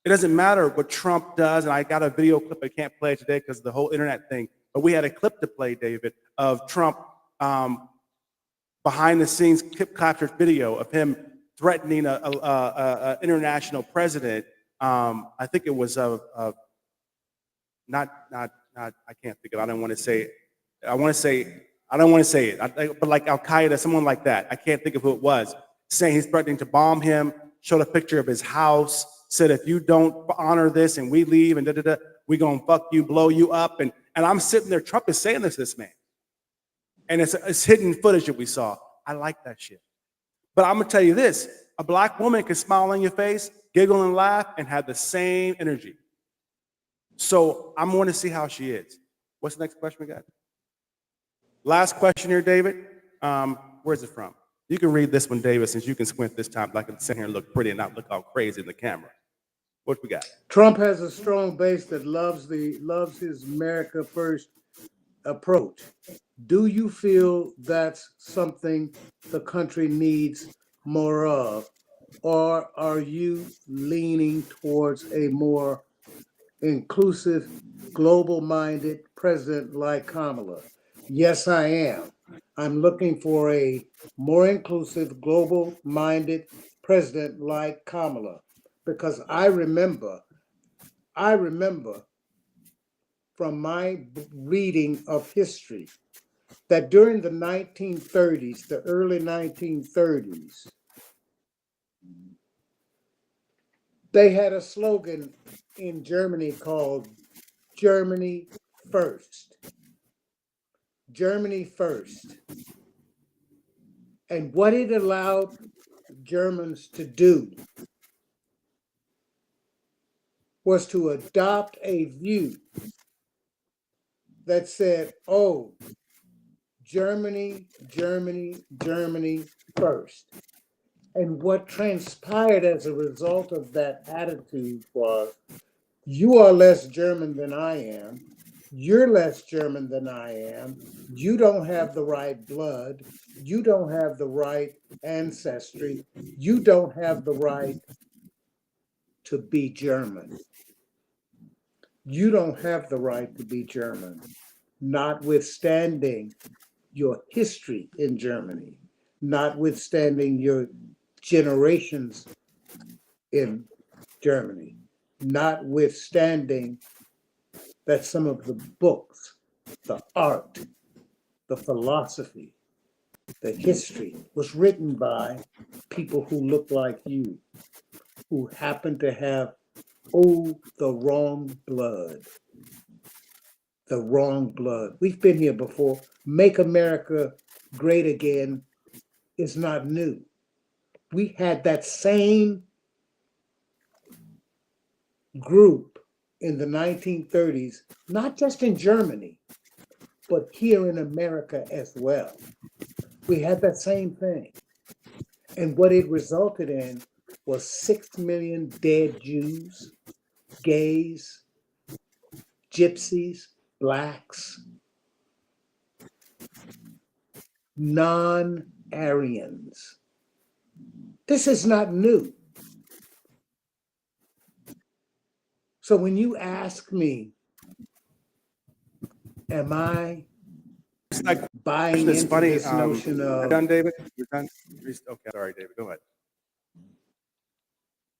[SPEAKER 1] It doesn't matter what Trump does, and I got a video clip I can't play today because of the whole internet thing, but we had a clip to play, David, of Trump behind the scenes captured video of him threatening a international president. I think it was not I can't think of it. I don't want to say it. I don't want to say it, but like Al Qaeda, someone like that. I can't think of who it was. Saying he's threatening to bomb him, showed a picture of his house, said if you don't honor this and we leave and we gonna fuck you, blow you up. And I'm sitting there, Trump is saying this to this man. And it's hidden footage that we saw. I like that shit. But I'm gonna tell you this, a black woman can smile on your face, giggle and laugh, and have the same energy. So I'm going to see how she is. What's the next question we got? Last question here, David. Where's it from? You can read this one, David, since you can squint this time. I can sit here and look pretty and not look all crazy in the camera. What we got?
[SPEAKER 2] Trump has a strong base that loves his America First approach. Do you feel that's something the country needs more of, or are you leaning towards a more inclusive, global-minded president like Kamala? Yes, I am. I'm looking for a more inclusive, global-minded president like Kamala, because I remember from my reading of history that during the 1930s, the early 1930s, they had a slogan in Germany called Germany First. Germany First. And what it allowed Germans to do was to adopt a view that said, oh, Germany, Germany, Germany first. And what transpired as a result of that attitude was, you are less German than I am. You're less German than I am. You don't have the right blood. You don't have the right ancestry. You don't have the right to be German. You don't have the right to be German, notwithstanding your history in Germany, notwithstanding your generations in Germany, notwithstanding that some of the books, the art, the philosophy, the history was written by people who look like you, who happen to have, the wrong blood. The wrong blood. We've been here before. Make America great again is not new. We had that same group in the 1930s, not just in Germany, but here in America as well. We had that same thing. And what it resulted in was 6 million dead Jews, gays, gypsies, blacks, non-Aryans. This is not new. So when you ask me, am I
[SPEAKER 1] It's like,
[SPEAKER 2] buying
[SPEAKER 1] it's
[SPEAKER 2] into
[SPEAKER 1] funny.
[SPEAKER 2] this notion
[SPEAKER 1] You're
[SPEAKER 2] of
[SPEAKER 1] done, David? You're done? Okay, sorry, David. Go ahead.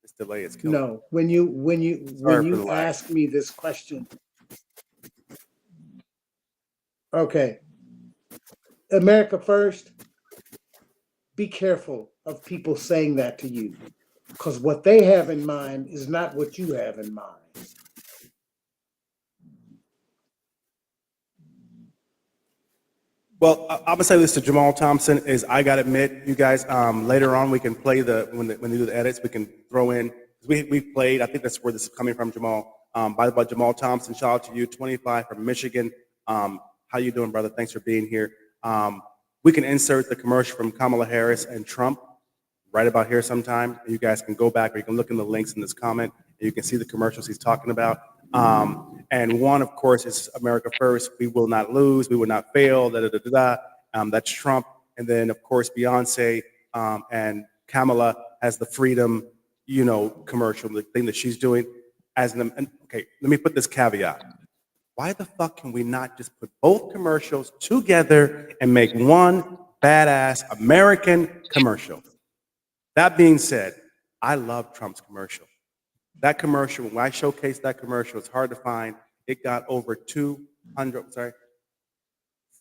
[SPEAKER 1] This delay is killing me.
[SPEAKER 2] no, when you
[SPEAKER 1] Sorry for the lag.
[SPEAKER 2] ask me this question, okay, America first, be careful of people saying that to you, because what they have in mind is not what you have in mind.
[SPEAKER 1] Well, I'm gonna say this to Jamal Thompson is I gotta admit, you guys, later on we can play when they do the edits, we can throw in, we've played, I think that's where this is coming from, Jamal. By the way, Jamal Thompson, shout out to you, 25 from Michigan. How you doing, brother? Thanks for being here. We can insert the commercial from Kamala Harris and Trump right about here sometime. You guys can go back or you can look in the links in this comment and you can see the commercials he's talking about. And one, of course, is America First. We will not lose. We will not fail. Da, da, da, da, da. That's Trump. And then, of course, Beyonce and Kamala has the freedom, commercial, the thing that she's doing. Okay, let me put this caveat. Why the fuck can we not just put both commercials together and make one badass American commercial? That being said, I love Trump's commercial. That commercial, when I showcased that commercial, it's hard to find. It got over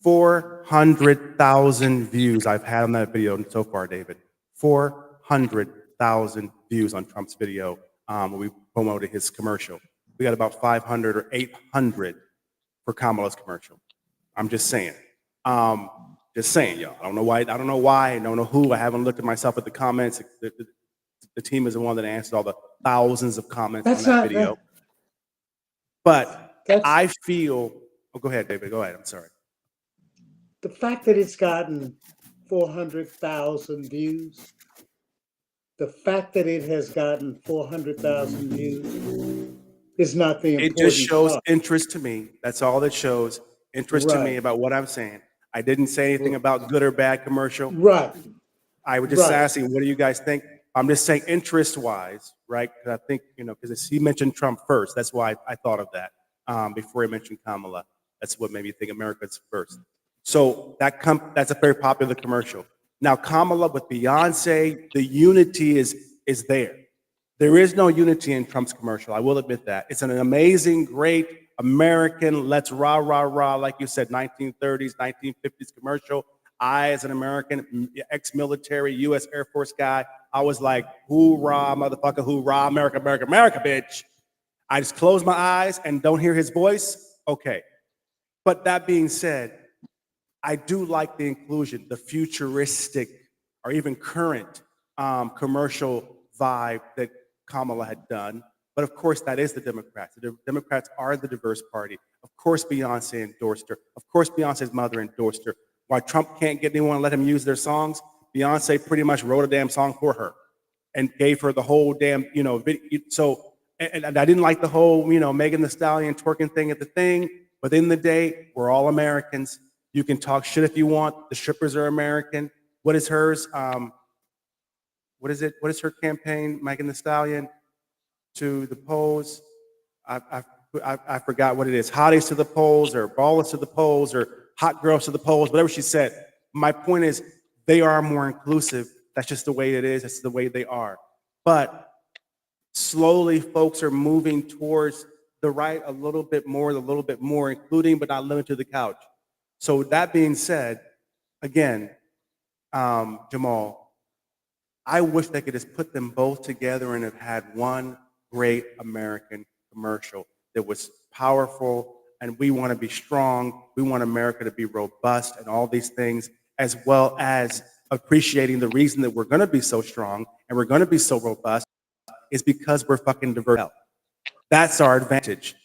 [SPEAKER 1] 400,000 views I've had on that video so far, David. 400,000 views on Trump's video when we promoted his commercial. We got about 500 or 800 for Kamala's commercial. I'm just saying. Just saying, y'all. I don't know why. I don't know who. I haven't looked at myself at the comments. The team is the one that answered all the thousands of comments on that video. But I feel. Oh, go ahead, David. Go ahead. I'm sorry.
[SPEAKER 2] The fact that it's gotten 400,000 views, the fact that it has gotten 400,000 views is not the important.
[SPEAKER 1] It just shows interest to me. That's all that shows interest to me about what I'm saying. I didn't say anything about good or bad commercial.
[SPEAKER 2] Right.
[SPEAKER 1] I was just asking, what do you guys think? I'm just saying interest-wise, right? Because I think, because he mentioned Trump first. That's why I thought of that before he mentioned Kamala. That's what made me think America's first. So that's a very popular commercial. Now, Kamala with Beyonce, the unity is there. There is no unity in Trump's commercial. I will admit that. It's an amazing, great American, let's rah, rah, rah, like you said, 1930s, 1950s commercial. I, as an American, ex-military, U.S. Air Force guy, I was like, hoorah, motherfucker, hoorah, America, America, America, bitch. I just close my eyes and don't hear his voice. Okay. But that being said, I do like the inclusion, the futuristic or even current commercial vibe that Kamala had done. But of course, that is the Democrats. The Democrats are the diverse party. Of course, Beyonce endorsed her. Of course, Beyonce's mother endorsed her. Why Trump can't get anyone to let him use their songs, Beyonce pretty much wrote a damn song for her and gave her the whole damn, video. So, and I didn't like the whole, Megan Thee Stallion twerking thing at the thing, But at the end of the day, we're all Americans. You can talk shit if you want. The strippers are American. What is hers? What is it? What is her campaign, Megan Thee Stallion? To the polls. I forgot what it is. Hotties to the polls, or ballers to the polls, or hot girls to the polls, whatever she said. My point is, they are more inclusive. That's just the way it is. That's the way they are. But slowly, folks are moving towards the right a little bit more, including but not limited to the couch. So that being said, again, Jamal, I wish they could just put them both together and have had one great American commercial that was powerful, and we want to be strong. We want America to be robust and all these things, as well as appreciating the reason that we're going to be so strong and we're going to be so robust is because we're fucking diverse. That's our advantage.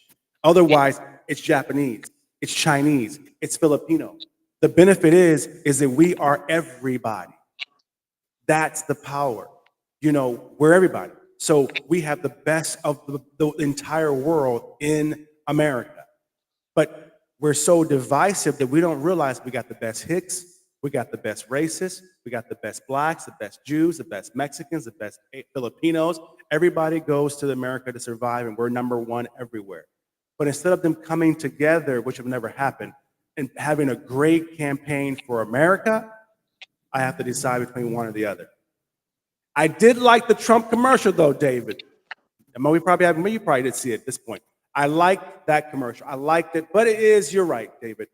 [SPEAKER 1] Otherwise, it's Japanese, it's Chinese, it's Filipino. The benefit is that we are everybody. That's the power. You know, we're everybody. So we have the best of the entire world in America. But we're so divisive that we don't realize we got the best Hicks, we got the best racists, we got the best blacks, the best Jews, the best Mexicans, the best Filipinos. Everybody goes to America to survive, and we're number one everywhere. But instead of them coming together, which have never happened, and having a great campaign for America, I have to decide between one or the other. I did like the Trump commercial, though, David. And you probably did see it at this point. I liked that commercial. I liked it, but it is, you're right, David.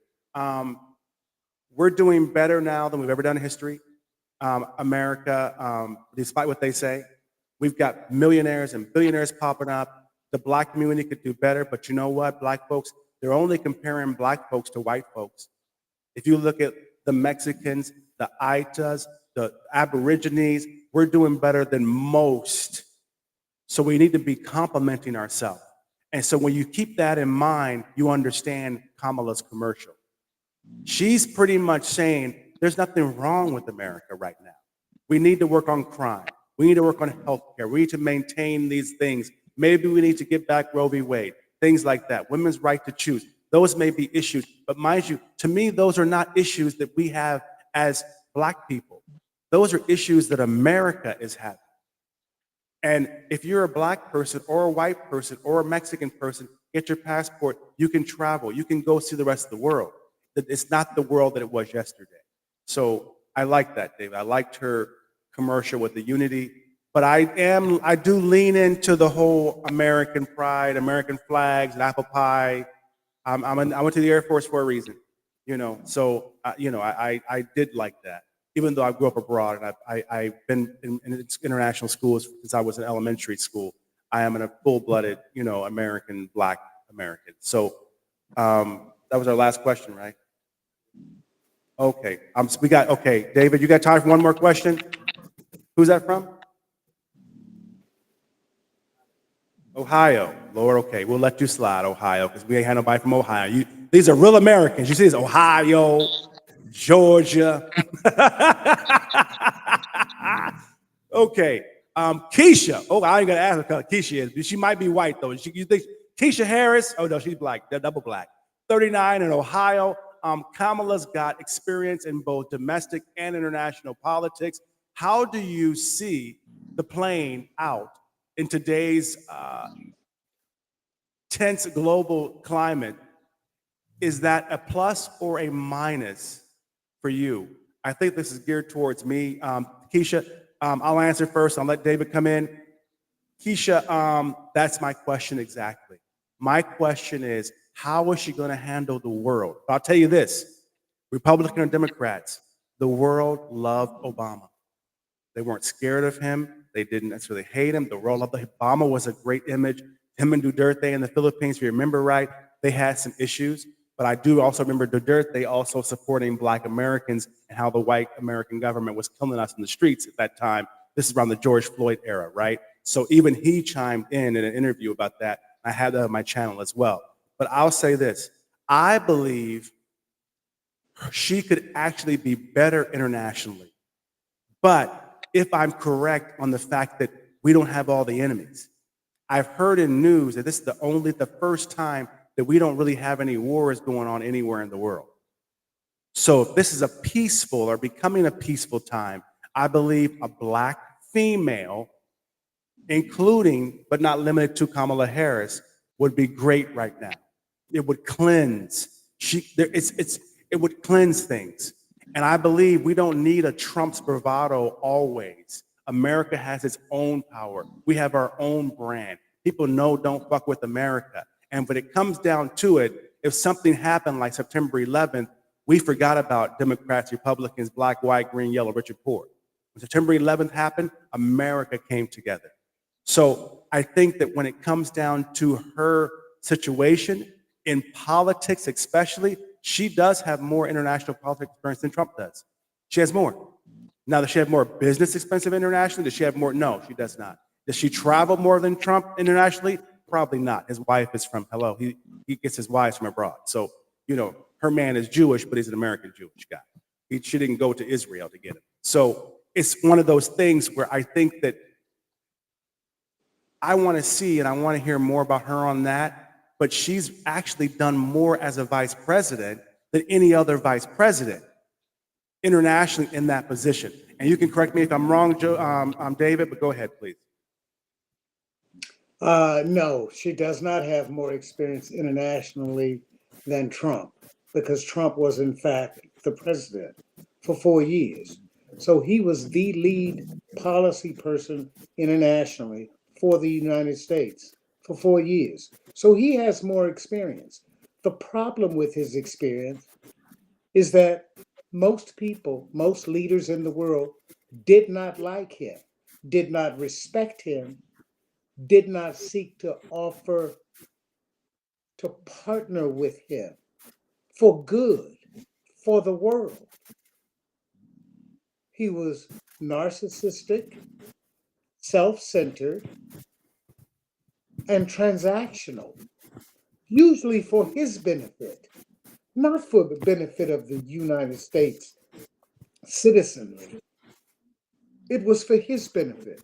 [SPEAKER 1] We're doing better now than we've ever done in history. America, despite what they say, we've got millionaires and billionaires popping up. The black community could do better, but you know what, black folks, they're only comparing black folks to white folks. If you look at the Mexicans, the Aitas, the Aborigines, we're doing better than most. So we need to be complimenting ourselves. And so when you keep that in mind, you understand Kamala's commercial. She's pretty much saying there's nothing wrong with America right now. We need to work on crime. We need to work on healthcare. We need to maintain these things. Maybe we need to get back Roe v. Wade, things like that. Women's right to choose. Those may be issues, but mind you, to me, those are not issues that we have as black people. Those are issues that America is having. And if you're a black person or a white person or a Mexican person, get your passport, you can travel, you can go see the rest of the world. It's not the world that it was yesterday. So I like that, David. I liked her commercial with the unity, but I do lean into the whole American pride, American flags, and apple pie. I went to the Air Force for a reason, you know. So I did like that, even though I grew up abroad and I've been in international schools since I was in elementary school. I am a full-blooded, American, black American. So that was our last question, right? Okay. Okay, David, you got time for one more question? Who's that from? Ohio. Lord, okay, we'll let you slide, Ohio, because we ain't had nobody from Ohio. These are real Americans. You see this? Ohio, Georgia. Okay. Keisha. Oh, I ain't gonna ask her what Keisha is. She might be white though. You think Keisha Harris? Oh no, she's black. They're double black. 39 in Ohio. Kamala's got experience in both domestic and international politics. How do you see the playing out in today's tense global climate? Is that a plus or a minus for you? I think this is geared towards me. Keisha, I'll answer first. I'll let David come in. Keisha, that's my question exactly. My question is, how is she going to handle the world? I'll tell you this, Republican or Democrats, the world loved Obama. They weren't scared of him. They didn't necessarily hate him. The world loved him. Obama was a great image. Him and Duterte in the Philippines, if you remember right, they had some issues. But I do also remember Duterte also supporting black Americans and how the white American government was killing us in the streets at that time. This is around the George Floyd era, right? So even he chimed in an interview about that. I have that on my channel as well. But I'll say this, I believe she could actually be better internationally. But if I'm correct on the fact that we don't have all the enemies, I've heard in news that this is the first time that we don't really have any wars going on anywhere in the world. So if this is a peaceful or becoming a peaceful time, I believe a Black female, including but not limited to Kamala Harris, would be great right now. It would cleanse. It would cleanse things. And I believe we don't need a Trump's bravado always. America has its own power. We have our own brand. People know don't fuck with America. And when it comes down to it, if something happened like September 11th, we forgot about Democrats, Republicans, black, white, green, yellow, rich, and poor. When September 11th happened, America came together. So I think that when it comes down to her situation, in politics especially, she does have more international politics experience than Trump does. She has more. Now, does she have more business expensive internationally? Does she have more? No, she does not. Does she travel more than Trump internationally? Probably not. His wife is from, he gets his wives from abroad. So, you know, her man is Jewish, but he's an American Jewish guy. She didn't go to Israel to get him. So it's one of those things where I think that I want to see and I want to hear more about her on that. But she's actually done more as a vice president than any other vice president internationally in that position. And you can correct me if I'm wrong, David, but go ahead, please.
[SPEAKER 2] No, she does not have more experience internationally than Trump, because Trump was, in fact, the president for 4 years. So he was the lead policy person internationally for the United States for 4 years. So he has more experience. The problem with his experience is that most people, most leaders in the world did not like him, did not respect him, did not seek to offer to partner with him for good, for the world. He was narcissistic, self-centered, and transactional, usually for his benefit, not for the benefit of the United States citizenry. It was for his benefit.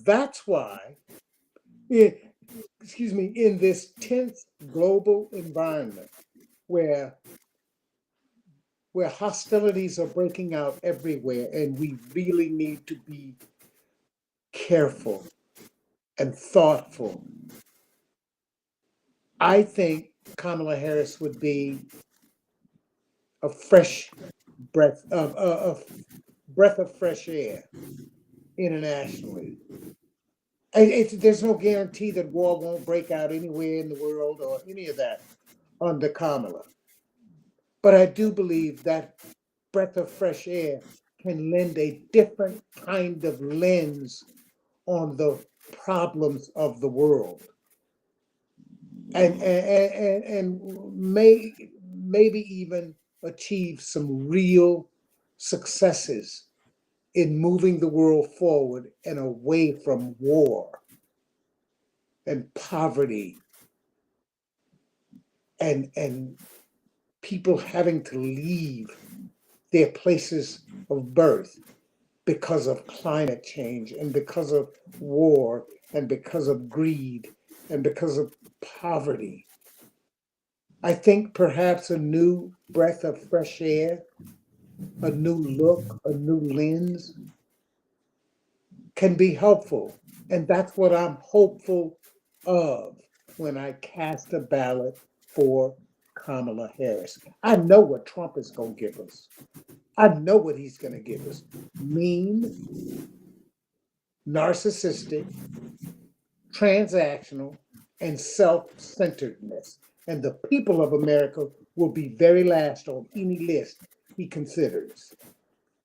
[SPEAKER 2] That's why, in this tense global environment where hostilities are breaking out everywhere and we really need to be careful and thoughtful, I think Kamala Harris would be a fresh breath of fresh air internationally. There's no guarantee that war won't break out anywhere in the world or any of that under Kamala. But I do believe that breath of fresh air can lend a different kind of lens on the problems of the world, and maybe even achieve some real successes in moving the world forward and away from war and poverty and people having to leave their places of birth because of climate change and because of war and because of greed and because of poverty. I think perhaps a new breath of fresh air, a new look, a new lens can be helpful. And that's what I'm hopeful of when I cast a ballot for Kamala Harris. I know what Trump is going to give us. I know what he's going to give us. Mean, narcissistic, transactional, and self-centeredness. And the people of America will be very last on any list he considers.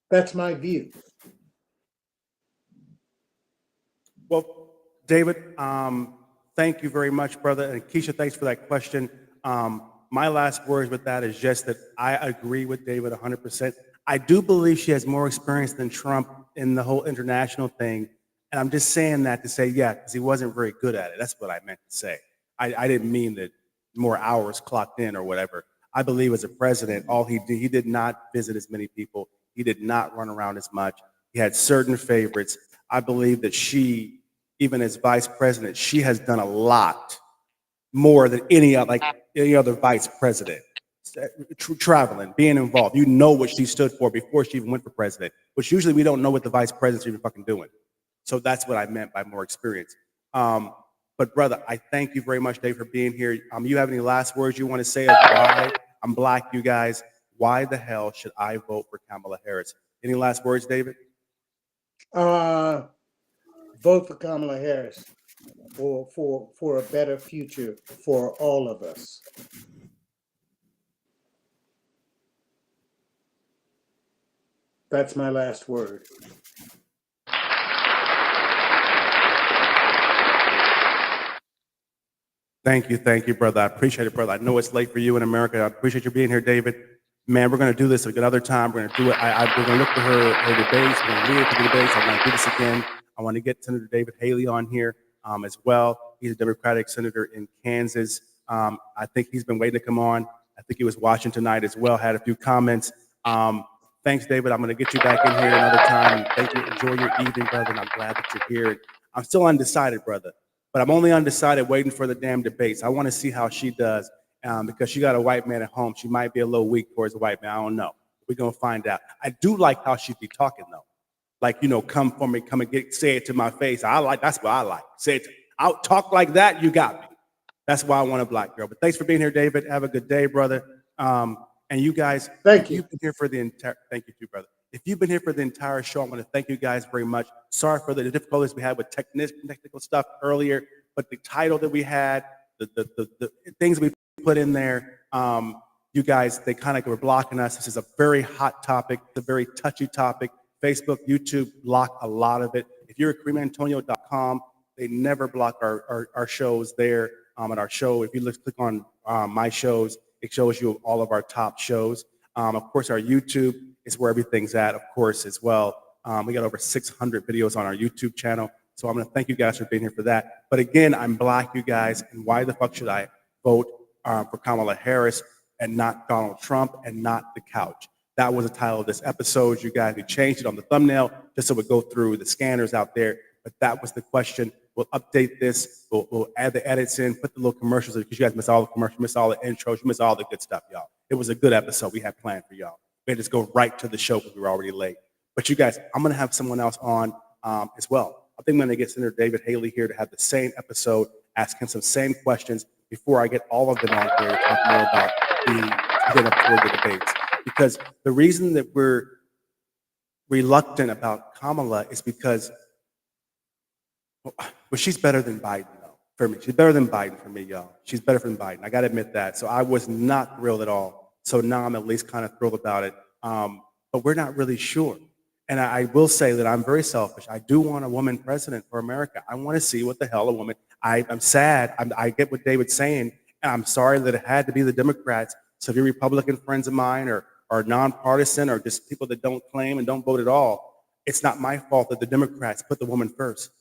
[SPEAKER 2] That's my view.
[SPEAKER 1] Well, David, thank you very much, brother. And Keisha, thanks for that question. My last words with that is just that I agree with David 100%. I do believe she has more experience than Trump in the whole international thing. And I'm just saying that to say, yeah, because he wasn't very good at it. That's what I meant to say. I didn't mean that more hours clocked in or whatever. I believe as a president, all he did not visit as many people. He did not run around as much. He had certain favorites. I believe that she, even as vice president, she has done a lot. more than any other vice president. Traveling, being involved. You know what she stood for before she even went for president, which usually we don't know what the vice president's even fucking doing. So that's what I meant by more experience. But brother, I thank you very much, Dave, for being here. You have any last words you want to say of why I'm black, you guys? Why the hell should I vote for Kamala Harris? Any last words, David?
[SPEAKER 2] Vote for Kamala Harris for a better future for all of us. That's my last word.
[SPEAKER 1] Thank you, brother. I appreciate it, brother. I know it's late for you in America. I appreciate you being here, David. Man, we're going to do this another time. We're going to do it. We're going to look for her debates. We're going to lead her to the debates. I'm going to do this again. I want to get Senator David Haley on here as well. He's a Democratic senator in Kansas. I think he's been waiting to come on. I think he was watching tonight as well, had a few comments. Thanks, David. I'm going to get you back in here another time. And thank you. Enjoy your evening, brother. And I'm glad that you're here. I'm still undecided, brother. But I'm only undecided waiting for the damn debates. I want to see how she does because she got a white man at home. She might be a little weak towards a white man. I don't know. We're going to find out. I do like how she be talking, though. Like, come for me, come and say it to my face. That's what I like. Say it. I'll talk like that. You got me. That's why I want a black girl. But thanks for being here, David. Have a good day, brother. And you guys,
[SPEAKER 2] thank you.
[SPEAKER 1] You've been here for the entire. Thank you, too, brother. If you've been here for the entire show, I want to thank you guys very much. Sorry for the difficulties we had with technical stuff earlier, but the title that we had, the things we put in there, you guys, they kind of were blocking us. This is a very hot topic, it's a very touchy topic. Facebook, YouTube block a lot of it. If you're at KareemAntonio.com, they never block our shows there at our show. If you click on my shows, it shows you all of our top shows. Of course, our YouTube is where everything's at, of course, as well. We got over 600 videos on our YouTube channel. So I'm going to thank you guys for being here for that. But again, I'm black, you guys, and why the fuck should I vote for Kamala Harris and not Donald Trump and not the couch? That was the title of this episode, you guys. We changed it on the thumbnail just so it would go through the scanners out there. But that was the question. We'll update this. We'll add the edits in, put the little commercials in, because you guys missed all the commercials, missed all the intros, you missed all the good stuff, y'all. It was a good episode we had planned for y'all. We had to just go right to the show because we were already late. But you guys, I'm going to have someone else on as well. I think I'm going to get Senator David Haley here to have the same episode, ask him some same questions before I get all of them on here to talk more about getting up toward the debates. Because the reason that we're reluctant about Kamala is because, well, she's better than Biden, though, for me. She's better than Biden for me, y'all. She's better than Biden. I got to admit that. So I was not thrilled at all. So now I'm at least kind of thrilled about it. But we're not really sure. And I will say that I'm very selfish. I do want a woman president for America. I want to see what the hell a woman. I'm sad. I get what David's saying. And I'm sorry that it had to be the Democrats. So if you're Republican friends of mine or nonpartisan or just people that don't claim and don't vote at all, it's not my fault that the Democrats put the woman first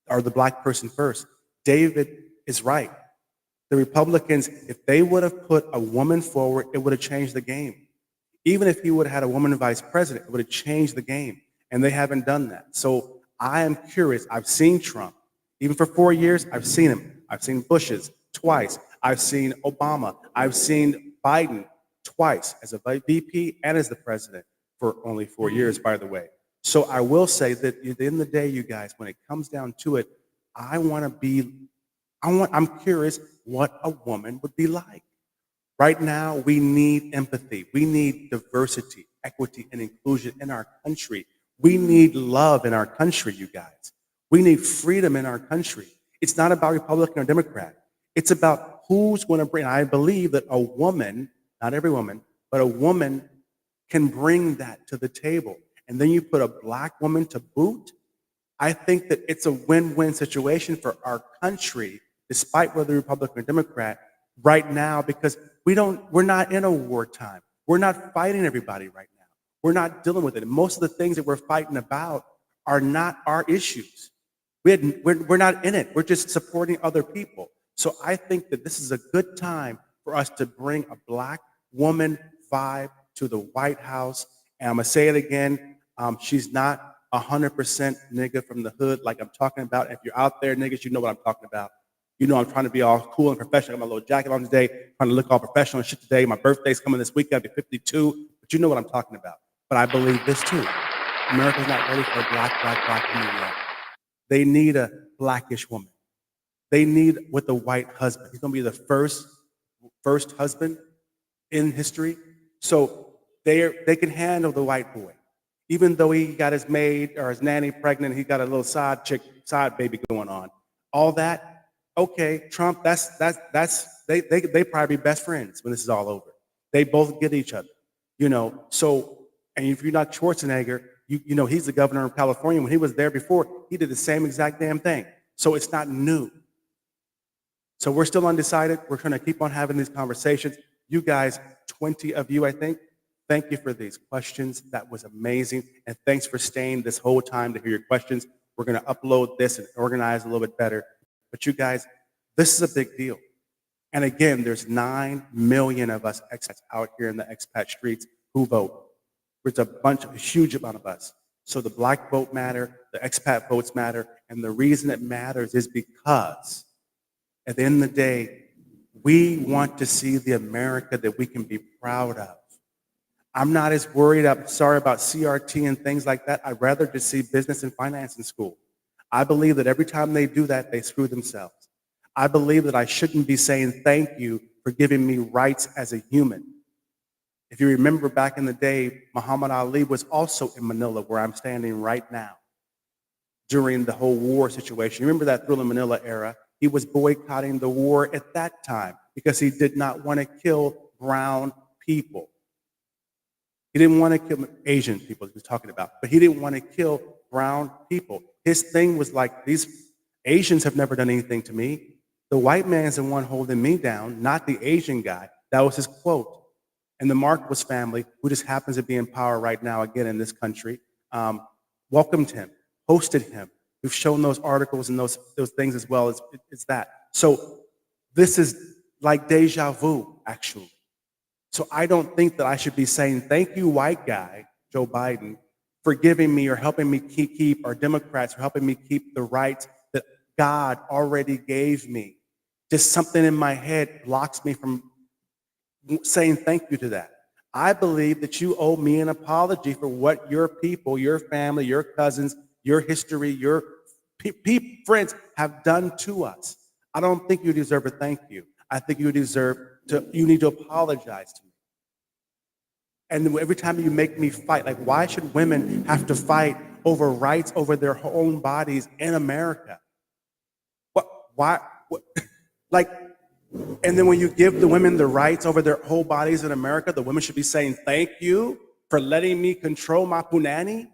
[SPEAKER 1] or the black person first. David is right. The Republicans, if they would have put a woman forward, it would have changed the game. Even if he would have had a woman vice president, it would have changed the game. And they haven't done that. So I am curious. I've seen Trump. Even for 4 years, I've seen him. I've seen Bush's twice. I've seen Obama. I've seen Biden twice as a VP and as the president for only 4 years, by the way. So I will say that at the end of the day, you guys, when it comes down to it, I'm curious what a woman would be like. Right now, we need empathy. We need diversity, equity, and inclusion in our country. We need love in our country, you guys. We need freedom in our country. It's not about Republican or Democrat. It's about who's going to bring. I believe that a woman, not every woman, but a woman can bring that to the table. And then you put a black woman to boot. I think that it's a win-win situation for our country, despite whether Republican or Democrat, right now, because we're not in a wartime. We're not fighting everybody right now. We're not dealing with it. And most of the things that we're fighting about are not our issues. We're not in it. We're just supporting other people. So I think that this is a good time for us to bring a black woman vibe to the White House. And I'm going to say it again. She's not 100% nigga from the hood like I'm talking about. If you're out there, niggas, you know what I'm talking about. You know I'm trying to be all cool and professional. I got my little jacket on today, trying to look all professional and shit today. My birthday's coming this weekend. I'll be 52. But you know what I'm talking about. But I believe this too. America's not ready for a black woman yet. They need a blackish woman. They need with a white husband. He's going to be the first husband in history. So they can handle the white boy. Even though he got his maid or his nanny pregnant, he got a little side baby going on. All that, okay, Trump, they probably be best friends when this is all over. They both get each other, you know. So, and if you're not Schwarzenegger, you know, he's the governor of California. When he was there before, he did the same exact damn thing. So it's not new. So we're still undecided. We're going to keep on having these conversations. You guys, 20 of you, I think, thank you for these questions. That was amazing. And thanks for staying this whole time to hear your questions. We're going to upload this and organize a little bit better. But you guys, this is a big deal. And again, there's 9 million of us expats out here in the expat streets who vote. There's a huge amount of us. So the black vote matter, the expat votes matter, and the reason it matters is because at the end of the day, we want to see the America that we can be proud of. I'm not as worried, I'm sorry about CRT and things like that. I'd rather just see business and finance in school. I believe that every time they do that, they screw themselves. I believe that I shouldn't be saying thank you for giving me rights as a human. If you remember back in the day, Muhammad Ali was also in Manila, where I'm standing right now, during the whole war situation. You remember that Thriller Manila era? He was boycotting the war at that time because he did not want to kill brown people. He didn't want to kill Asian people, he was talking about, but he didn't want to kill brown people. His thing was like, these Asians have never done anything to me. The white man's the one holding me down, not the Asian guy. That was his quote. And the Marcos family, who just happens to be in power right now, again, in this country, welcomed him, hosted him. We've shown those articles and those things as well as that. So this is like deja vu, actually. So I don't think that I should be saying, thank you, white guy, Joe Biden, for giving me or helping me keep, or Democrats for helping me keep the rights that God already gave me. Just something in my head blocks me from saying thank you to that. I believe that you owe me an apology for what your people, your family, your cousins, your history, your friends have done to us. I don't think you deserve a thank you. I think you need to apologize to me. And every time you make me fight, like, why should women have to fight over rights over their own bodies in America? Why? Like, and then when you give the women the rights over their whole bodies in America, the women should be saying, thank you for letting me control my punani?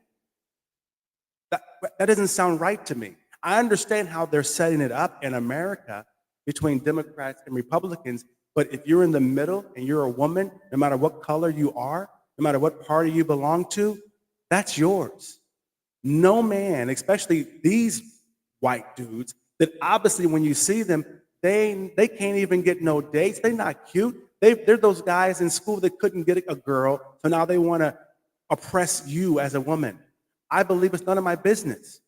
[SPEAKER 1] That doesn't sound right to me. I understand how they're setting it up in America between Democrats and Republicans, but if you're in the middle and you're a woman, no matter what color you are, no matter what party you belong to, that's yours. No man, especially these white dudes, that obviously when you see them, they can't even get no dates. They're not cute. They're those guys in school that couldn't get a girl, so now they want to oppress you as a woman. I believe it's none of my business.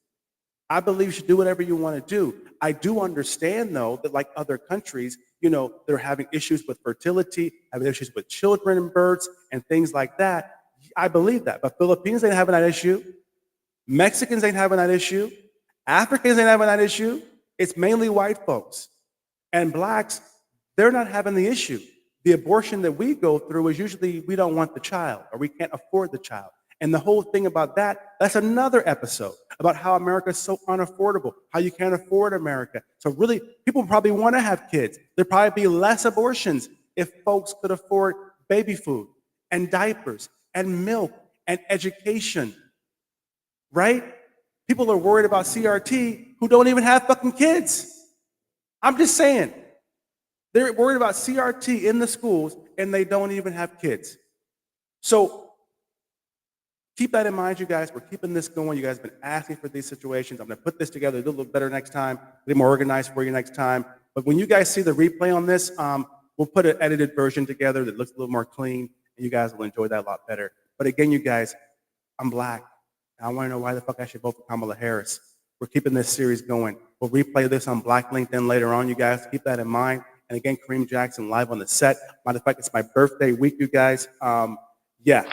[SPEAKER 1] I believe you should do whatever you want to do. I do understand, though, that like other countries, you know, they're having issues with fertility, having issues with children and births and things like that. I believe that. But Filipinos ain't having that issue. Mexicans ain't having that issue. Africans ain't having that issue. It's mainly white folks. And blacks, they're not having the issue. The abortion that we go through is usually we don't want the child or we can't afford the child. And the whole thing about that's another episode about how America is so unaffordable, how you can't afford America. So really, people probably want to have kids. There'd probably be less abortions if folks could afford baby food and diapers and milk and education, right? People are worried about CRT who don't even have fucking kids. I'm just saying. They're worried about CRT in the schools and they don't even have kids. So keep that in mind, you guys. We're keeping this going. You guys have been asking for these situations. I'm going to put this together, do a little better next time, a little more organized for you next time. But when you guys see the replay on this, we'll put an edited version together that looks a little more clean, and you guys will enjoy that a lot better. But again, you guys, I'm black. I want to know why the fuck I should vote for Kamala Harris. We're keeping this series going. We'll replay this on Black LinkedIn later on, you guys. Keep that in mind. And again, Kareem Jackson live on the set. Matter of fact, it's my birthday week, you guys. Yeah,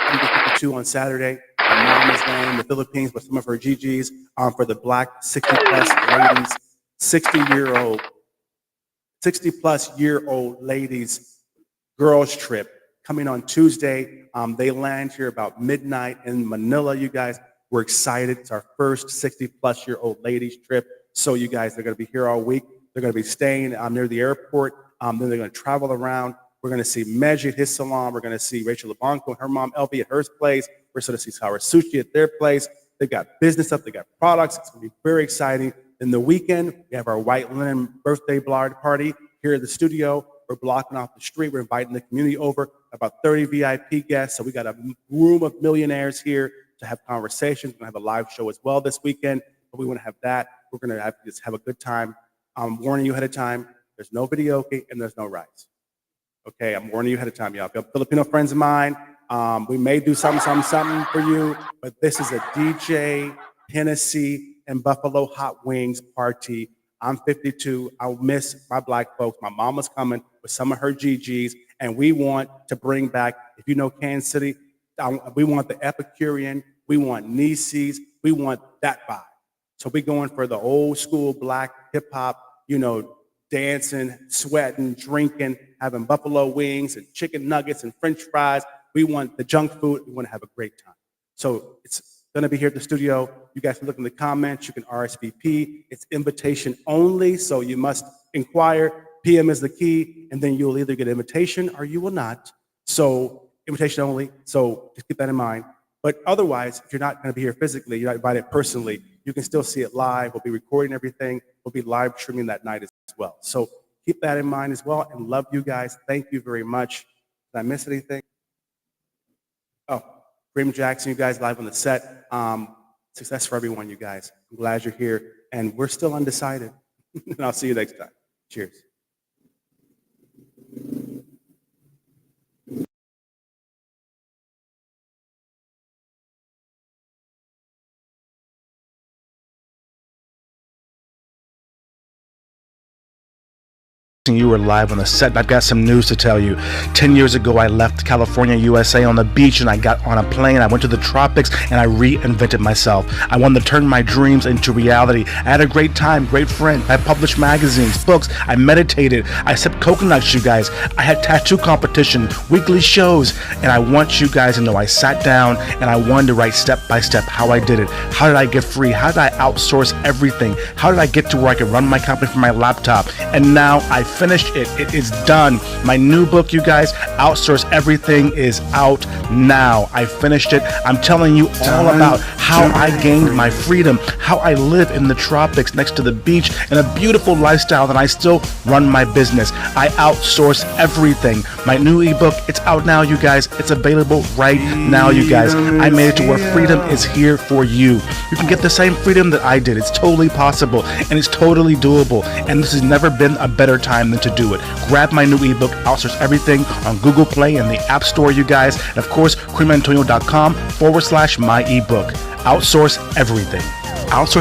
[SPEAKER 1] I'm going to 52 on Saturday. My mom is there in the Philippines with some of her GGs for the Black 60-plus ladies, 60-plus-year-old ladies girls trip coming on Tuesday. They land here about midnight in Manila, you guys. We're excited. It's our first 60-plus-year-old ladies trip. So you guys, they're going to be here all week. They're going to be staying near the airport. Then they're going to travel around. We're going to see Meji at his salon. We're going to see Rachel Labanco and her mom, Elvie, at her place. We're going to see Sour Sushi at their place. They've got business up. They got products. It's going to be very exciting. In the weekend, we have our white linen birthday party here at the studio. We're blocking off the street. We're inviting the community over, about 30 VIP guests. So we got a room of millionaires here to have conversations. We're going to have a live show as well this weekend. But we want to have that. We're going to just have a good time. I'm warning you ahead of time. There's no videoke and there's no rides. Okay, I'm warning you ahead of time, y'all. If you have Filipino friends of mine, we may do something for you, but this is a DJ, Hennessy, and Buffalo Hot Wings party. I'm 52. I'll miss my Black folks. My mama's coming with some of her GGs, and we want to bring back, if you know Kansas City, we want the Epicurean, we want Nisi's, we want that vibe. So we're going for the old school Black hip hop, dancing, sweating, drinking, having buffalo wings and chicken nuggets and French fries. We want the junk food. We want to have a great time. So it's going to be here at the studio. You guys can look in the comments. You can RSVP. It's invitation only, so you must inquire. PM is the key, and then you'll either get an invitation or you will not. So invitation only. So just keep that in mind. But otherwise, if you're not going to be here physically, you're not invited personally, you can still see it live. We'll be recording everything. We'll be live streaming that night as well. So keep that in mind as well, and love you guys. Thank you very much. Did I miss anything? Oh, Kareem Jackson, you guys live on the set. Success for everyone, you guys. I'm glad you're here, and we're still undecided. And I'll see you next time. Cheers.
[SPEAKER 3] You were live on the set. I've got some news to tell you. 10 years ago, I left California, USA on the beach, and I got on a plane. I went to the tropics, and I reinvented myself. I wanted to turn my dreams into reality. I had a great time, great friend. I published magazines, books. I meditated. I sipped coconuts, you guys. I had tattoo competition, weekly shows, and I want you guys to know I sat down, and I wanted to write step by step how I did it. How did I get free? How did I outsource everything? How did I get to where I could run my company from my laptop? And now I finished it. It is done. My new book, you guys, Outsource Everything, is out now. I finished it. I'm telling you all about how I gained my freedom, how I live in the tropics next to the beach in a beautiful lifestyle, and I still run my business. I outsource everything. My new ebook, it's out now, you guys. It's available right now, you guys. I made it to where freedom is here for you. You can get the same freedom that I did. It's totally possible, and it's totally doable, and this has never been a better time than to do it. Grab my new ebook, Outsource Everything, on Google Play and the App Store, you guys. And of course, creamantonio.com/my ebook. Outsource everything. Outsource